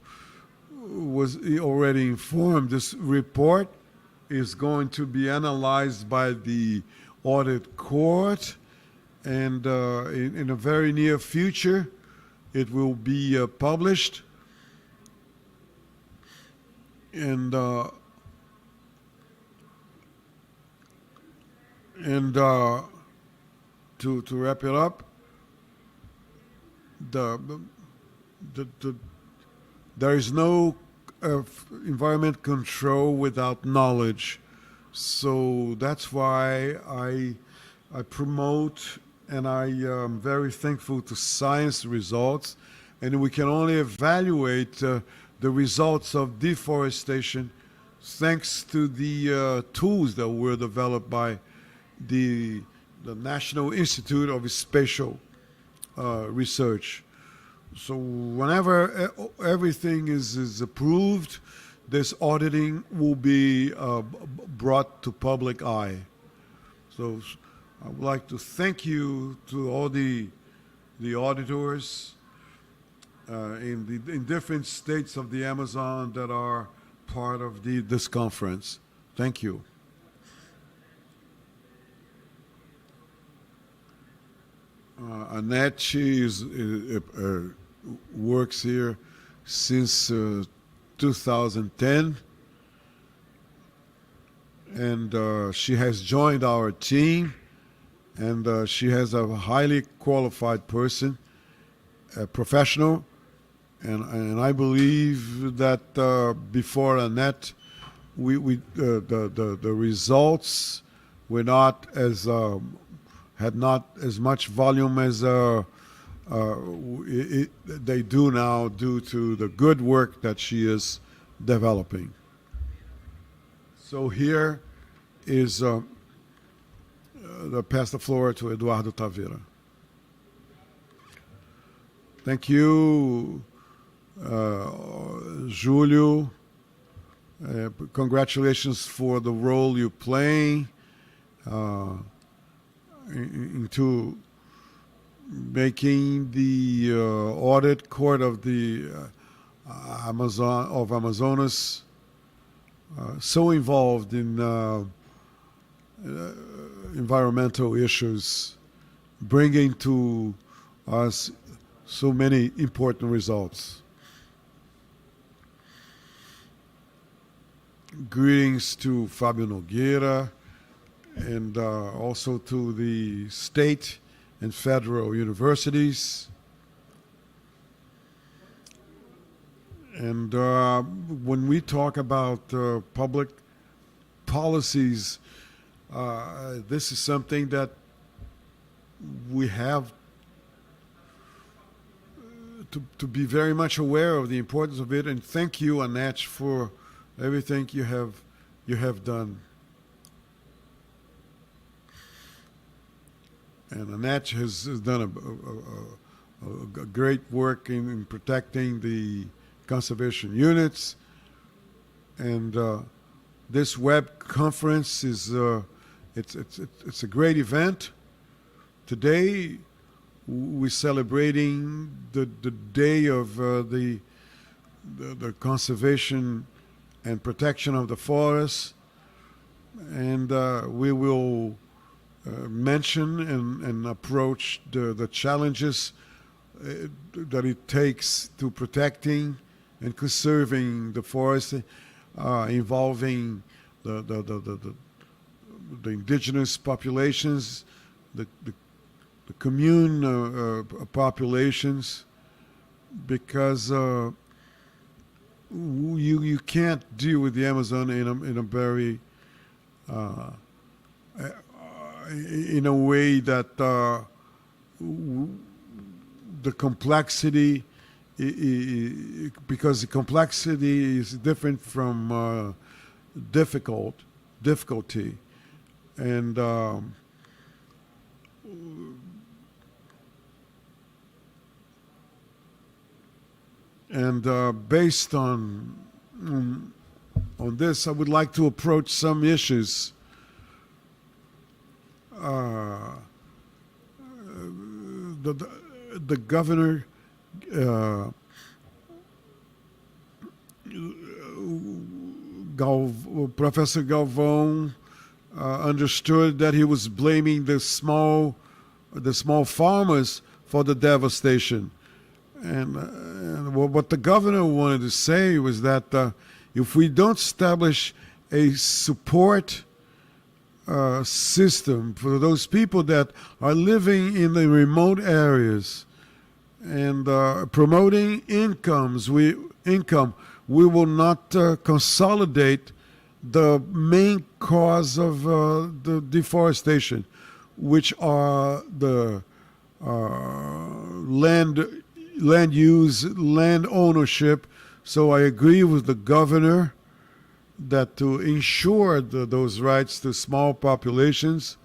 Speaker 2: was already informed, this report is going to be analyzed by the audit court, and in a very near future, it will be published. And to wrap it up, there is no environment control without knowledge. So that's why I promote, and I am very thankful to science results, and we can only evaluate the results of deforestation thanks to the tools that were developed by the National Institute of Spatial Research. So whenever everything is approved, this auditing will be brought to public eye. So I would like to thank you to all the auditors in different states of the Amazon that are part of this conference. Thank you. Annette, she works here since 2010, and she has joined our team, and she has a highly qualified person, a professional, and I believe that before Annette, the results were not as had not as much volume as they do now, due to the good work that she is developing. So here is pass the floor to Eduardo Taveira. Thank you, Julio. Congratulations for the role you're playing into making the audit court of the Amazonas so involved in environmental issues, bringing to us so many important results. Greetings to Fabio Nogueira, and also to the state and federal universities. And when we talk about public policies, this is something that we have to be very much aware of the importance of it. And thank you, Annette, for everything you have done. And Annette has done a great work in protecting the conservation units. And this web conference is it's a great event. Today we're celebrating the day of the conservation and protection of the forests, and we will mention and approach the challenges that it takes to protecting and conserving the forest, involving the indigenous populations, the commune populations, because you can't deal with the Amazon in a very in a way that the complexity, because the complexity is different from difficulty, and based on this, I would like to approach some issues. The governor Professor Galvão understood that he was blaming the small farmers for the devastation, and what the governor wanted to say was that if we don't establish a support system for those people that are living in the remote areas and promoting income. We will not consolidate the main cause of the deforestation, which are the land use, land ownership. So I agree with the governor that to ensure those rights to small populations,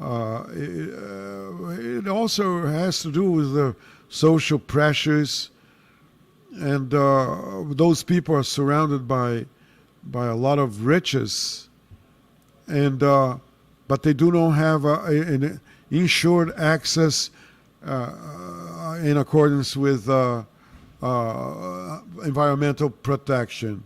Speaker 2: it also has to do with the social pressures, and those people are surrounded by a lot of riches, and but they do not have an insured access in accordance with environmental protection.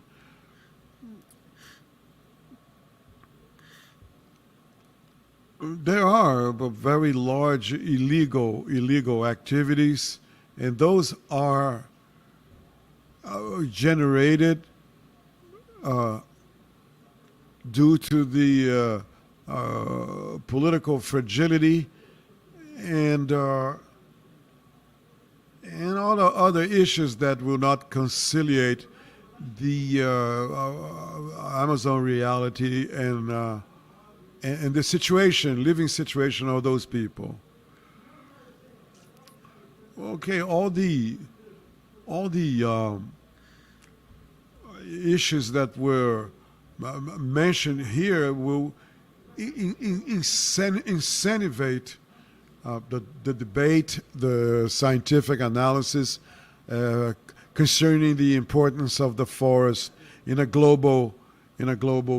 Speaker 2: There are very large illegal activities, and those are generated due to the political fragility and all the other issues that will not conciliate the Amazon reality and the living situation of those people. Okay, all the issues that were mentioned here will incentivate the debate, the scientific analysis concerning the importance of the forest in a global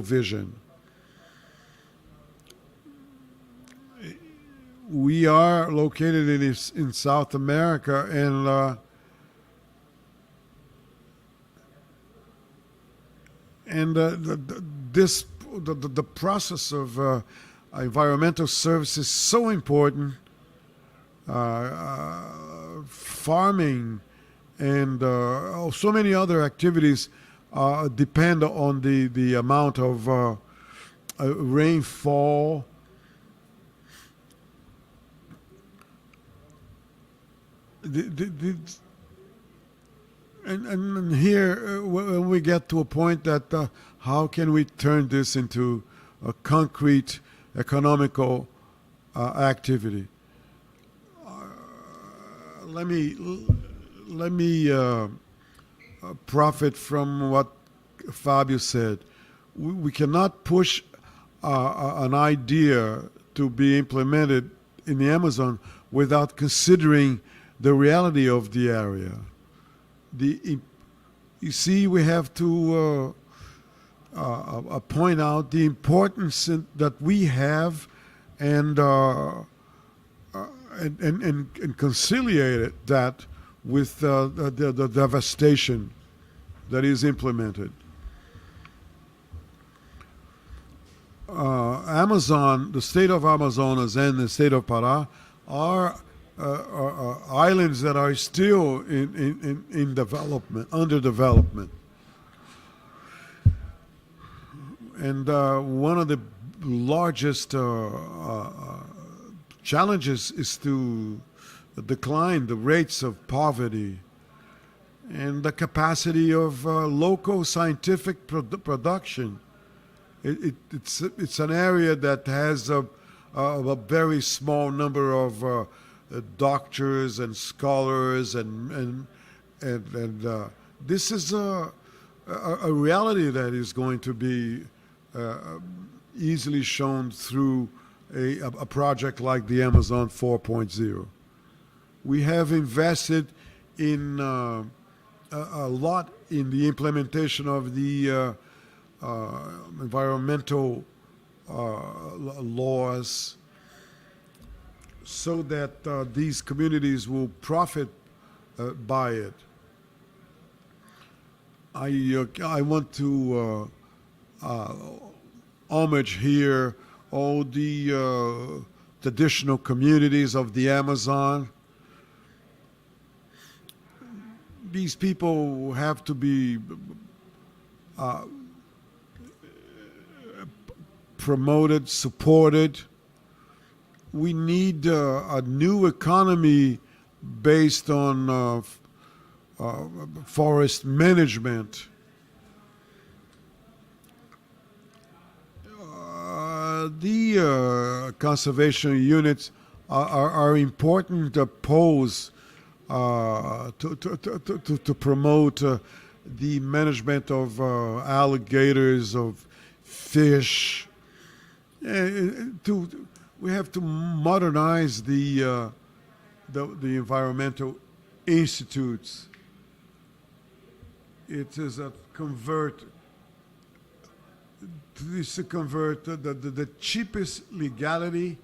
Speaker 2: vision. We are located in South America, and the process of environmental service is so important. Farming and so many other activities depend on the amount of rainfall. And here, when we get to a point that how can we turn this into a concrete economical activity? Let me profit from what Fabio said. We cannot push an idea to be implemented in the Amazon without considering the reality of the area. You see, we have to point out the importance that we have and conciliate that with the devastation that is implemented. Amazon, the state of Amazonas and the state of Pará are islands that are still in development, under development. And one of the largest challenges is to decline the rates of poverty and the capacity of local scientific production. It's an area that has a very small number of doctors and scholars, and this is a reality that is going to be easily shown through a project like the Amazon 4.0. We have invested in a lot in the implementation of the environmental laws, so that these communities will profit by it. I want to homage here all the traditional communities of the Amazon. These people have to be promoted, supported. We need a new economy based on forest management. The conservation units are important poles to promote the management of alligators, of fish. We have to modernize the environmental institutes. It is to convert the cheapest legality,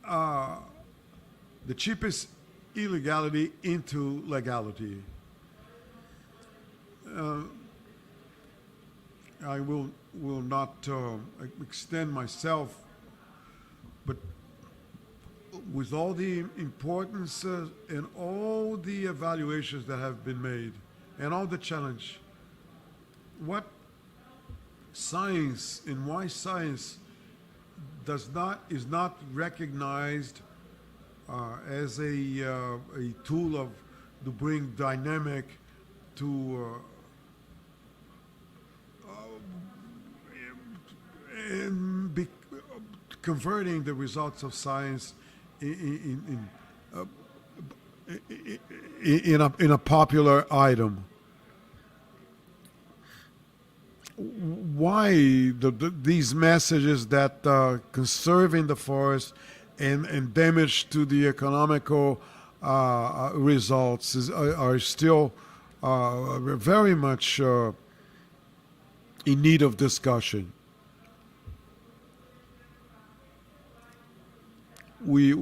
Speaker 2: the cheapest illegality into legality. I will not extend myself, but with all the importance and all the evaluations that have been made and all the challenge, what science and why science is not recognized as a tool to bring dynamic to converting the results of science in a popular item. Why these messages that conserving the forest and damage to the economical results are still very much in need of discussion. We're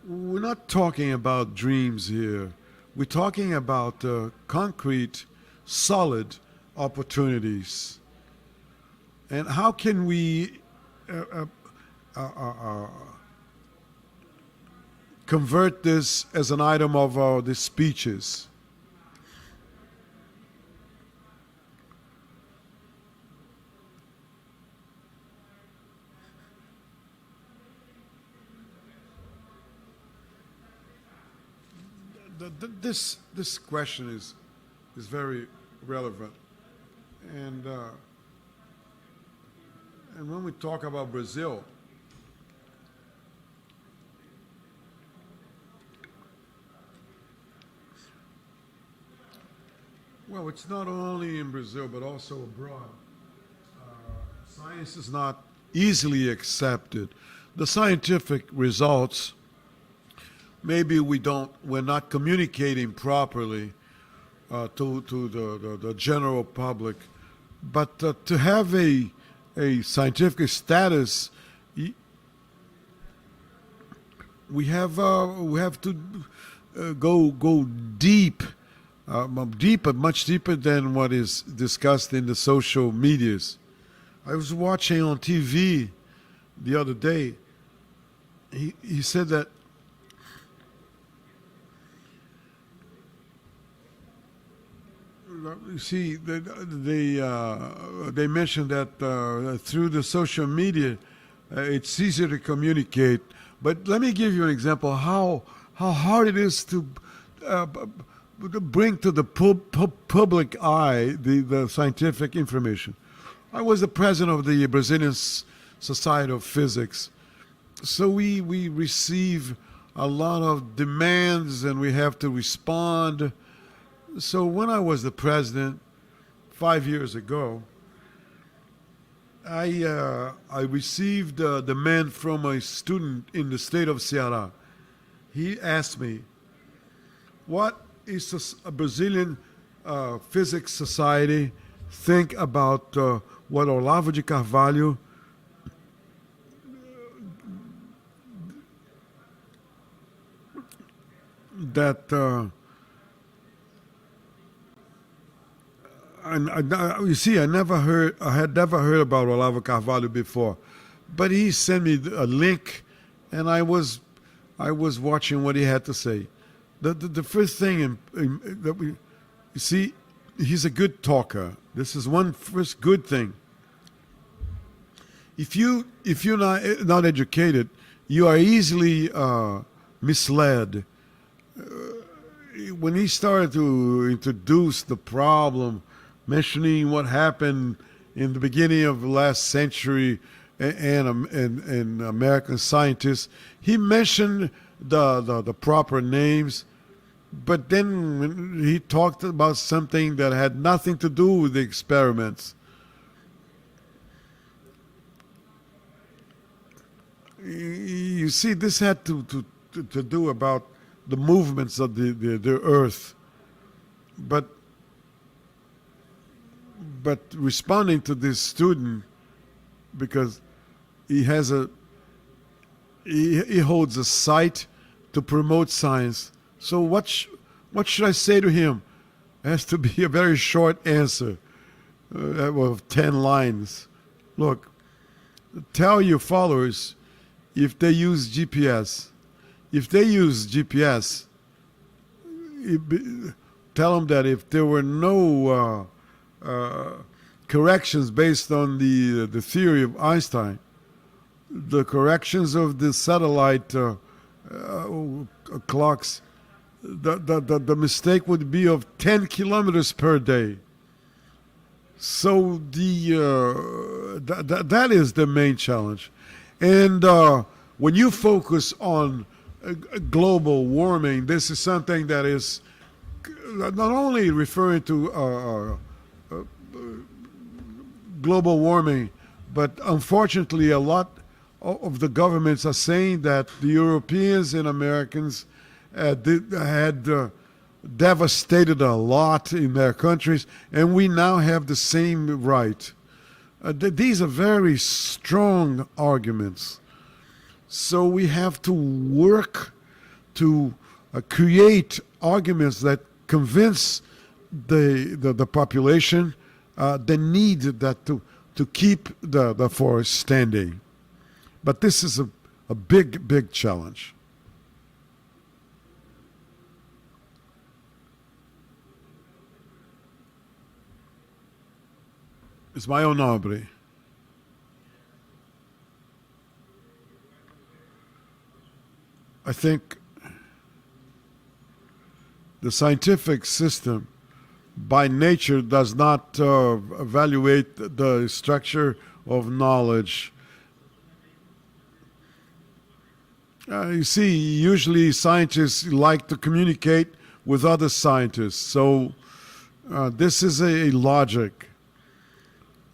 Speaker 2: not talking about dreams here. We're talking about concrete, solid opportunities. And how can we convert this as an item of the speeches? This question is very relevant, and when we talk about Brazil, well, it's not only in Brazil but also abroad. Science is not easily accepted. The scientific results, maybe we're not communicating properly to the general public, but to have a scientific status, we have to go deep, much deeper than what is discussed in the social medias. I was watching on TV the other day. He said that you see, they mentioned that through the social media, it's easier to communicate. But let me give you an example how hard it is to bring to the public eye the scientific information. I was the president of the Brazilian Society of Physics, so we receive a lot of demands and we have to respond. So when I was the president 5 years ago, I received a demand from a student in the state of Ceará. He asked me, what is a Brazilian physics society think about what Olavo de Carvalho you see, I had never heard about Olavo Carvalho before, but he sent me a link, and I was watching what he had to say. The first thing that you see, he's a good talker. This is one first good thing. if you're not educated, you are easily misled. When he started to introduce the problem, mentioning what happened in the beginning of the last century and American scientists, he mentioned the proper names, but then he talked about something that had nothing to do with the experiments. You see, this had to do about the movements of the earth, but responding to this student, because he holds a site to promote science. So what should I say to him? It has to be a very short answer of 10 lines. Look, tell your followers if they use GPS. If they use GPS, tell them that if there were no corrections based on the theory of Einstein, the corrections of the satellite clocks, the mistake would be of 10 kilometers per day. So that is the main challenge. And when you focus on global warming, this is something that is not only referring to global warming, but unfortunately a lot of the governments are saying that the Europeans and Americans had devastated a lot in their countries, and we now have the same right. These are very strong arguments. So we have to work to create arguments that convince the population the need that to keep the forest standing. But this is a big challenge. Ismael Nobre. I think the scientific system by nature does not evaluate the structure of knowledge. You see, usually scientists like to communicate with other scientists, so this is a logic.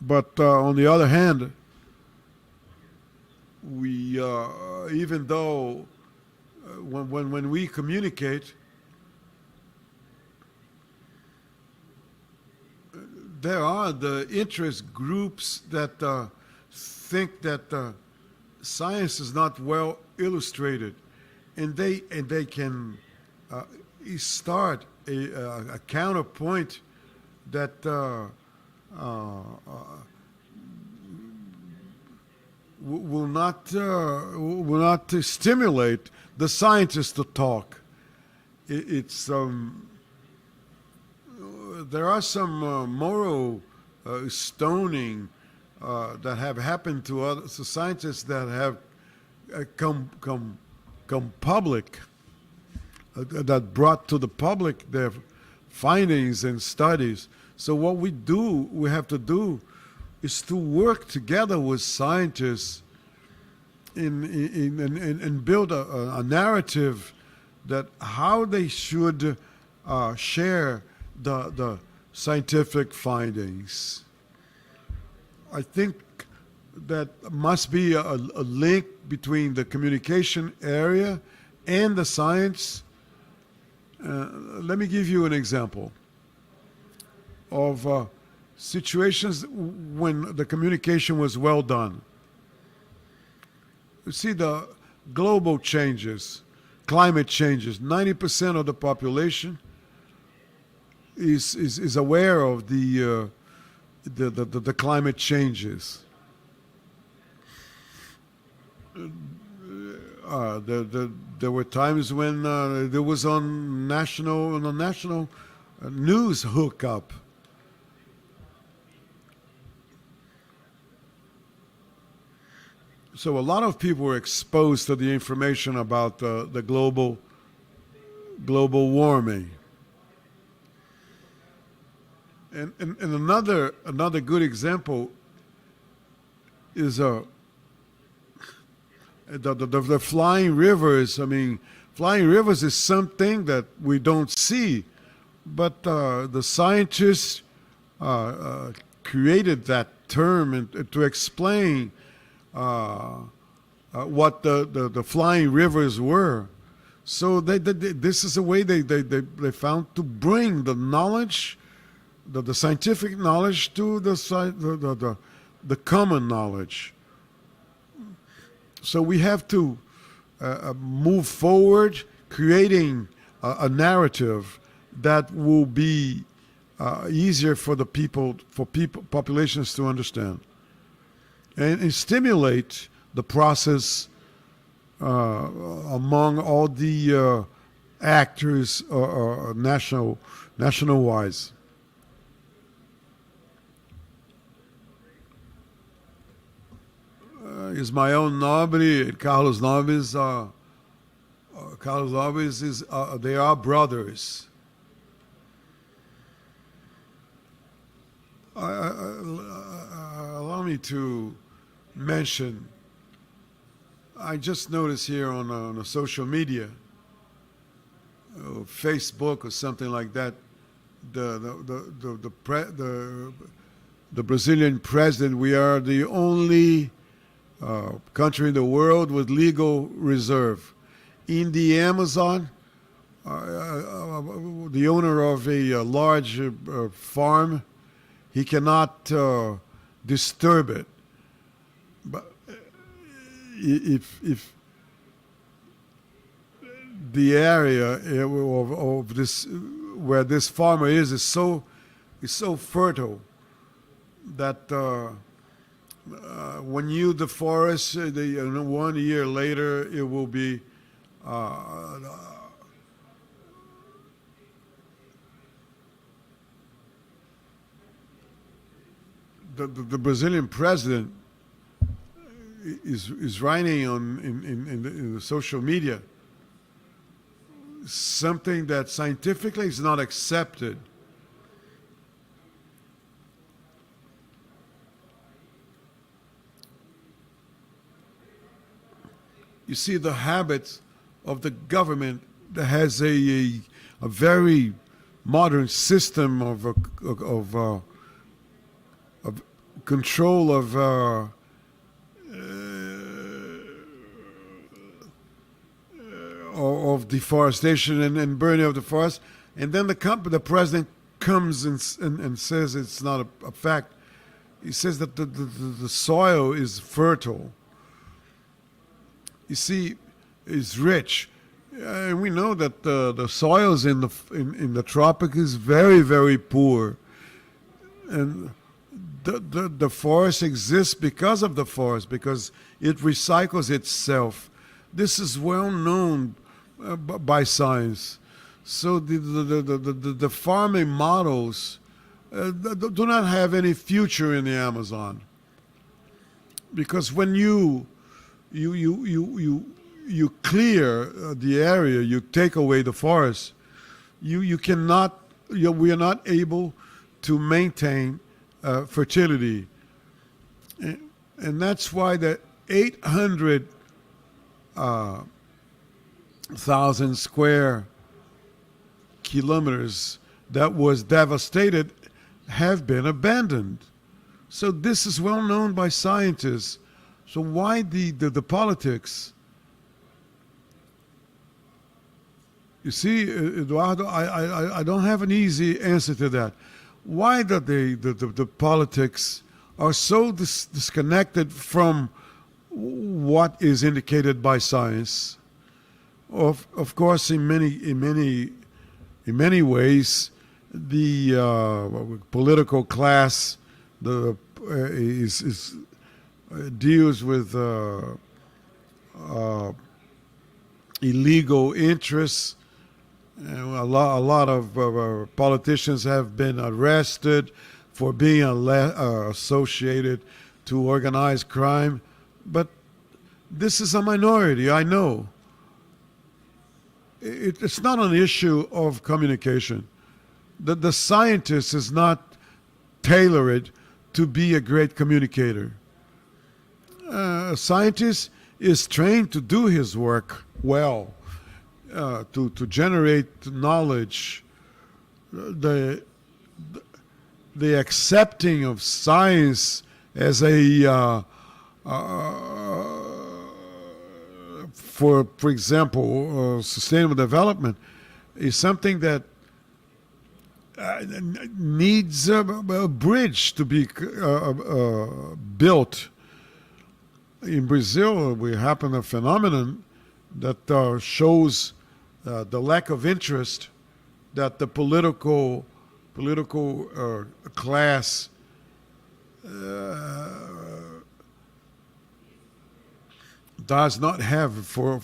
Speaker 2: But on the other hand, we even though when we communicate, there are the interest groups that think that science is not well illustrated, and they can start a counterpoint that will not stimulate the scientists to talk. It's there are some moral stoning that have happened to other scientists that have come public, that brought to the public their findings and studies. So what we have to do is to work together with scientists and build a narrative that how they should share the scientific findings. I think that must be a link between the communication area and the science. Let me give you an example of situations when the communication was well done. You see, the global changes, climate changes, 90% of the population is aware of the climate changes. There were times when there was on the national news hookup. So a lot of people were exposed to the information about the global warming. And another good example is the flying rivers. I mean, flying rivers is something that we don't see, but the scientists created that term and to explain what the flying rivers were. So this is a way they found to bring the knowledge, the scientific knowledge to the common knowledge. So we have to move forward, creating a narrative that will be easier for populations to understand, and stimulate the process among all the actors national-wise. Ismael Nobre and Carlos Nobres they are brothers. Allow me to mention, I just noticed here on a social media, Facebook or something like that, the Brazilian president, we are the only country in the world with legal reserve. In the Amazon, the owner of a large farm, he cannot disturb it. But if the area of this, where this farmer is so fertile that when you deforest, 1 year later it will be the Brazilian president is writing in the social media something that scientifically is not accepted. You see the habits of the government that has a very modern system of control of deforestation and burning of the forest, and then the president comes and says it's not a fact. He says that the soil is fertile. You see, is rich. And we know that the soils in the tropic is very, very poor. And the forest exists because of the forest, because it recycles itself. This is well known by science. So the farming models do not have any future in the Amazon, because when you clear the area, you take away the forest, we are not able to maintain fertility. And that's why the 800,000 square kilometers that was devastated have been abandoned. So this is well known by scientists. So why the politics? You see, Eduardo, I don't have an easy answer to that. Why the politics are so disconnected from what is indicated by science? Of course, in many ways, the political class deals with illegal interests. A lot of politicians have been arrested for being associated to organized crime, but This is a minority, I know. It's not an issue of communication. The scientist is not tailored to be a great communicator. A scientist is trained to do his work well, to generate knowledge. The accepting of science as a for example, sustainable development is something that needs a bridge to be built. In Brazil, we have a phenomenon that shows the lack of interest that the political class does not have for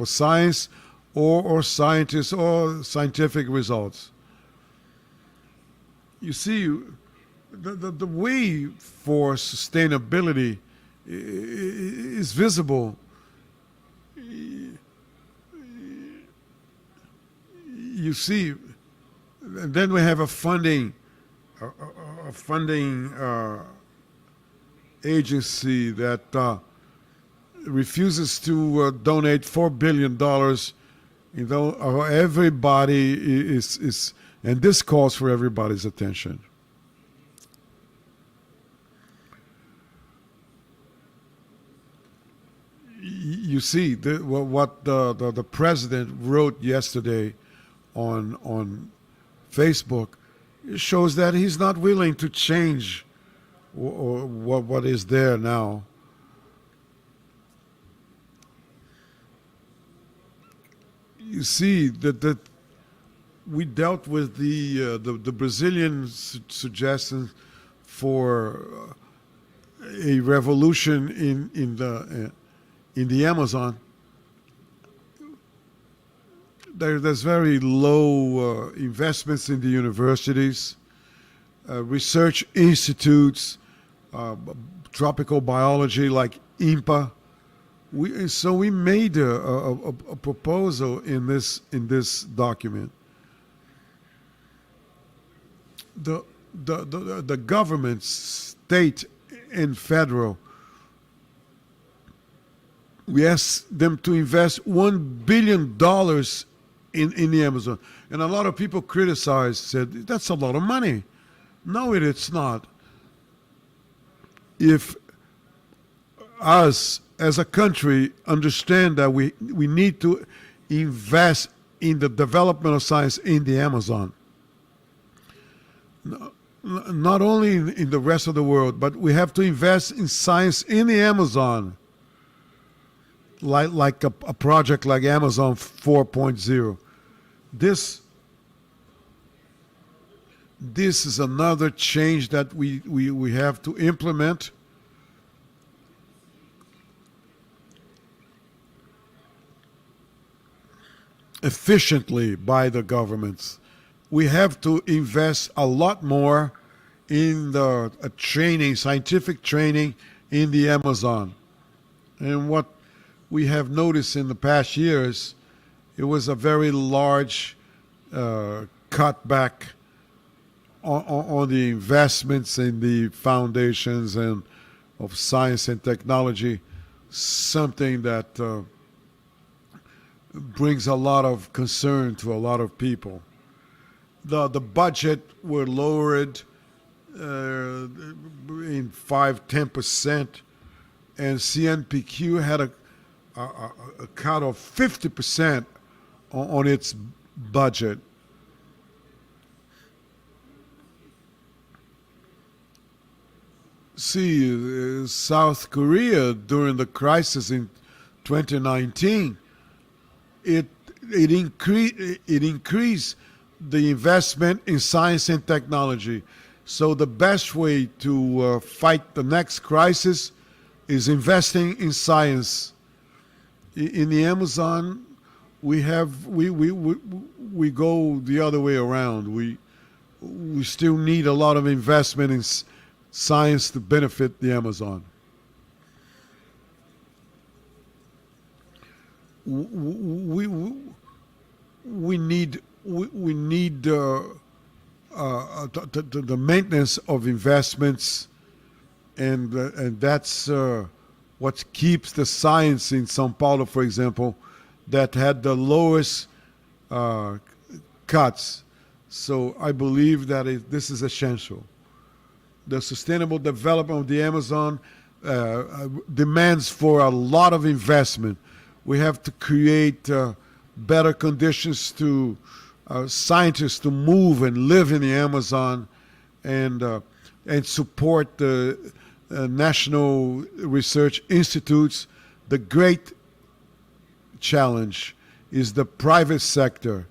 Speaker 2: science or scientists or scientific results. You see, the way for sustainability is visible. You see, and then we have a funding agency that refuses to donate $4 billion. You know, everybody is, and this calls for everybody's attention. You see, what the president wrote yesterday on Facebook shows that he's not willing to change what is there now. You see that we dealt with the Brazilian suggestion for a revolution in the Amazon. There's very low investments in the universities, research institutes, tropical biology like INPA. So we made a proposal in this document. The government, state and federal, we asked them to invest $1 billion in the Amazon. And a lot of people criticized, said, that's a lot of money. No, it's not. If us as a country understand that we need to invest in the development of science in the Amazon, not only in the rest of the world, but we have to invest in science in the Amazon, like a project like Amazon 4.0. This is another change that we have to implement. Efficiently by the governments. We have to invest a lot more in the scientific training in the Amazon. And what we have noticed in the past years, it was a very large cutback on the investments in the foundations and of science and technology, something that brings a lot of concern to a lot of people. The budget were lowered in 5-10%, and CNPq had a cut of 50% on its budget. See, South Korea during the crisis in 2019, it increased the investment in science and technology. So the best way to fight the next crisis is investing in science. In the Amazon, we go the other way around. We still need a lot of investment in science to benefit the Amazon. we need the maintenance of investments, and that's what keeps the science in São Paulo, for example, that had the lowest cuts. So I believe that this is essential. The sustainable development of the Amazon demands for a lot of investment. We have to create better conditions to scientists to move and live in the Amazon, and support the national research institutes. The great challenge is the private sector.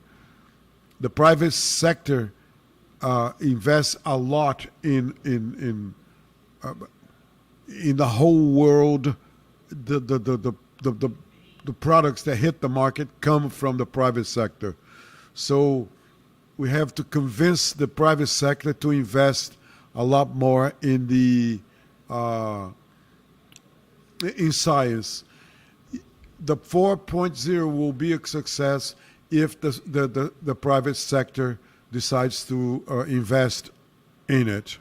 Speaker 2: The private sector invests a lot in the whole world. The products that hit the market come from the private sector. So we have to convince the private sector to invest a lot more in science. The 4.0 will be a success if the private sector decides to invest in it.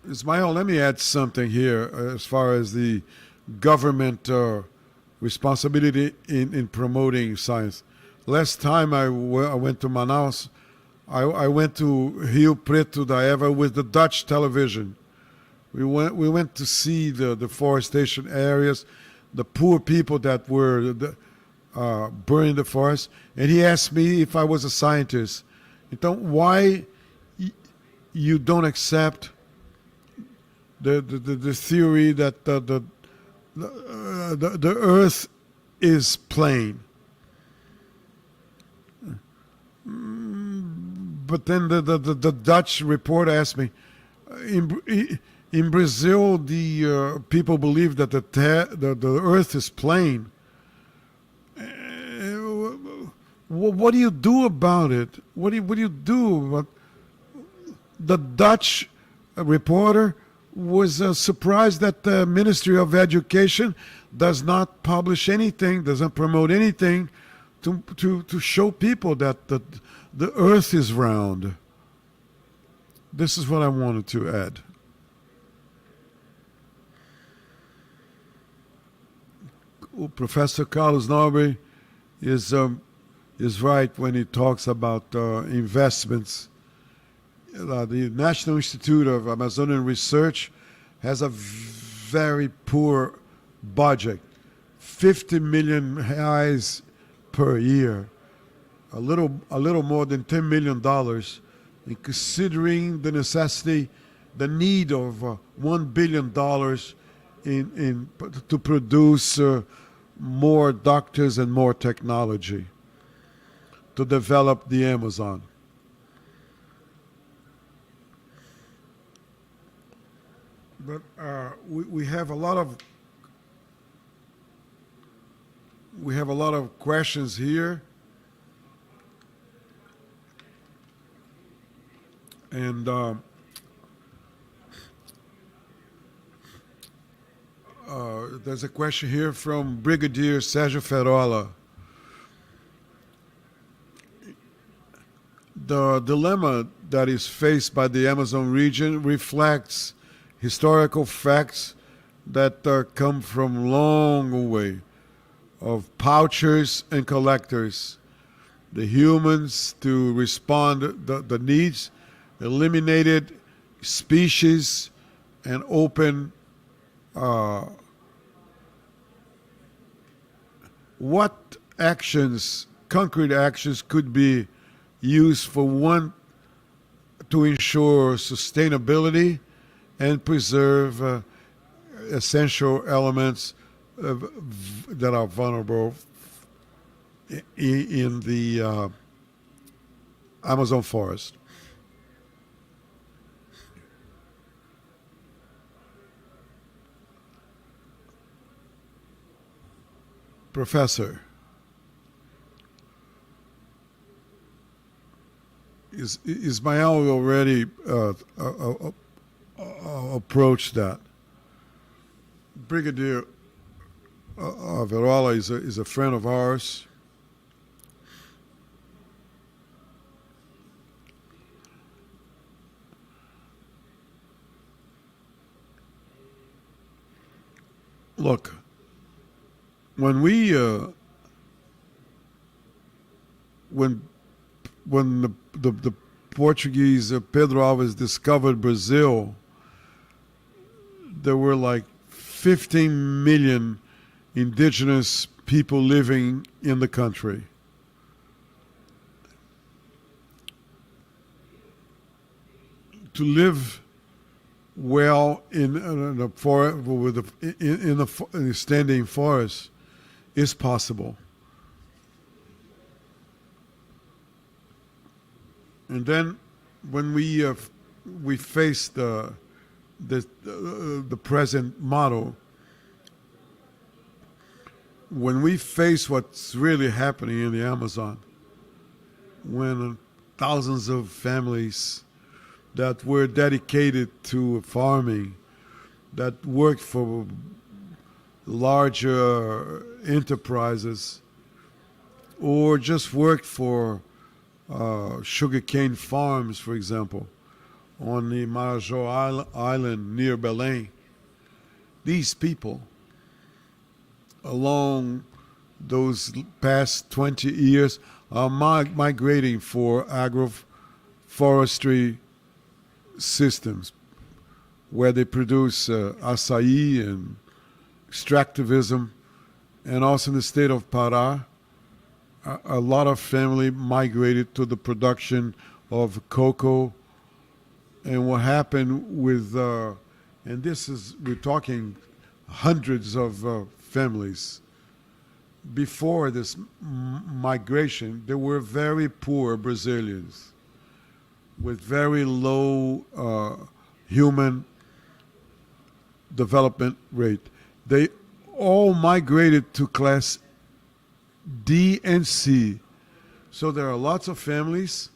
Speaker 2: Ismael, let me add something here as far as the government responsibility in promoting science. Last time I went to Manaus, I went to Rio Preto da Eva with the Dutch television. We went to see the deforestation areas, the poor people that were burning the forest, and he asked me if I was a scientist. Então, why you don't accept the theory that the Earth is plane? But then the Dutch reporter asked me, in Brazil, the people believe that the Earth is plane. What do you do about it? What do you do about? The Dutch reporter was surprised that the Ministry of Education does not publish anything, doesn't promote anything to show people that the Earth is round. This is what I wanted to add. Professor Carlos Nobre is right when he talks about investments. The National Institute of Amazonian Research has a very poor budget, 50 million reais per year, a little more than $10 million. And considering the necessity, the need of $1 billion to produce more doctors and more technology to develop the Amazon. But we have a lot of questions here, and there's a question here from Brigadier Sérgio Ferola. The dilemma that is faced by the Amazon region reflects historical facts that come from long away, of poachers and collectors, the humans to respond the needs, eliminated species, and open. What actions, concrete actions, could be used for one to ensure sustainability and preserve essential elements that are vulnerable in the Amazon forest? Professor, Ismael already approach that. Brigadier Verola is a friend of ours. Look, when the Portuguese Pedro Alves discovered Brazil, there were like 15 million indigenous people living in the country. To live well in a forest in a standing forest is possible. And then when we face the present model, when we face what's really happening in the Amazon, when thousands of families that were dedicated to farming, that worked for larger enterprises, or just worked for sugarcane farms, for example, on the Marajó Island near Belém. These people, along those past 20 years, are migrating for agroforestry systems where they produce açaí and extractivism. And also in the state of Pará, a lot of family migrated to the production of cocoa. And what happened with, and this is, we're talking hundreds of families. Before this migration, there were very poor Brazilians with very low human development rate. They all migrated to class D and C. So there are lots of families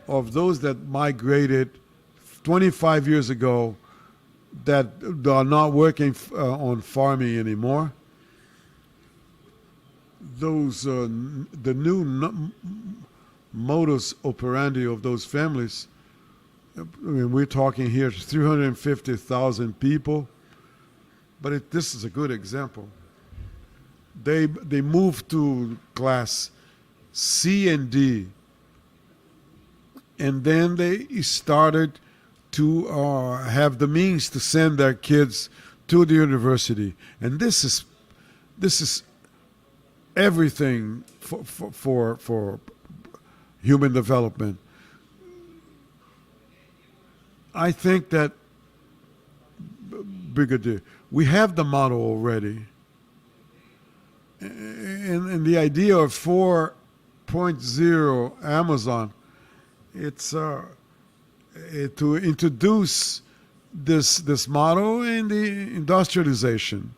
Speaker 2: of those that migrated 25 years ago that are not working on farming anymore. Those the new modus operandi of those families, I mean, we're talking here 350,000 people, but this is a good example. They moved to class C and D, and then they started to have the means to send their kids to the university, and this is everything for human development. I think that, Brigadier, we have the model already. And the idea of 4.0 Amazon, it's to introduce this model and the industrialization.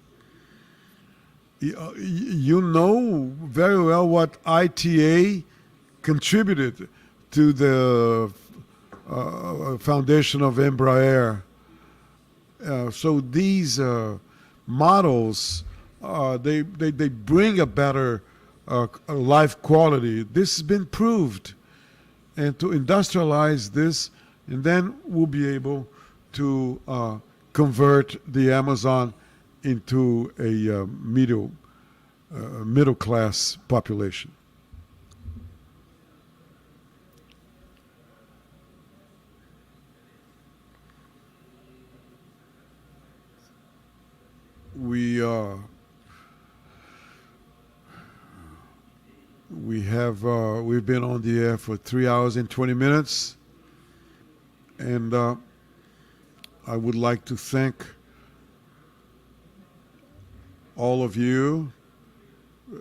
Speaker 2: You know very well what ITA contributed to the foundation of Embraer. So these models, they bring a better life quality. This has been proved. And to industrialize this, and then we'll be able to convert the Amazon into a middle class population. We've been on the air for 3 hours and 20 minutes, and I would like to thank all of you.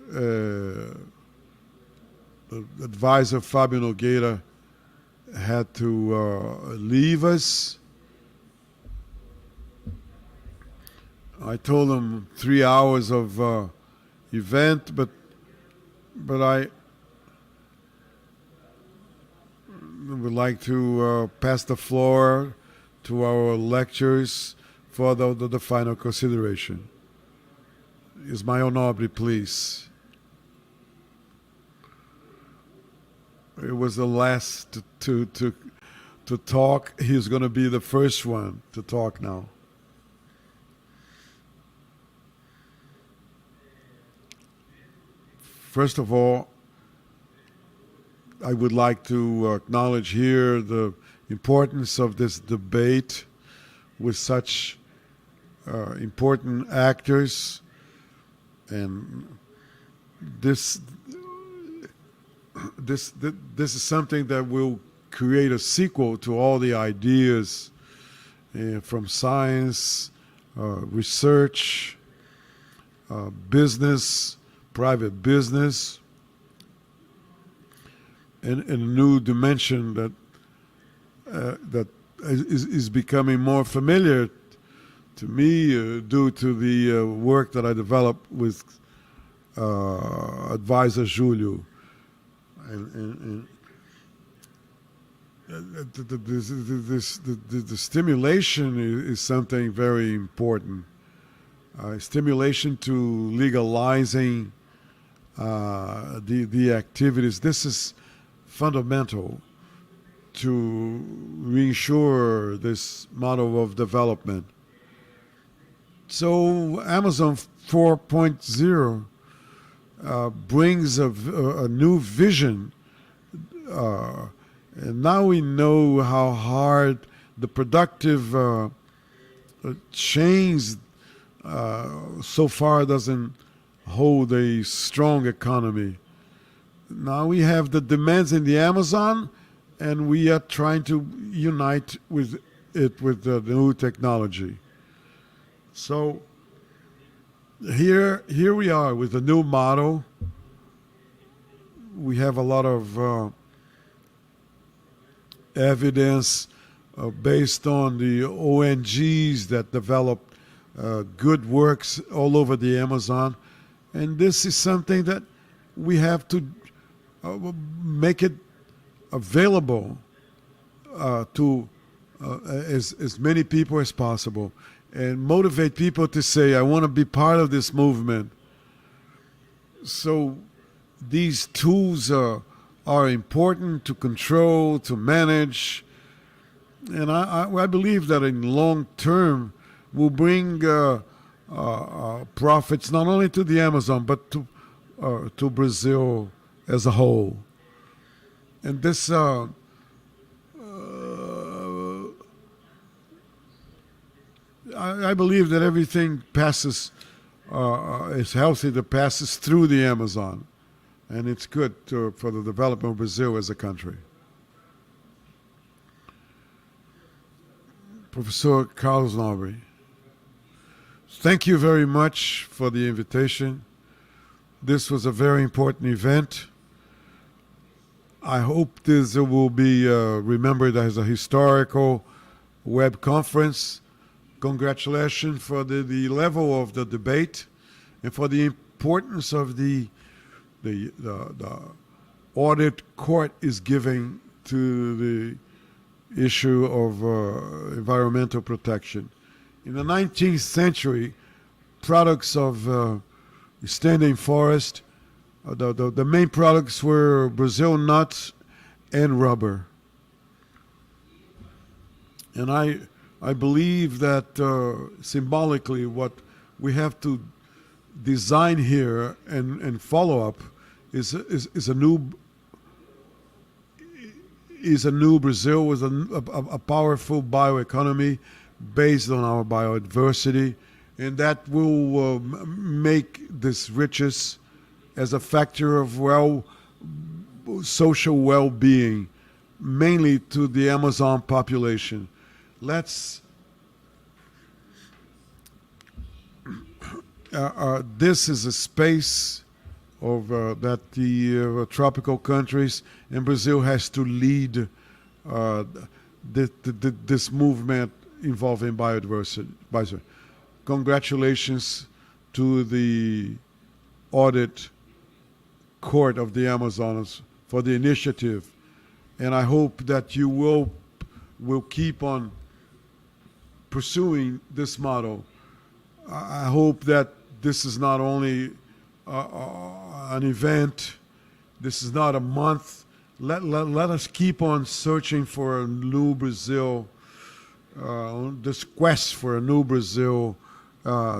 Speaker 2: The advisor Fábio Nogueira had to leave us. I told him 3 hours of event, but I would like to pass the floor to our lectures for the final consideration. Ismael Nobre, please. It was the last to talk. He's going to be the first one to talk now. First of all, I would like to acknowledge here the importance of this debate with such important actors, and this is something that will create a sequel to all the ideas from science, research, business, private business, and a new dimension that is becoming more familiar to me due to the work that I developed with advisor Julio. And the stimulation is something very important. Stimulation to legalizing the activities. This is fundamental to reassure this model of development. So Amazon 4.0 brings a new vision, and now we know how hard the productive chains so far doesn't hold a strong economy. Now we have the demands in the Amazon, and we are trying to unite with it with the new technology. So here we are with a new model. We have a lot of evidence based on the ONGs that develop good works all over the Amazon. And this is something that we have to make it available to as many people as possible, and motivate people to say, I want to be part of this movement. So these tools are important to control, to manage, and I believe that in long term will bring profits not only to the Amazon but to Brazil as a whole. And this I believe that everything passes is healthy that passes through the Amazon, and it's good for the development of Brazil as a country. Professor Carlos Nobre, thank you very much for the invitation. This was a very important event. I hope this will be remembered as a historical web conference. Congratulations for the level of the debate and for the importance of the audit court is giving to the issue of environmental protection. In the 19th century, products of standing forest, the main products were Brazil nuts and rubber. And I believe that symbolically what we have to design here and follow up is a new Brazil with a powerful bioeconomy based on our biodiversity, and that will make this riches as a factor of social well-being, mainly to the Amazon population. Let's this is a space of that the tropical countries, and Brazil has to lead this movement involving biodiversity. Congratulations to the audit court of the Amazonas for the initiative, and I hope that you will keep on pursuing this model. I hope that this is not only an event, this is not a month. Let us keep on searching for a new Brazil, this quest for a new Brazil.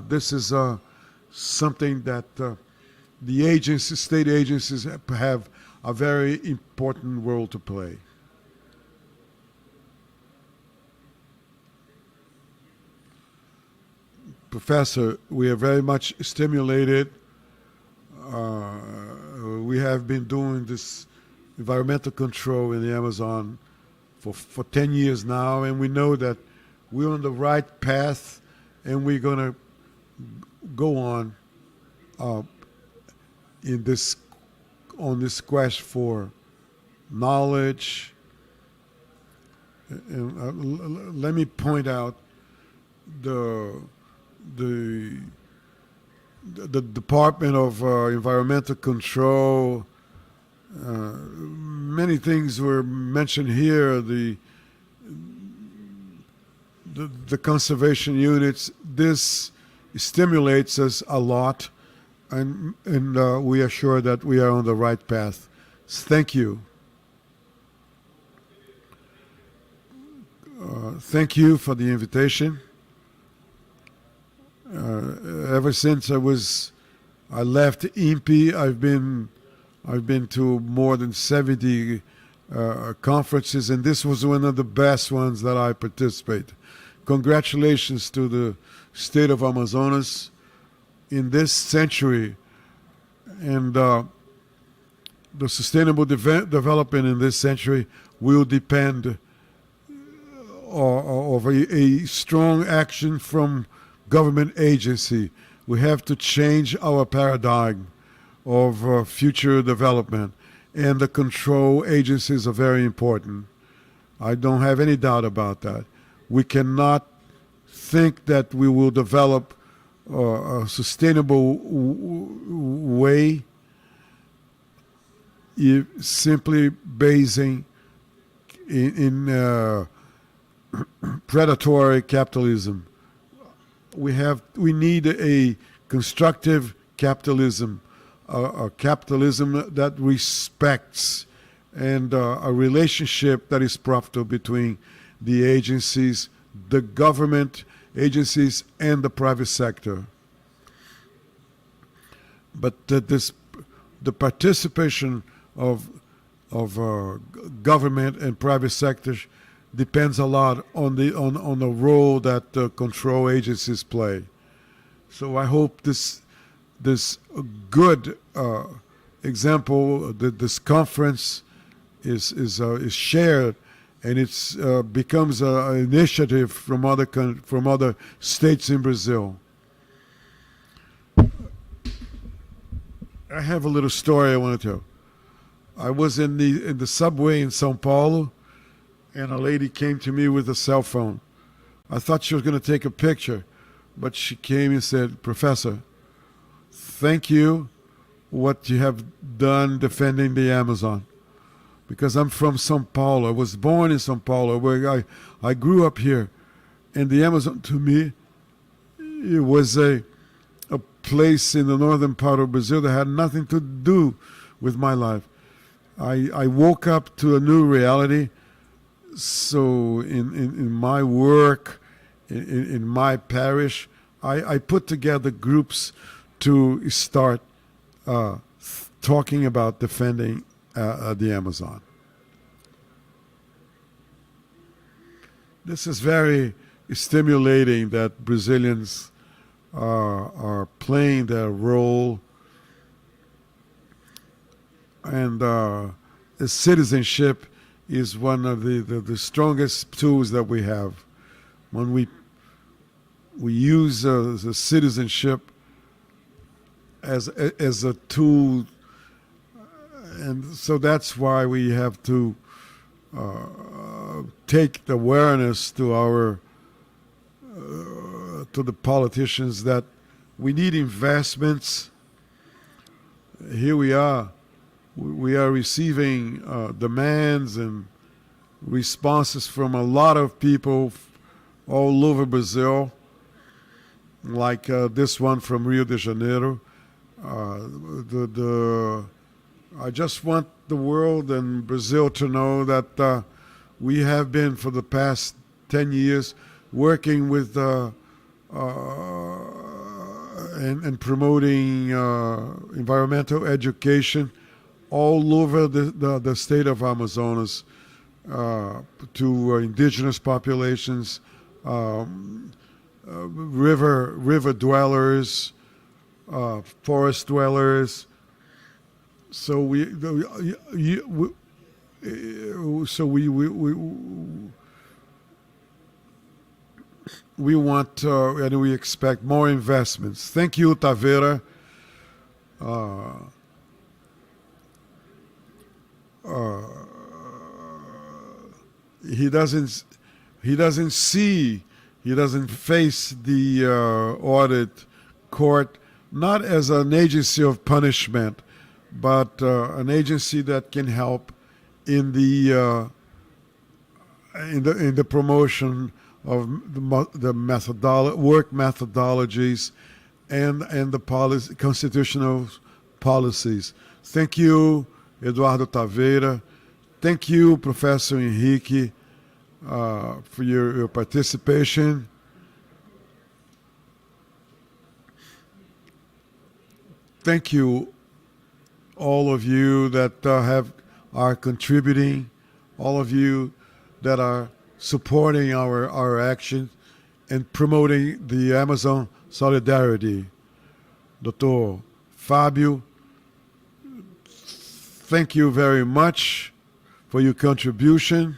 Speaker 2: This is something that the agencies, state agencies have a very important role to play. Professor, we are very much stimulated. We have been doing this environmental control in the Amazon for 10 years now, and we know that we're on the right path, and we're going to go on on this quest for knowledge. And let me point out the Department of Environmental Control. Many things were mentioned here. The conservation units. This stimulates us a lot, and we are sure that we are on the right path. Thank you. Thank you for the invitation. Ever since I left INPE, I've been to more than 70 conferences, and this was one of the best ones that I participated. Congratulations to the state of Amazonas in this century, and the sustainable development in this century will depend of a strong action from government agency. We have to change our paradigm of future development, and the control agencies are very important. I don't have any doubt about that. We cannot think that we will develop a sustainable way simply basing in predatory capitalism. We need a constructive capitalism, a capitalism that respects, and a relationship that is profitable between the agencies, the government agencies, and the private sector. But the participation of government and private sectors depends a lot on the role that the control agencies play. So I hope this good example, this conference is shared, and it's becomes an initiative from other states in Brazil. I have a little story I want to tell. I was in the subway in São Paulo, and a lady came to me with a cell phone. I thought she was going to take a picture, but she came and said, "Professor, thank you what you have done defending the Amazon." Because I'm from São Paulo. I was born in São Paulo, where I grew up here. And the Amazon, to me, it was a place in the northern part of Brazil that had nothing to do with my life. I woke up to a new reality. So in my work, in my parish, I put together groups to start talking about defending the Amazon. This is very stimulating that Brazilians are playing their role, and the citizenship is one of the strongest tools that we have. When we use the citizenship as a tool, and so that's why we have to take the awareness to to the politicians that we need investments. Here we are receiving demands and responses from a lot of people all over Brazil, like this one from Rio de Janeiro. I just want the world and Brazil to know that we have been for the past 10 years working with and promoting environmental education all over the state of Amazonas to indigenous populations, river dwellers, forest dwellers. So we want and we expect more investments. Thank you, Taveira. He doesn't face the audit court not as an agency of punishment, but an agency that can help in the promotion of the work methodologies and the constitutional policies. Thank you, Eduardo Taveira. Thank you, Professor Henrique, for your participation. Thank you, all of you that are contributing, all of you that are supporting our action and promoting the Amazon solidarity. Dr. Fábio, thank you very much for your contribution.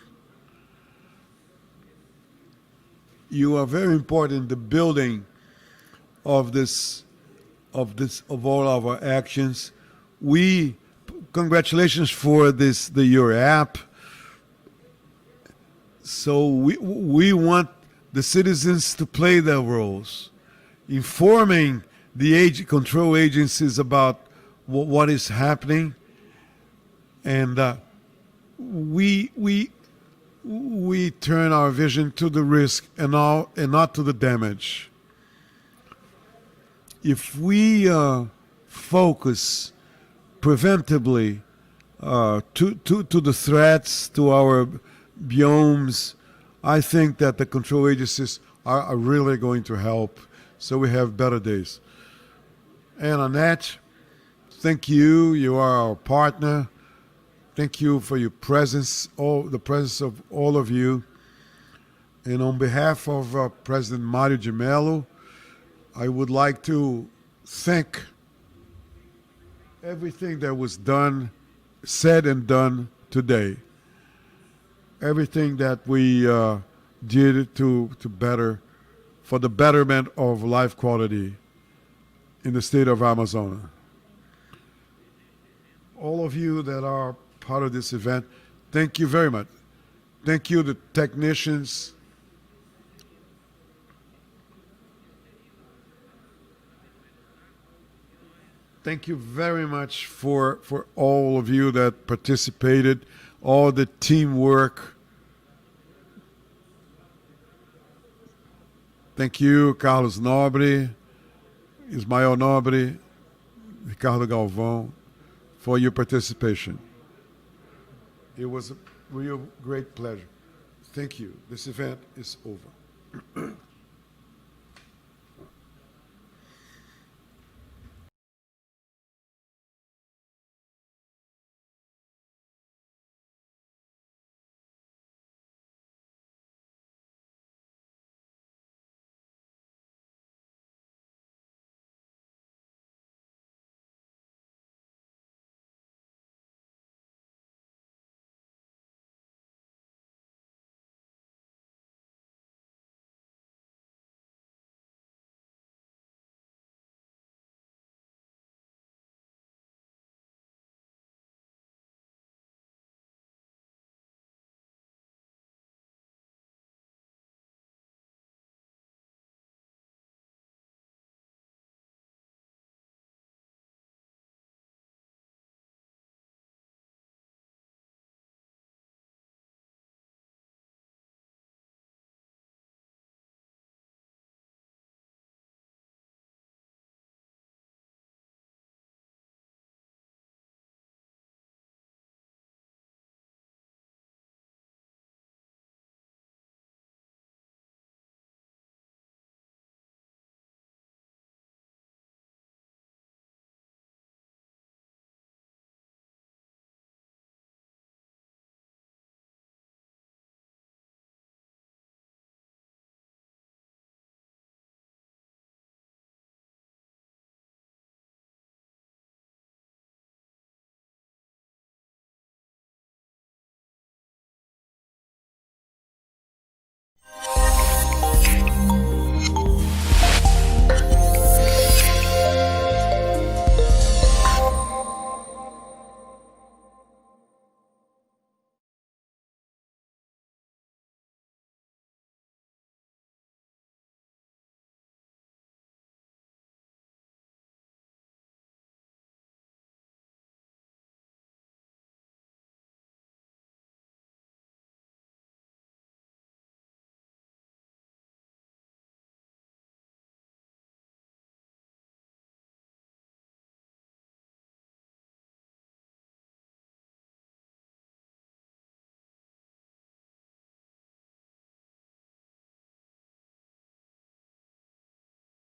Speaker 2: You are very important in the building of all our actions. Congratulations for your app. So we want the citizens to play their roles, informing the control agencies about what is happening, and we turn our vision to the risk and not to the damage. If we focus preventively to the threats to our biomes, I think that the control agencies are really going to help, so we have better days. And Annette, thank you. You are our partner. Thank you for your presence, the presence of all of you. And on behalf of President Mário de Mello, I would like to thank everything that was said and done today. Everything that we did for the betterment of life quality in the state of Amazonas. All of you that are part of this event, thank you very much. Thank you, the technicians. Thank you very much for all of you that participated, all the teamwork. Thank you, Carlos Nobre, Ismael Nobre, Ricardo Galvão, for your participation. It was a real great pleasure. Thank you. This event is over.